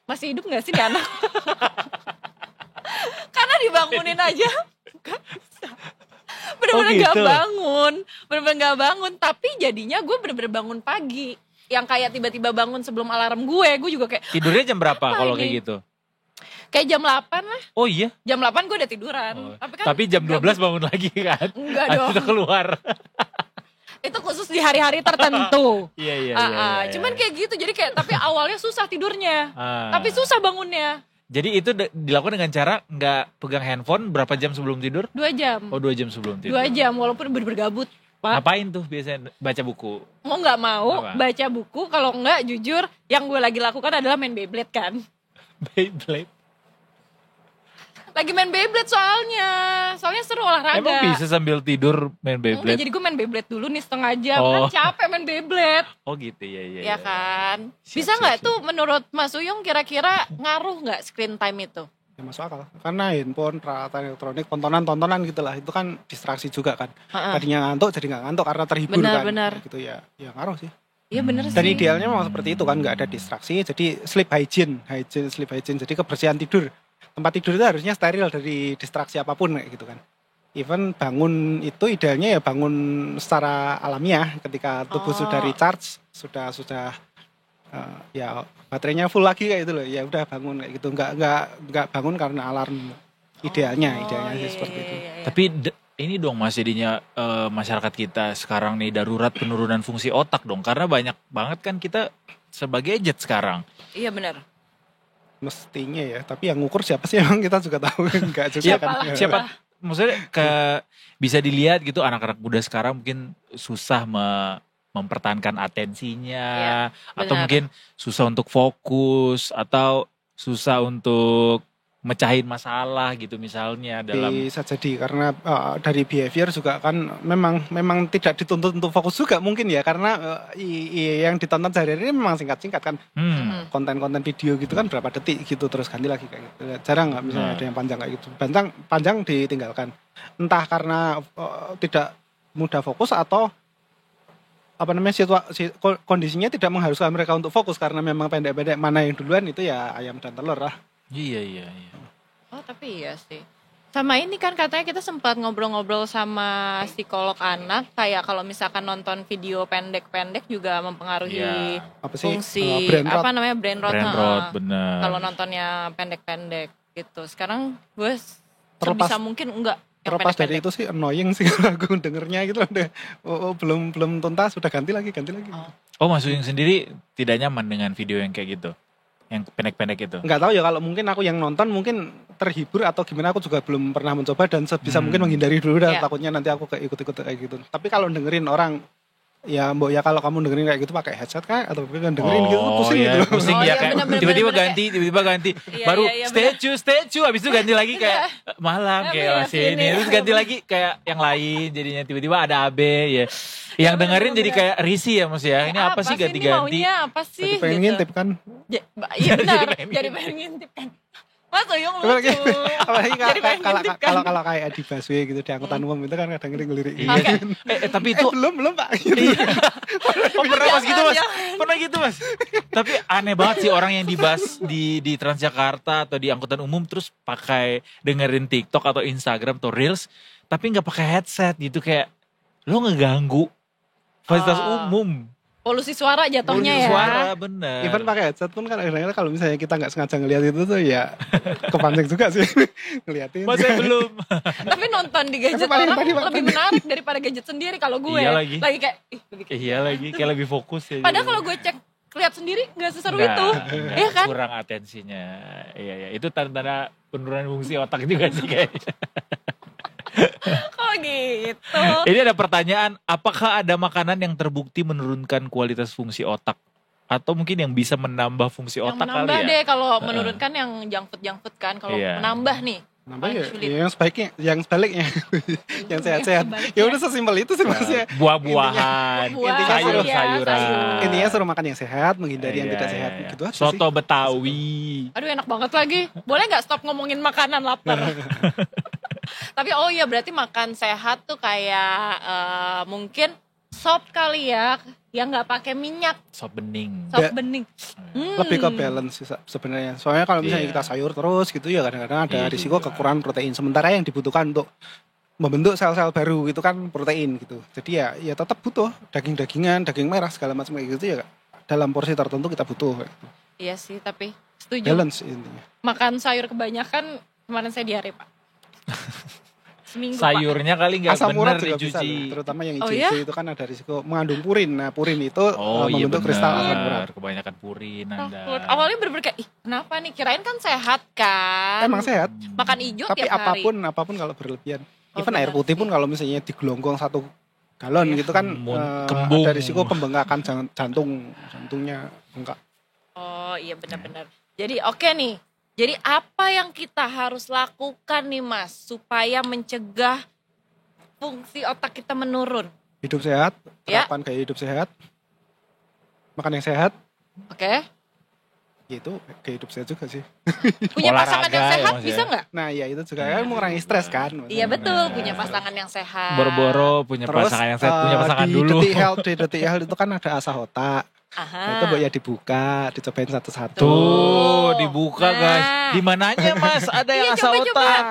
masih hidup gak sih nih anak? Karena dibangunin aja gak bisa. Bener-bener gak bangun. Bener-bener gak bangun. Tapi jadinya gue bener-bener bangun pagi. Yang kayak tiba-tiba bangun sebelum alarm gue juga kayak. Tidurnya jam berapa kalau kayak gitu? Kayak jam 8 lah. Oh iya? Jam 8 gue udah tiduran. Tapi jam 12 bangun lagi kan? Enggak dong. Udah keluar. Itu khusus di hari-hari tertentu. Iya. Cuman kayak gitu. Jadi kayak tapi awalnya susah tidurnya. Tapi susah bangunnya. Jadi itu dilakukan dengan cara nggak pegang handphone berapa jam sebelum tidur? 2 jam. Oh 2 jam sebelum tidur. 2 jam walaupun bergabut. Ngapain tuh biasanya? Baca buku? Mau nggak mau baca buku. Kalau nggak jujur yang gue lagi lakukan adalah main Beyblade kan. Beyblade? Lagi main Beyblade soalnya seru olahraga. Emang bisa sambil tidur main Beyblade? Enggak, jadi gue main Beyblade dulu nih setengah jam. Kan capek main Beyblade. Oh gitu ya. Ya kan. Bisa nggak tuh menurut Mas Uyung kira-kira ngaruh nggak screen time itu? Ya masuk akal. Karena handphone, peralatan elektronik, tontonan gitu lah. Itu kan distraksi juga kan. Tadinya ngantuk jadi nggak ngantuk karena terhibur kan. Benar. Gitu ya ngaruh sih. Iya benar sih. Dan idealnya memang seperti itu kan, nggak ada distraksi. Jadi sleep hygiene. Jadi kebersihan tidur. Tempat tidur itu harusnya steril dari distraksi apapun kayak gitu kan. Even bangun itu idealnya ya bangun secara alamiah ketika tubuh sudah recharge, sudah ya baterainya full lagi kayak gitu loh. Ya udah bangun kayak gitu. Enggak bangun karena alarm. Idealnya sih seperti itu. Tapi ini dong Mas jadinya masyarakat kita sekarang nih darurat penurunan fungsi otak dong. Karena banyak banget kan kita sebagai gadget sekarang. Iya benar. Mestinya ya, tapi yang ngukur siapa sih emang kita juga tahu enggak juga kan. Siapa maksudnya bisa dilihat gitu anak-anak muda sekarang mungkin susah mempertahankan atensinya atau mungkin susah untuk fokus atau susah untuk mecahin masalah gitu misalnya dalam bisa jadi karena dari behavior juga kan memang tidak dituntut untuk fokus juga mungkin ya karena yang ditonton sehari-hari memang singkat-singkat kan konten-konten video gitu kan berapa detik gitu terus ganti lagi kayak gitu jarang nggak misalnya ada yang panjang kayak gitu panjang ditinggalkan entah karena tidak mudah fokus atau apa namanya kondisinya tidak mengharuskan mereka untuk fokus karena memang pendek-pendek mana yang duluan itu ya ayam dan telur lah. Iya. Oh tapi iya sih. Sama ini kan katanya kita sempat ngobrol-ngobrol sama psikolog anak kayak kalau misalkan nonton video pendek-pendek juga mempengaruhi fungsi brain rot. Bener. Kalau nontonnya pendek-pendek gitu. Sekarang gue sebisa mungkin enggak. Terlepas dari itu sih annoying sih kalau aku dengernya gitu belum tuntas sudah ganti lagi. Oh Mas Uyung sendiri tidak nyaman dengan video yang kayak gitu? Yang pendek-pendek itu? Nggak tahu ya kalau mungkin aku yang nonton mungkin terhibur atau gimana aku juga belum pernah mencoba dan sebisa mungkin menghindari dulu takutnya nanti aku ikut-ikut kayak gitu. Tapi kalau dengerin orang ya mbok ya kalau kamu dengerin kayak gitu pakai headset kah atau dengerin gitu pusing gitu. Pusing ya kayak tiba-tiba ganti baru statue habis itu ganti lagi kayak malam kayak masih ini terus ganti lagi kayak yang lain jadinya tiba-tiba ada AB ya. Yang dengerin jadi kayak risih ya Mas ya. Ini apa sih ganti-ganti? Maunya apa sih? Jadi pengen ngintip kan? Iya benar. Jadi pengen ngintip kan. Mas Uyung lucu. Apalagi kalau kayak di busway gitu di angkutan umum itu kan kadang ngelirik. Iya. Tapi itu belum Pak. Pernah Mas gitu Mas. Pernah gitu Mas. Tapi aneh banget sih orang yang di Transjakarta atau di angkutan umum terus pakai dengerin TikTok atau Instagram atau Reels tapi nggak pakai headset gitu kayak lo ngeganggu fasilitas umum. Polusi suara jatuhnya ya. Suara bener. Even pakai headset pun kan kadang-kadang kalau misalnya kita nggak sengaja ngeliat itu tuh ya kepancing juga sih ngeliatin. Masa belum. Tapi nonton di gadget orang lebih menarik daripada gadget sendiri kalau gue. Iya lagi. Kayak kayak lebih fokus ya. Padahal kalau gue cek lihat sendiri nggak seseru itu. Iya kan? Kurang atensinya. Iya. Itu tanda-tanda penurunan fungsi otak juga sih kayaknya. Oh gitu. Ini ada pertanyaan, apakah ada makanan yang terbukti menurunkan kualitas fungsi otak? Atau mungkin yang bisa menambah fungsi otak kali ya? Menambah deh, kalau menurunkan yang junk food kan. Kalau menambah nih. Nambah ya, yang sebaliknya. Yang sehat-sehat. Ya udah sesimpel itu sih maksudnya. Buah-buahan, sayur-sayuran. Intinya suruh makan yang sehat, menghindari yang tidak sehat gitu aja. Soto Betawi. Aduh enak banget lagi. Boleh gak stop ngomongin makanan lapar? Tapi berarti makan sehat tuh kayak mungkin sop kali ya, yang nggak pakai minyak. Sop bening. Lebih ke balance sih sebenarnya. Soalnya kalau misalnya kita sayur terus gitu ya kadang-kadang ada risiko kekurangan protein. Sementara yang dibutuhkan untuk membentuk sel-sel baru itu kan protein gitu. Jadi ya tetap butuh daging-dagingan, daging merah segala macam kayak gitu ya. Dalam porsi tertentu kita butuh. Gitu. Iya sih, tapi setuju. Balance intinya. Makan sayur kebanyakan kemarin saya diare Pak. Seminggu sayurnya Pak. Kali nggak benar dicuci. Bisa, terutama yang hijau itu kan ada risiko mengandung purin. Nah purin itu membentuk kristal asam urat. Kebanyakan purin ada. Awalnya bener-bener kayak kenapa nih, kirain kan sehat kan. Emang sehat. Makan hijau tapi tiap hari. Tapi apapun kalau berlebihan. Even air putih pun kalau misalnya digelonggong 1 galon gitu kan ada risiko pembengkakan jantungnya bengkak. Oh iya benar-benar. Jadi oke nih. Jadi apa yang kita harus lakukan nih Mas supaya mencegah fungsi otak kita menurun? Hidup sehat, terapkan gaya hidup sehat, makan yang sehat. Oke. Itu gaya hidup sehat juga sih. Punya pasangan yang sehat bisa nggak? Nah ya itu juga kan mengurangi stres kan. Iya betul, punya pasangan yang sehat. Boro-boro punya pasangan yang sehat, punya pasangan dulu. Di Detik Health itu kan ada asah otak. Itu ya dibuka, dicobain satu-satu. Tuh, dibuka guys. Di mananya Mas? Ada yang asah otak.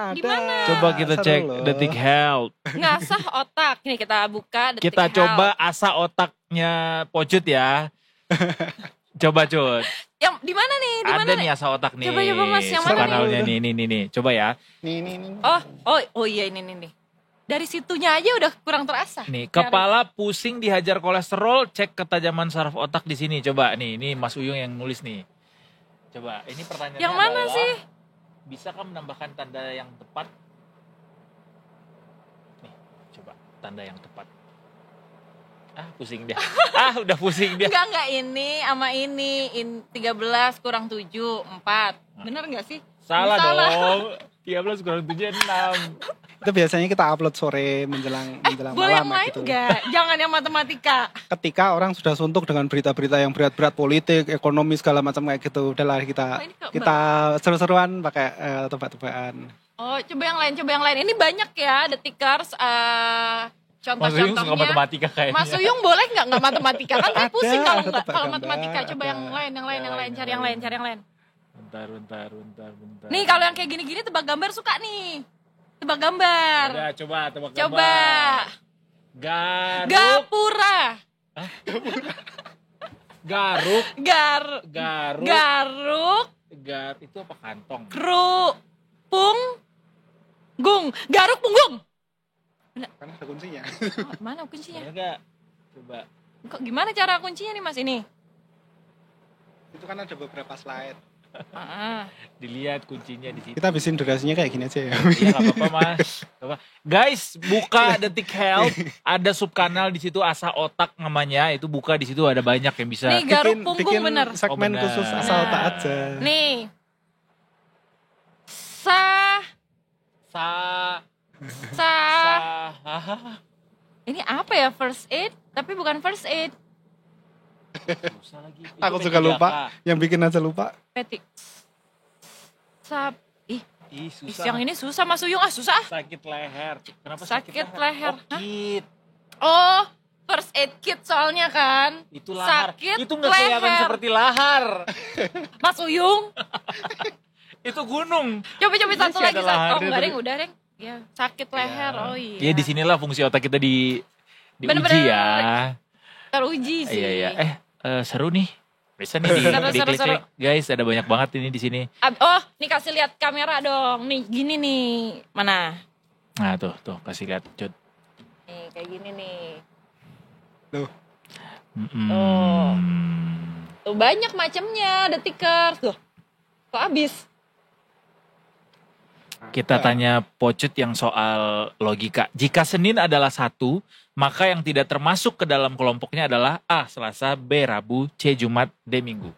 Coba kita cek Detik Health. Ngasah otak. Nih kita buka Detik Kita Health. coba asah otaknya Pocut ya. Coba Cut. Yang di mana nih? Ada nih asah otak nih. Coba Mas, yang mana kanalnya nih. Coba ya. Nih. Oh iya ini nih. Dari situnya aja udah kurang terasa. Nih, kepala pusing dihajar kolesterol, cek ketajaman saraf otak di sini. Coba nih, ini Mas Uyung yang nulis nih. Coba, ini pertanyaannya Yang mana adalah, sih? Bisakah menambahkan tanda yang tepat? Nih, coba tanda yang tepat. Pusing dia. Udah pusing dia. Enggak ini sama ini 13 kurang 7, 4. Bener gak sih? Salah dong. 13 kurang 7, 6. Itu biasanya kita upload sore menjelang boleh malam yang lain gitu. enggak? Jangan yang matematika. Ketika orang sudah suntuk dengan berita-berita yang berat-berat, politik, ekonomi segala macam kayak gitu, udahlah kita seru-seruan pakai tebak-tebakan. Oh, coba yang lain. Ini banyak ya detikers. Mas Uyung suka matematika kayaknya. Mas Uyung boleh nggak matematika? Kan saya pusing kalau gambar, matematika. Coba yang lain, cari yang lain. Bentar. Nih kalau yang kayak gini-gini tebak gambar suka nih. Tebak gambar. Udah, coba tebak gambar. Coba. Gapura. Garuk. Garuk. Itu apa kantong? Garuk punggung. Kan ada kuncinya. Mana kuncinya? Enggak. Coba. Kok gimana cara kuncinya nih Mas ini? Itu kan ada beberapa slide. Dilihat kuncinya di situ. Kita habisin durasinya kayak gini aja ya. Iya, enggak apa-apa Mas. Guys, buka Detik Health, ada subkanal di situ Asa Otak namanya. Itu buka di situ ada banyak yang bisa. Nih garuk punggung bener. Segmen khusus Asa Otak aja. Nih. Ini apa ya, first aid? Tapi bukan first aid. Susah lagi. Aku juga lupa. Yang bikin aja lupa. Petik. Susah. Yang ini susah Mas Uyung, susah. Sakit leher. Kenapa sakit leher? Oh, kit. Oh, first aid kit soalnya kan. Itu lahar. Sakit itu nggak kelihatan seperti lahar. Mas Uyung. Itu gunung. Coba satu lagi. Oh, enggak, Reng, udah, Reng. Ya, sakit leher. Oh iya. Iya, di sinilah fungsi otak kita diuji ya. Teruji sih. Iya. Seru nih. Bisa nih diklik-klik. Guys, ada banyak banget ini di sini. Nih kasih lihat kamera dong. Nih, gini nih. Mana? Nah, tuh kasih lihat, Cut. Nih, kayak gini nih. Tuh. Tuh banyak macamnya detikers. Tuh. Kok habis? Kita tanya Pocut yang soal logika. Jika Senin adalah 1, maka yang tidak termasuk ke dalam kelompoknya adalah A. Selasa, B. Rabu, C. Jumat, D. Minggu.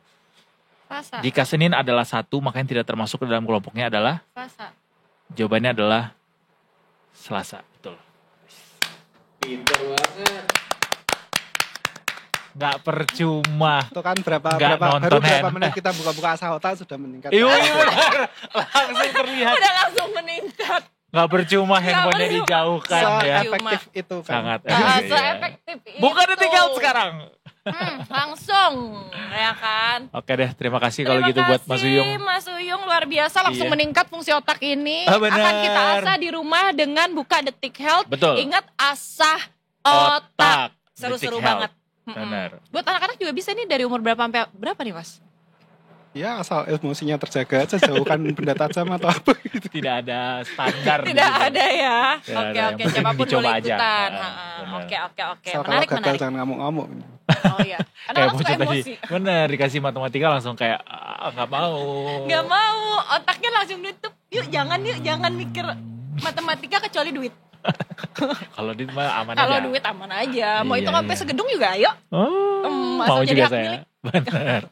Selasa. Jika Senin adalah 1, maka yang tidak termasuk ke dalam kelompoknya adalah Selasa. Jawabannya adalah Selasa. Betul. Pinter banget. Gak percuma. Itu kan berapa menit kita buka-buka Asa Otak sudah meningkat. Iya benar. Langsung terlihat. Udah langsung meningkat. Gak percuma handphonenya dijauhkan ya. Efektif itu kan. Sangat efektif itu. Buka Detik Health sekarang. Langsung ya kan. Oke deh, terima kasih kalau gitu buat Mas Uyung. Mas Uyung luar biasa langsung meningkat fungsi otak ini. Bener. Akan kita asah di rumah dengan buka Detik Health. Betul. Ingat asah otak. Seru-seru Detik banget. Benar. Buat anak-anak juga bisa nih dari umur berapa sampai berapa nih Mas? Ya asal emosinya terjaga aja, jauhkan benda tajam atau apa gitu. Tidak ada standar. Tidak ada ya. Tidak Oke, siapapun boleh ikutan. Oke. Asal Menarik. Jangan ngamuk-ngamuk. Oh iya. Anak-anak suka emosi. Bener, dikasih matematika langsung kayak nggak mau. Nggak mau, otaknya langsung nutup. Jangan mikir matematika kecuali duit. Kalau duit mah aman aja. Kalau duit aman aja. Mau itu sampai segedung juga ayo. Mau juga saya. Bener.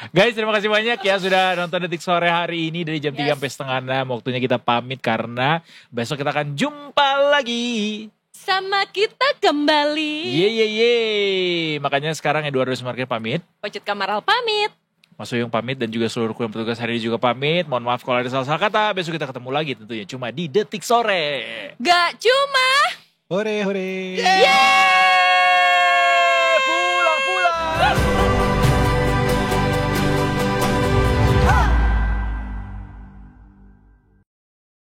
Guys, terima kasih banyak ya sudah nonton Detik Sore hari ini dari jam 3 sampai setengah 6. Waktunya kita pamit karena besok kita akan jumpa lagi. Sama kita kembali. Makanya sekarang Eduardo Sumarkir pamit. Pocut Kamaral pamit. Mas Uyung pamit dan juga seluruh kru yang petugas hari ini juga pamit. Mohon maaf kalau ada salah kata. Besok kita ketemu lagi tentunya cuma di Detik Sore. Gak cuma. Hore. Yeay.